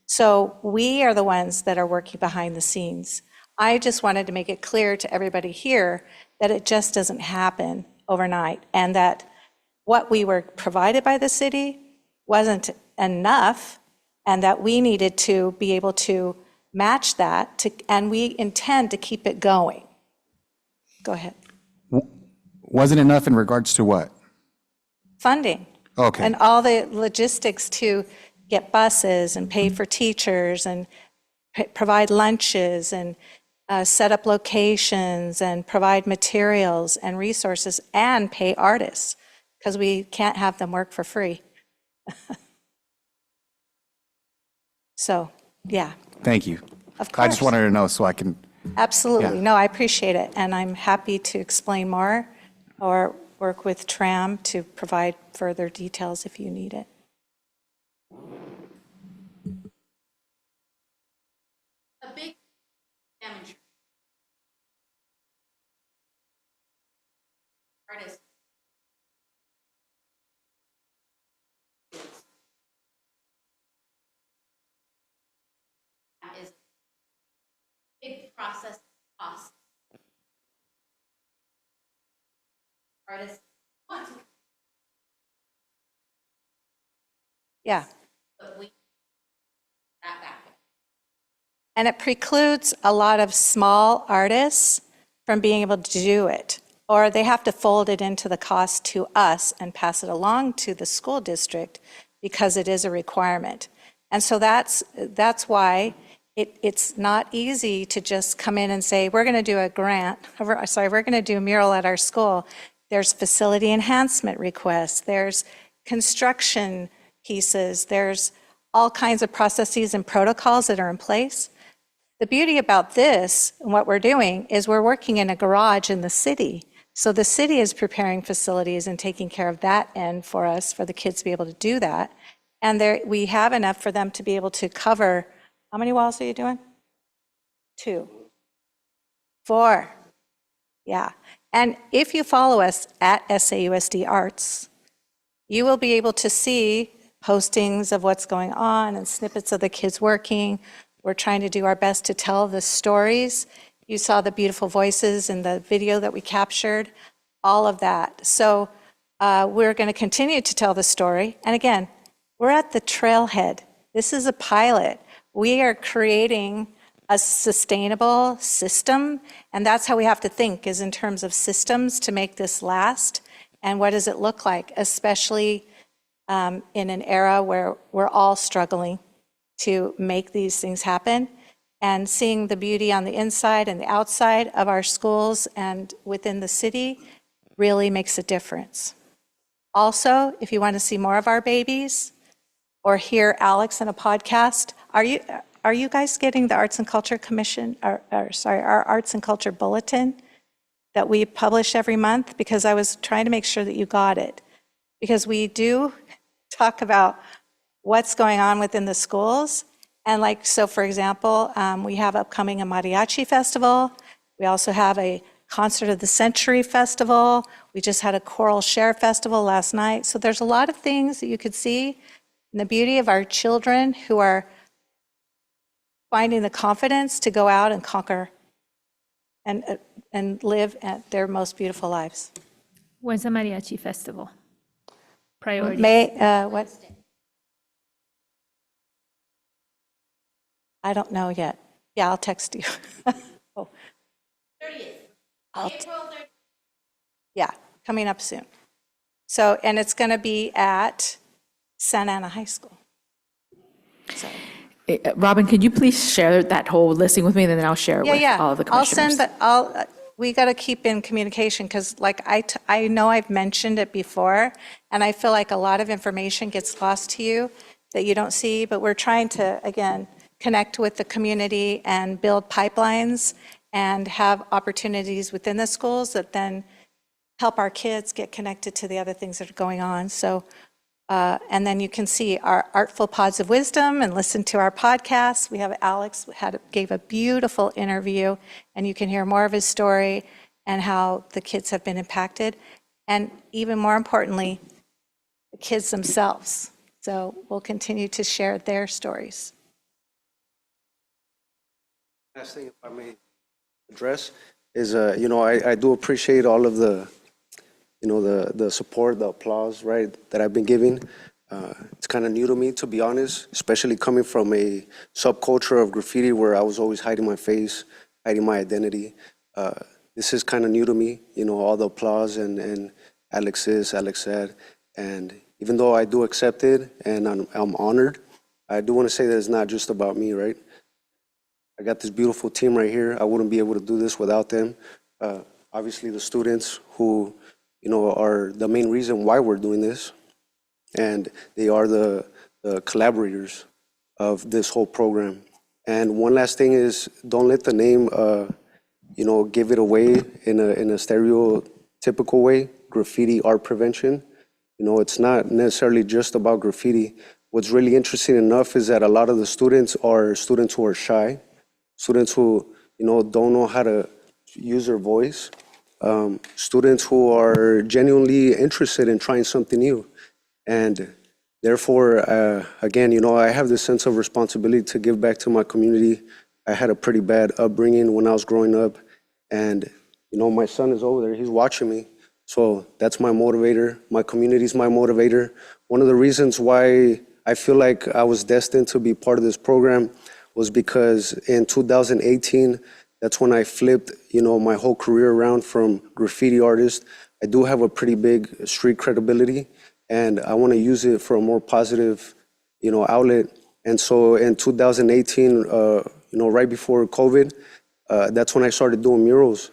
So we are the ones that are working behind the scenes. I just wanted to make it clear to everybody here that it just doesn't happen overnight, and that what we were provided by the city wasn't enough, and that we needed to be able to match that, and we intend to keep it going. Go ahead. Wasn't enough in regards to what? Funding. Okay. And all the logistics to get buses and pay for teachers and provide lunches and set up locations and provide materials and resources and pay artists, because we can't have them work for free. So, yeah, Thank you. of I just course. wanted to know so I can, Absolutely. Yeah. No, I appreciate it, and I'm happy to explain more or work with TRAM to provide further details if you need it. A big amateur artist. That is a big process cost. Artists want to, Yeah. but we that back. And it precludes a lot of small artists from being able to do it, or they have to fold it into the cost to us and pass it along to the school district because it is a requirement. And so that's why it's not easy to just come in and say, we're going to do a grant, we're going to do a mural at our school. There's facility enhancement requests, there's construction pieces, there's all kinds of processes and protocols that are in place. The beauty about this, and what we're doing, is we're working in a garage in the city. So the city is preparing facilities and taking care of that end for us, for the kids to be able to do that. And we have enough for them to be able to cover, how many walls are you doing? 2. 4. Yeah. And if you follow us at SAUSD Arts, you will be able to see postings of what's going on and snippets of the kids working. We're trying to do our best to tell the stories. You saw the beautiful voices in the video that we captured, all of that. So we're going to continue to tell the story. And again, we're at the trailhead. This is a pilot. We are creating a sustainable system, and that's how we have to think, is in terms of systems to make this last. And what does it look like, especially in an era where we're all struggling to make these things happen, and seeing the beauty on the inside and the outside of our schools and within the city really makes a difference. Also, if you want to see more of our babies or hear Alex in a podcast, are you guys getting the Arts and Culture Commission, our Arts and Culture Bulletin that we publish every month? Because I was trying to make sure that you got it. Because we do talk about what's going on within the schools. And so for example, we have upcoming a mariachi festival. We also have a Concert of the Century festival. We just had a choral share festival last night. So there's a lot of things that you could see. And the beauty of our children who are finding the confidence to go out and conquer and live at their most beautiful lives. When's the mariachi festival? Priority. What? I don't know yet. Yeah, I'll text you. Oh. 30th. I'll April 30th. Yeah, coming up soon. So, and it's going to be at Santa Ana High School. So. Robin, could you please share that whole listing with me, and then I'll share it with all of the commissioners? We got to keep in communication, because I know I've mentioned it before, and I feel like a lot of information gets lost to you that you don't see, but we're trying to, again, connect with the community and build pipelines and have opportunities within the schools that then help our kids get connected to the other things that are going on. So And then you can see our Artful Pods of Wisdom and listen to our podcasts. We have Alex gave a beautiful interview, and you can hear more of his story and how the kids have been impacted. And even more importantly, the kids themselves. So we'll continue to share their stories. Last thing, if I may address, is, I do appreciate all of the, the support, the applause, right, that I've been giving. It's kind of new to me, to be honest, especially coming from a subculture of graffiti where I was always hiding my face, hiding my identity. This is kind of new to me, all the applause and Alex said. And even though I do accept it and I'm honored, I do want to say that it's not just about me, right? I got this beautiful team right here. I wouldn't be able to do this without them. Obviously, the students who, are the main reason why we're doing this. And they are the collaborators of this whole program. And one last thing is, don't let the name, give it away in a stereotypical way, graffiti art prevention. It's not necessarily just about graffiti. What's really interesting enough is that a lot of the students are students who are shy, students who, don't know how to use their voice, students who are genuinely interested in trying something new. And therefore, again, I have this sense of responsibility to give back to my community. I had a pretty bad upbringing when I was growing up. And, my son is over there, he's watching me. So that's my motivator. My community's my motivator. One of the reasons why I feel like I was destined to be part of this program was because in 2018, that's when I flipped, my whole career around from graffiti artist. I do have a pretty big street credibility, and I want to use it for a more positive, outlet. And so in 2018, right before COVID, that's when I started doing murals.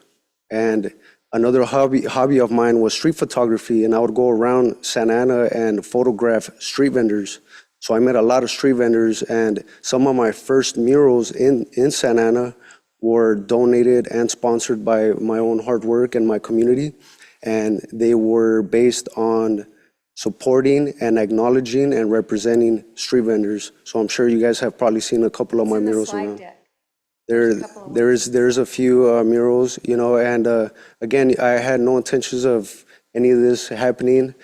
And another hobby of mine was street photography, and I would go around Santa Ana and photograph street vendors. So I met a lot of street vendors, and some of my first murals in Santa Ana were donated and sponsored by my own hard work and my community. And they were based on supporting and acknowledging and representing street vendors. So I'm sure you guys have probably seen a couple of my murals around. There's a few murals, and again, I had no intentions of any of this happening,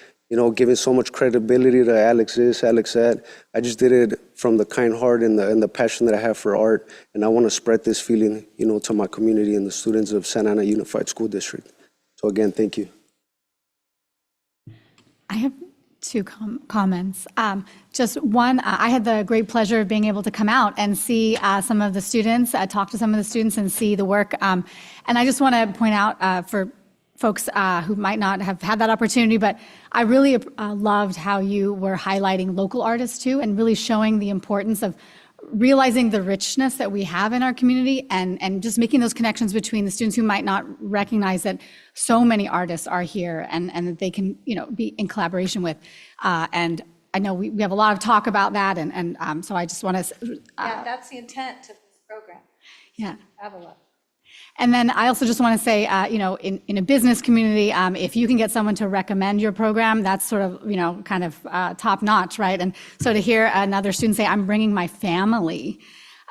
giving so much credibility to Alex this, Alex that. I just did it from the kind heart and the passion that I have for art, and I want to spread this feeling, to my community and the students of Santa Ana Unified School District. So again, thank you. I have two comments. Just one, I had the great pleasure of being able to come out and see some of the students, talk to some of the students and see the work. And I just want to point out for folks who might not have had that opportunity, but I really loved how you were highlighting local artists too, and really showing the importance of realizing the richness that we have in our community, and just making those connections between the students who might not recognize that so many artists are here and that they can, be in collaboration with. And I know we have a lot of talk about that, and so I just want to. Yeah, that's the intent of this program. Yeah. Have a look. And then I also just want to say, in a business community, if you can get someone to recommend your program, that's sort of, kind of top notch, right? And so to hear another student say, I'm bringing my family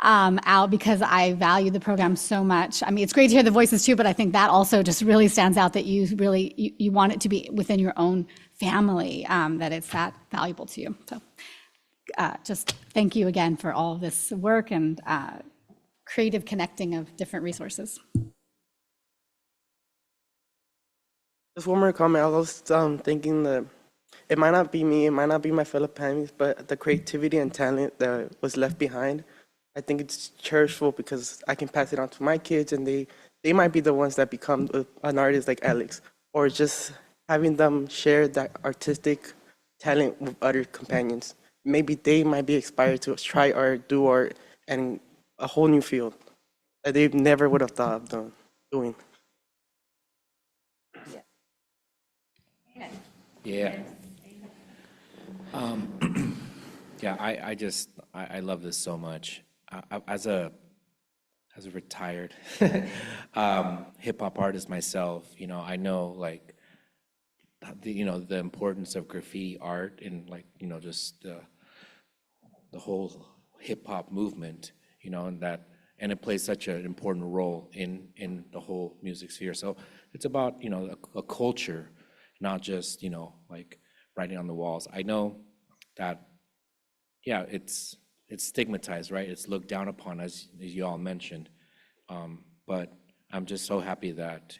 out because I value the program so much. I mean, it's great to hear the voices too, but I think that also just really stands out, that you really, you want it to be within your own family, that it's that valuable to you. So just thank you again for all of this work and creative connecting of different resources. Just one more comment. I was thinking that it might not be me, it might not be my fellow Pamies, but the creativity and talent that was left behind, I think it's cherishable because I can pass it on to my kids, and they might be the ones that become an artist like Alex, or just having them share that artistic talent with other companions. Maybe they might be inspired to try art, do art, and a whole new field that they never would have thought of doing. Yeah. Yeah, I love this so much. As a retired hip hop artist myself, I know, like, the importance of graffiti art and like, just the whole hip hop movement, and it plays such an important role in the whole music sphere. So it's about, a culture, not just, like writing on the walls. I know that, yeah, it's stigmatized, right? It's looked down upon, as you all mentioned. But I'm just so happy that,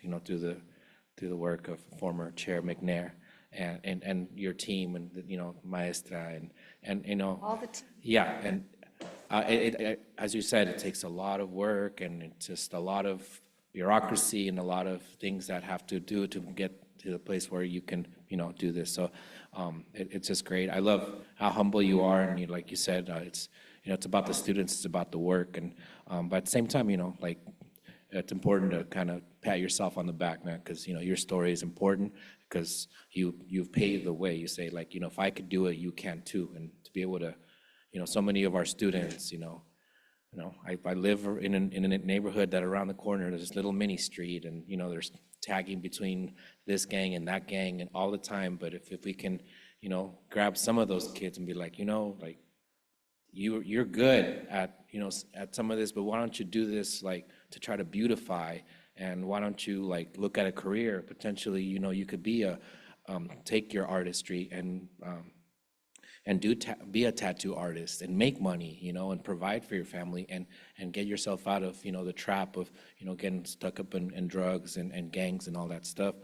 through the work of former Chair McNair and your team and, Maestra and All the yeah, and as you said, it takes a lot of work and it's just a lot of bureaucracy and a lot of things that have to do to get to the place where you can, do this. So it's just great. I love how humble you are, and like you said, it's about the students, it's about the work, and but at the same time, like it's important to kind of pat yourself on the back, man, because your story is important because you've paved the way. You say like, if I could do it, you can too, and to be able to, so many of our students, I live in a neighborhood that around the corner there's this little mini street, and there's tagging between this gang and that gang and all the time. But if we can, grab some of those kids and be like, like you're good at at some of this, but why don't you do this like to try to beautify, and why don't you like look at a career potentially? You could be take your artistry and be a tattoo artist and make money, and provide for your family and get yourself out of, the trap of, getting stuck up in drugs and gangs and all that stuff.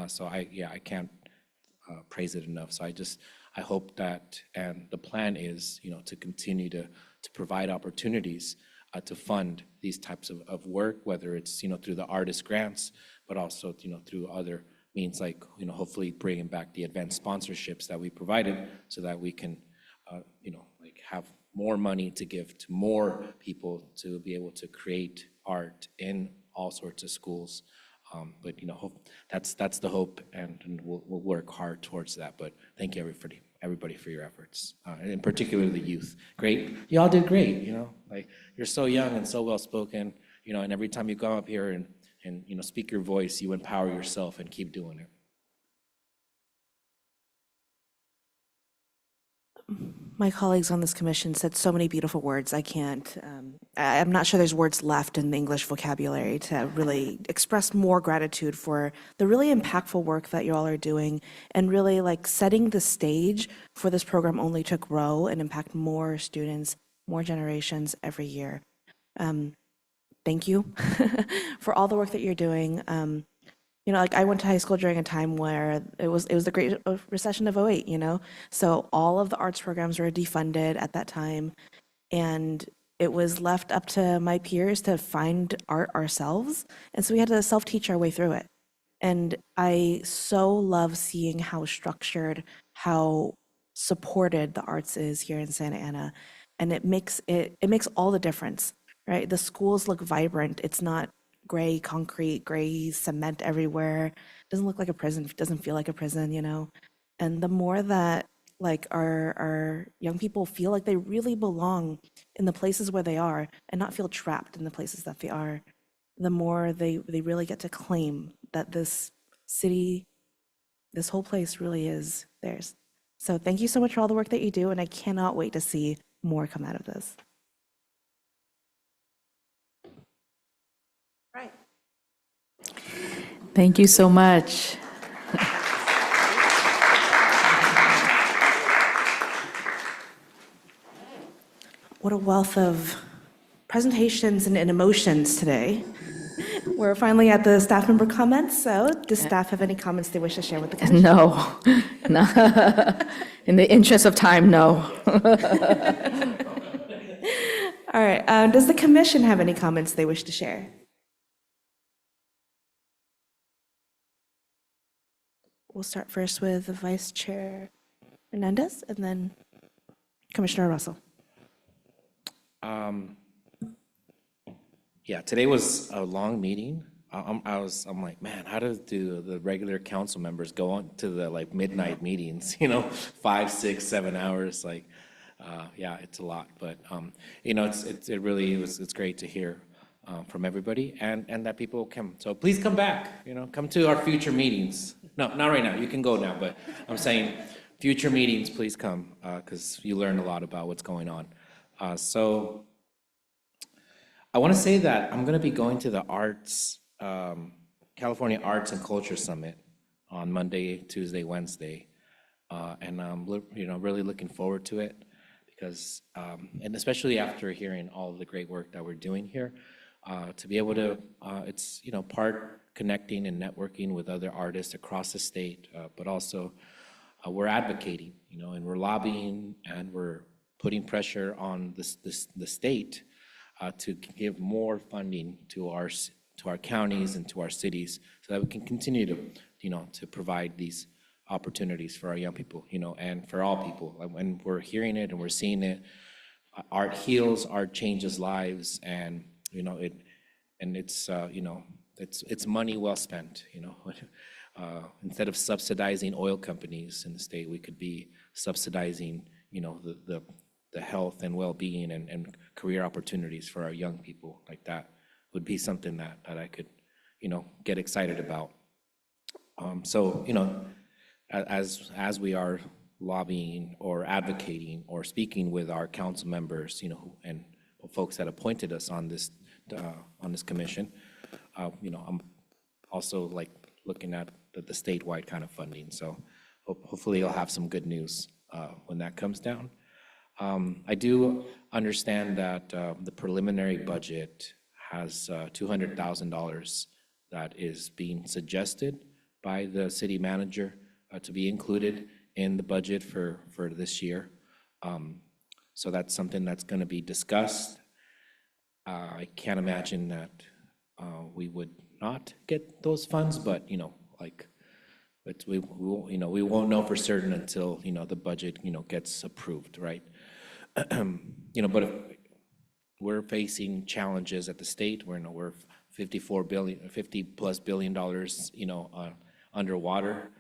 So I can't praise it enough. So I hope that, and the plan is, to continue to provide opportunities to fund these types of work, whether it's, through the artist grants, but also, through other means like, hopefully bringing back the advanced sponsorships that we provided so that we can, like have more money to give to more people to be able to create art in all sorts of schools. But, hope that's the hope, and we'll work hard towards that. But thank you, everybody for your efforts, and in particular the youth. Great, you all did great, like you're so young and so well-spoken, and every time you come up here and speak your voice, you empower yourself and keep doing it. My colleagues on this commission said so many beautiful words. I'm not sure there's words left in the English vocabulary to really express more gratitude for the really impactful work that you all are doing, and really like setting the stage for this program only to grow and impact more students, more generations every year. Thank you for all the work that you're doing. Like I went to high school during a time where it was the Great Recession of '08, so all of the arts programs were defunded at that time, and it was left up to my peers to find art ourselves, and so we had to self-teach our way through it. And I so love seeing how structured, how supported the arts is here in Santa Ana, and it makes all the difference. Right? The schools look vibrant. It's not gray concrete, gray cement everywhere. It doesn't look like a prison. It doesn't feel like a prison, And the more that like our young people feel like they really belong in the places where they are and not feel trapped in the places that they are, the more they really get to claim that this city, this whole place really is theirs. So thank you so much for all the work that you do, and I cannot wait to see more come out of this. Thank you so much. What a wealth of presentations and emotions today. We're finally at the staff member comments, so does staff have any comments they wish to share with the commission? No. In the interest of time, no. All right, does the commission have any comments they wish to share? We'll start first with Vice Chair Hernandez and then Commissioner Russell. Yeah, today was a long meeting. I'm like, man, how do the regular council members go on to the like midnight meetings? 5, 6, 7 hours. Like, yeah, it's a lot. But it really was. It's great to hear from everybody, and that people come. So please come back. Come to our future meetings. No, not right now. You can go now, but I'm saying future meetings, please come, because you learn a lot about what's going on. So I want to say that I'm going to be going to the California Arts and Culture Summit on Monday, Tuesday, Wednesday. And I'm really looking forward to it because, and especially after hearing all of the great work that we're doing here, to be able to, it's, part connecting and networking with other artists across the state, but also we're advocating, and we're lobbying and we're putting pressure on the state to give more funding to our counties and to our cities so that we can continue to, to provide these opportunities for our young people, and for all people. And we're hearing it and we're seeing it. Art heals, art changes lives, and it's money well spent. Instead of subsidizing oil companies in the state, we could be subsidizing, the health and well-being and career opportunities for our young people. Like that would be something that I could, get excited about. So, as we are lobbying or advocating or speaking with our council members, and folks that appointed us on this commission, I'm also looking at the statewide kind of funding. So hopefully I'll have some good news when that comes down. I do understand that the preliminary budget has $200,000 that is being suggested by the city manager to be included in the budget for this year. So that's something that's going to be discussed. I can't imagine that we would not get those funds, but we won't know for certain until the budget gets approved, right? But if we're facing challenges at the state, we're $50+ billion, underwater.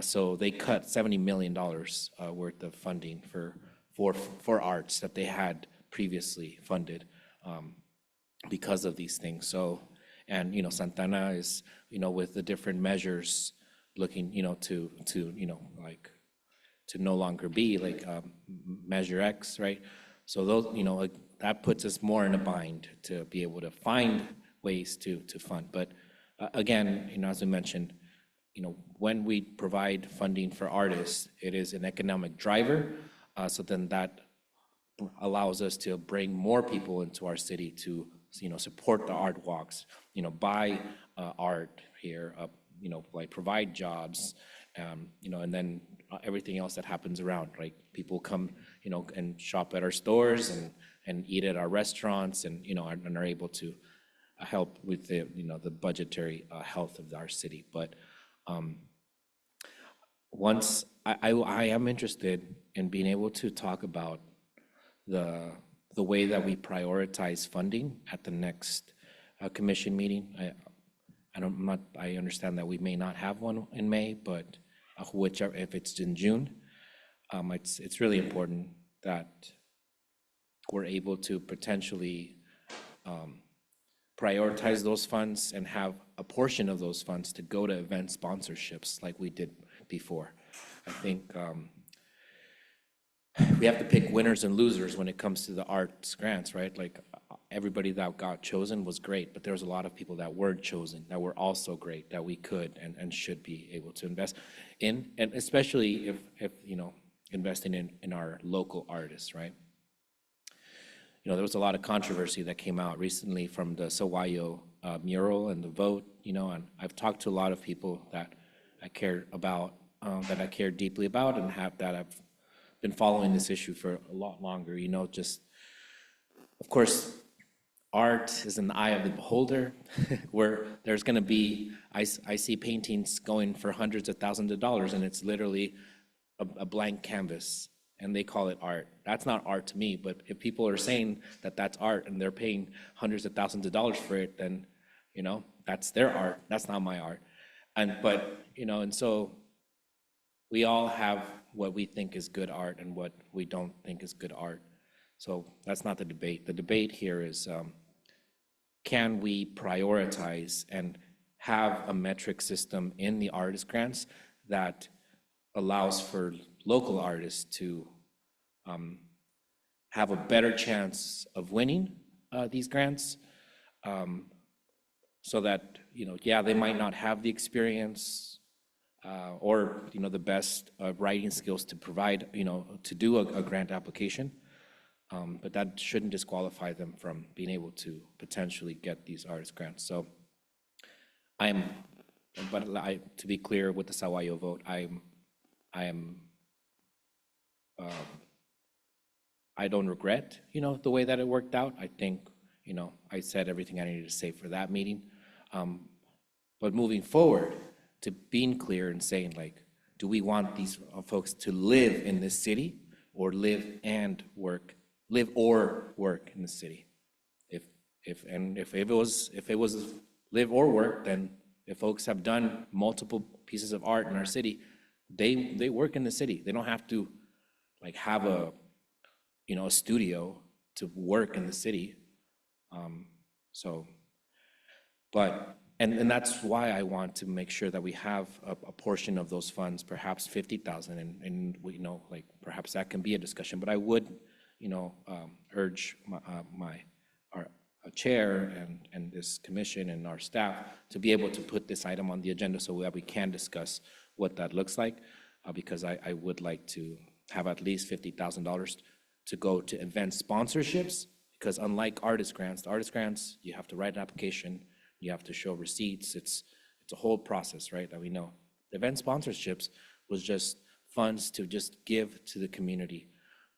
So they cut $70 million worth of funding for arts that they had previously funded because of these things. So, and Santana is with the different measures looking to no longer be Measure X, right? So those that puts us more in a bind to be able to find ways to fund. But again, as we mentioned, when we provide funding for artists, it is an economic driver. So then that allows us to bring more people into our city to, support the art walks, buy art here, provide jobs, and then everything else that happens around, right? People come, and shop at our stores and eat at our restaurants and, and are able to help with the, the budgetary health of our city. But once I am interested in being able to talk about the way that we prioritize funding at the next commission meeting. I understand that we may not have one in May, but whichever, if it's in June, it's really important that we're able to potentially prioritize those funds and have a portion of those funds to go to event sponsorships like we did before. I think we have to pick winners and losers when it comes to the arts grants, right? Everybody that got chosen was great, but there was a lot of people that weren't chosen that were also great that we could and should be able to invest in, and especially if investing in our local artists, right? There was a lot of controversy that came out recently from the Saguayo mural and the vote, and I've talked to a lot of people that I care about, that I care deeply about, and that I've been following this issue for a lot longer. Just, of course, art is in the eye of the beholder, where there's going to be, I see paintings going for hundreds of thousands of dollars, and it's literally a blank canvas. And they call it art. That's not art to me, but if people are saying that that's art and they're paying hundreds of thousands of dollars for it, then, that's their art. That's not my art. And so we all have what we think is good art and what we don't think is good art. So that's not the debate. The debate here is, can we prioritize and have a metric system in the artist grants that allows for local artists to have a better chance of winning these grants, so that, yeah, they might not have the experience or, the best writing skills to provide, to do a grant application, but that shouldn't disqualify them from being able to potentially get these artist grants. So to be clear with the Sahuayo vote, I don't regret, the way that it worked out. I think, I said everything I needed to say for that meeting. But moving forward, to being clear and saying, like, do we want these folks to live in this city or live or work in the city? If it was live or work, then if folks have done multiple pieces of art in our city, they work in the city. They don't have to like have a studio to work in the city. And that's why I want to make sure that we have a portion of those funds, perhaps 50,000, and we like perhaps that can be a discussion. But I would, urge our chair and this commission and our staff to be able to put this item on the agenda so that we can discuss what that looks like, because I would like to have at least $50,000 to go to event sponsorships, because unlike artist grants, you have to write an application, you have to show receipts. It's a whole process, right, that we know. The event sponsorships was just funds to just give to the community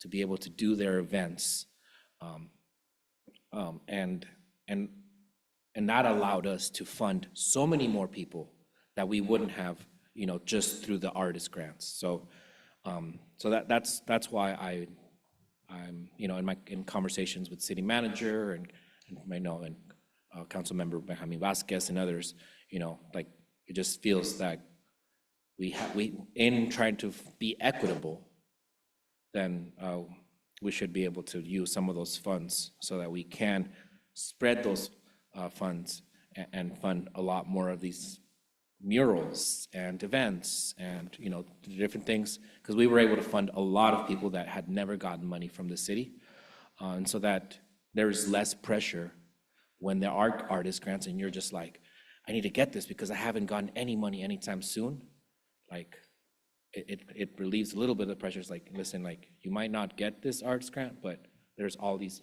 to be able to do their events. And that allowed us to fund so many more people that we wouldn't have, just through the artist grants. So that's why I'm, in conversations with city manager and council member Benjamin Vasquez and others, like it just feels that we in trying to be equitable, then we should be able to use some of those funds so that we can spread those funds and fund a lot more of these murals and events and different things, because we were able to fund a lot of people that had never gotten money from the city, and so that there is less pressure when there are artist grants and you're just like, I need to get this because I haven't gotten any money anytime soon. Like it relieves a little bit of the pressure. It's like, listen, like you might not get this arts grant, but there's all this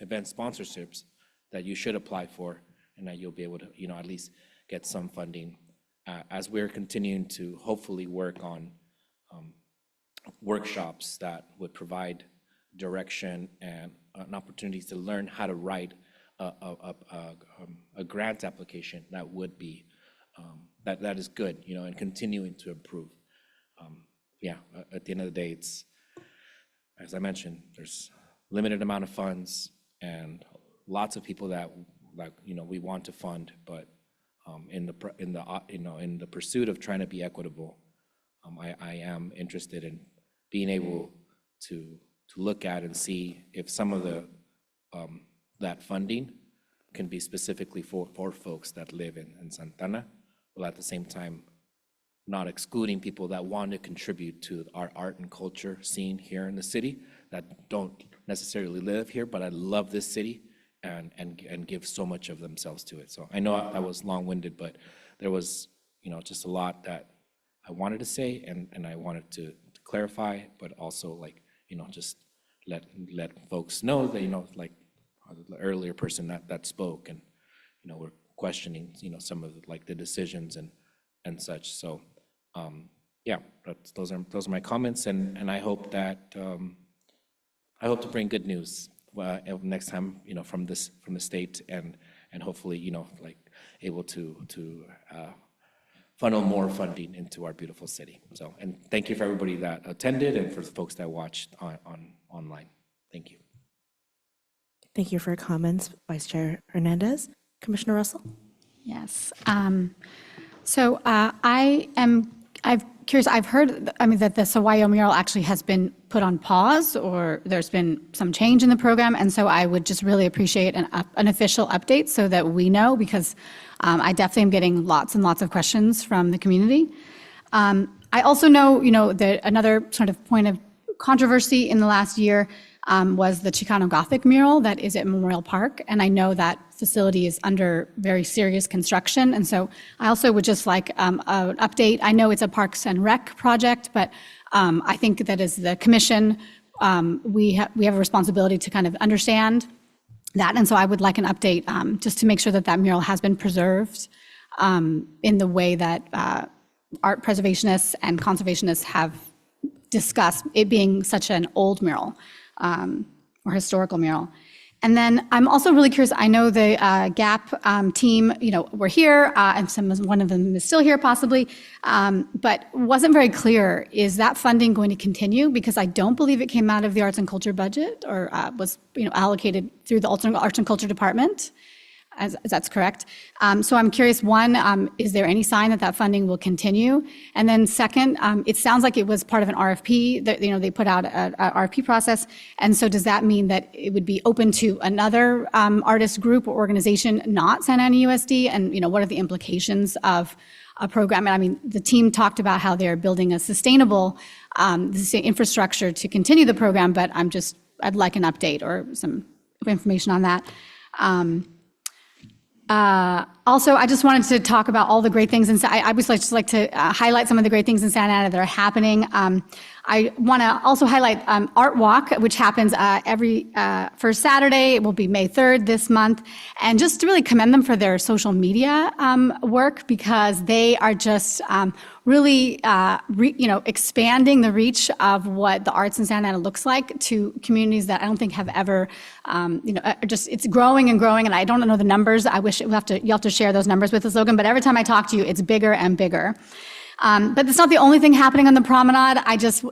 event sponsorships that you should apply for, and that you'll be able to, at least get some funding as we're continuing to hopefully work on workshops that would provide direction and opportunities to learn how to write a grant application that would be that is good, and continuing to improve. At the end of the day, it's, as I mentioned, there's limited amount of funds and lots of people that we want to fund, but in the pursuit of trying to be equitable, I am interested in being able to look at and see if some of the that funding can be specifically for folks that live in Santana, while at the same time not excluding people that want to contribute to our art and culture scene here in the city that don't necessarily live here, but I love this city and give so much of themselves to it. So I know I was long-winded, but there was, just a lot that I wanted to say and I wanted to clarify, but also like, just let folks know that, like the earlier person that spoke, and, we're questioning, some of the decisions and such. So, those are my comments, and I hope that, I hope to bring good news next time, from the state, and hopefully, able to funnel more funding into our beautiful city. So, and thank you for everybody that attended and for the folks that watched online. Thank you. Thank you for your comments, Vice Chair Hernandez. Commissioner Russell? Yes. So I've curious, I've heard, I mean, that the Sawayo mural actually has been put on pause, or there's been some change in the program, and so I would just really appreciate an official update so that we know, because I definitely am getting lots and lots of questions from the community. I also know, that another sort of point of controversy in the last year was the Chicano Gothic mural that is at Memorial Park, and I know that facility is under very serious construction, and so I also would just like an update. I know it's a Parks and Rec project, but I think that as the commission, we have a responsibility to kind of understand that, and so I would like an update just to make sure that that mural has been preserved in the way that art preservationists and conservationists have discussed, it being such an old mural or historical mural. And then I'm also really curious, I know the GAP team, were here, and one of them is still here possibly, but wasn't very clear, is that funding going to continue? Because I don't believe it came out of the arts and culture budget, or was allocated through the arts and culture department, as that's correct. So I'm curious, one, is there any sign that that funding will continue? And then second, it sounds like it was part of an RFP, that they put out an RFP process. And so does that mean that it would be open to another artist group or organization, not Santa Ana USD? And what are the implications of a program? And I mean, the team talked about how they're building a sustainable infrastructure to continue the program, but I'd like an update or some information on that. Also, I just wanted to talk about all the great things, and I would just like to highlight some of the great things in Santa Ana that are happening. I want to also highlight Art Walk, which happens every first Saturday. It will be May 3rd this month, and just to really commend them for their social media work, because they are just really expanding the reach of what the arts in Santa Ana looks like to communities that I don't think have ever, it's growing and growing, and I don't know the numbers. I wish you'll have to share those numbers with us, Logan, but every time I talk to you, it's bigger and bigger. But it's not the only thing happening on the promenade.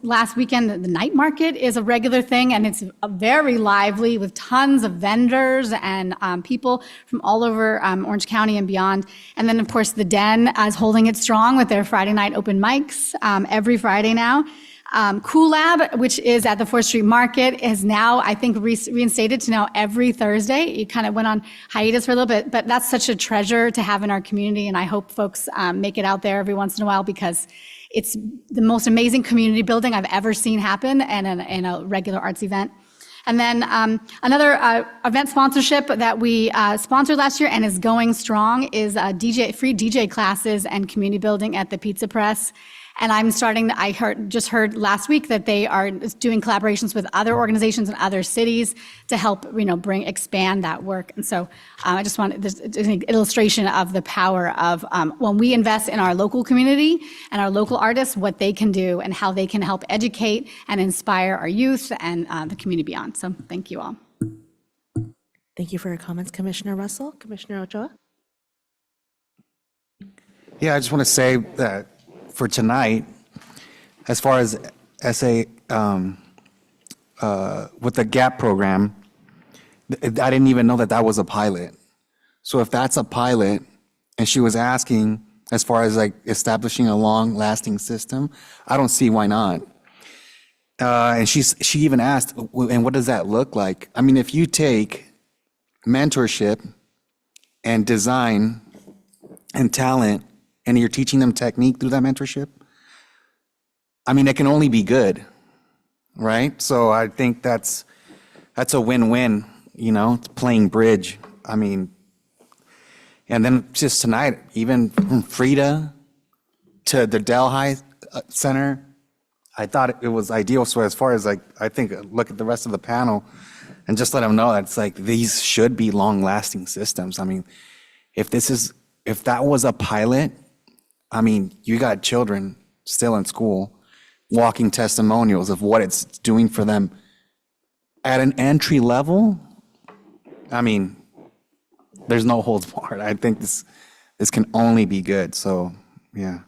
Last weekend, the night market is a regular thing, and it's very lively with tons of vendors and people from all over Orange County and beyond. And then, of course, the Den is holding it strong with their Friday night open mics every Friday now. Cool Lab, which is at the 4th Street Market, is now, I think, reinstated to now every Thursday. It kind of went on hiatus for a little bit, but that's such a treasure to have in our community, and I hope folks make it out there every once in a while, because it's the most amazing community building I've ever seen happen in a regular arts event. And then another event sponsorship that we sponsored last year and is going strong is free DJ classes and community building at the Pizza Press. And I just heard last week that they are doing collaborations with other organizations in other cities to help, expand that work. And so I just want this an illustration of the power of when we invest in our local community and our local artists, what they can do and how they can help educate and inspire our youth and the community beyond. So thank you all. Thank you for your comments, Commissioner Russell. Commissioner Ochoa? Yeah, I just want to say that for tonight, as far as SA with the GAP program, I didn't even know that was a pilot. So if that's a pilot, and she was asking as far as like establishing a long-lasting system, I don't see why not. And she even asked, and what does that look like? I mean, if you take mentorship and design and talent, and you're teaching them technique through that mentorship, I mean, it can only be good, right? So I think that's a win-win, playing bridge. I mean, and then just tonight, even from Frida to the Delhi Center, I thought it was ideal. So as far as I think, look at the rest of the panel and just let them know that it's like, these should be long-lasting systems. I mean, if that was a pilot, I mean, you got children still in school walking testimonials of what it's doing for them at an entry level. I mean, there's no holds barred. I think this can only be good. So, yeah.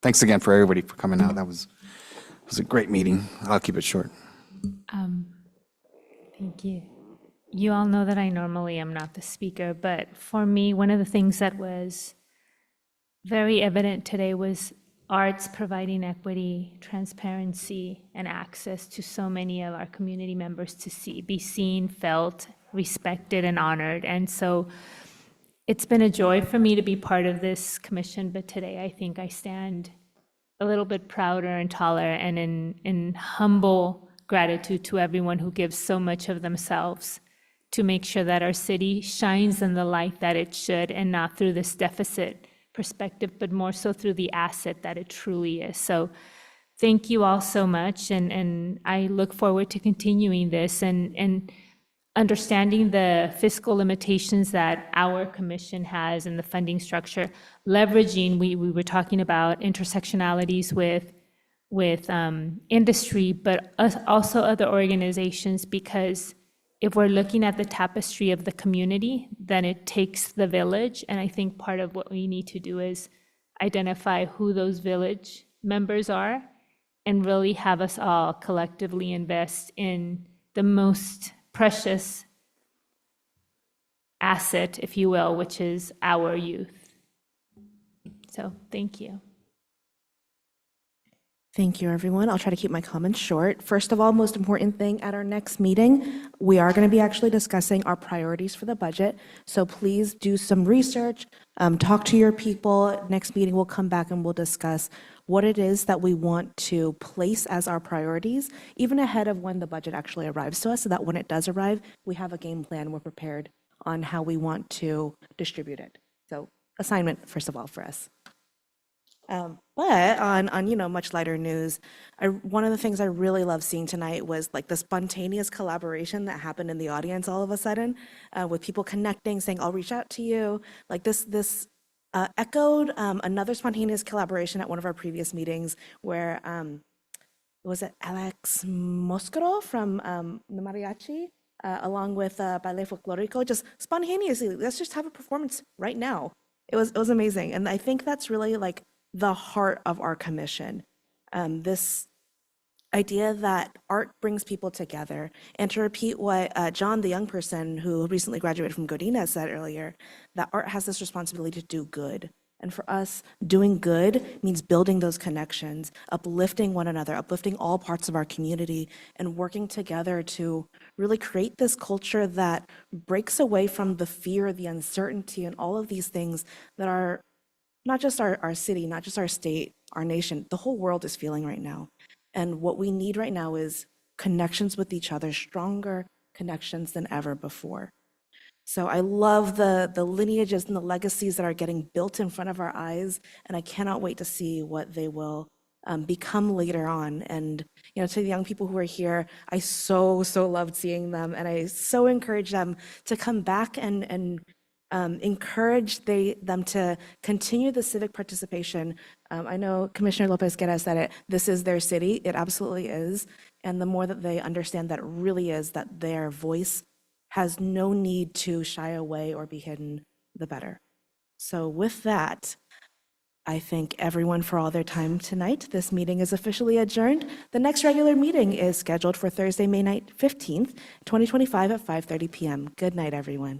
Thanks again for everybody for coming out. It was a great meeting. I'll keep it short. Thank you. You all know that I normally am not the speaker, but for me, one of the things that was very evident today was arts providing equity, transparency, and access to so many of our community members to be seen, felt, respected, and honored. And so it's been a joy for me to be part of this commission, but today I think I stand a little bit prouder and taller and in humble gratitude to everyone who gives so much of themselves to make sure that our city shines in the light that it should, and not through this deficit perspective, but more so through the asset that it truly is. So thank you all so much, and I look forward to continuing this and understanding the fiscal limitations that our commission has in the funding structure, leveraging, we were talking about intersectionalities with industry, but also other organizations, because if we're looking at the tapestry of the community, then it takes the village. And I think part of what we need to do is identify who those village members are and really have us all collectively invest in the most precious asset, if you will, which is our youth. So thank you. Thank you, everyone. I'll try to keep my comments short. First of all, most important thing, at our next meeting, we are going to be actually discussing our priorities for the budget. So please do some research, talk to your people. Next meeting, we'll come back and we'll discuss what it is that we want to place as our priorities, even ahead of when the budget actually arrives to us, so that when it does arrive, we have a game plan, we're prepared on how we want to distribute it. So assignment, first of all, for us. But on much lighter news, one of the things I really love seeing tonight was like the spontaneous collaboration that happened in the audience all of a sudden, with people connecting, saying, "I'll reach out to you." Like this echoed another spontaneous collaboration at one of our previous meetings where, was it Alex Moscaro from the Mariachi, along with Ballet Folklorico, just spontaneously, let's just have a performance right now. It was amazing. And I think that's really like the heart of our commission. This idea that art brings people together. And to repeat what John, the young person who recently graduated from Godinez, said earlier, that art has this responsibility to do good. And for us, doing good means building those connections, uplifting one another, uplifting all parts of our community, and working together to really create this culture that breaks away from the fear, the uncertainty, and all of these things that are not just our city, not just our state, our nation, the whole world is feeling right now. And what we need right now is connections with each other, stronger connections than ever before. So I love the lineages and the legacies that are getting built in front of our eyes, and I cannot wait to see what they will become later on. And to the young people who are here, I so loved seeing them, and I so encourage them to come back and encourage them to continue the civic participation. I know Commissioner Lopez Guerra said it, this is their city. It absolutely is. And the more that they understand that it really is, that their voice has no need to shy away or be hidden, the better. So with that, I thank everyone for all their time tonight. This meeting is officially adjourned. The next regular meeting is scheduled for Thursday, May 15th, 2025 at 5:30 p.m. Good night, everyone.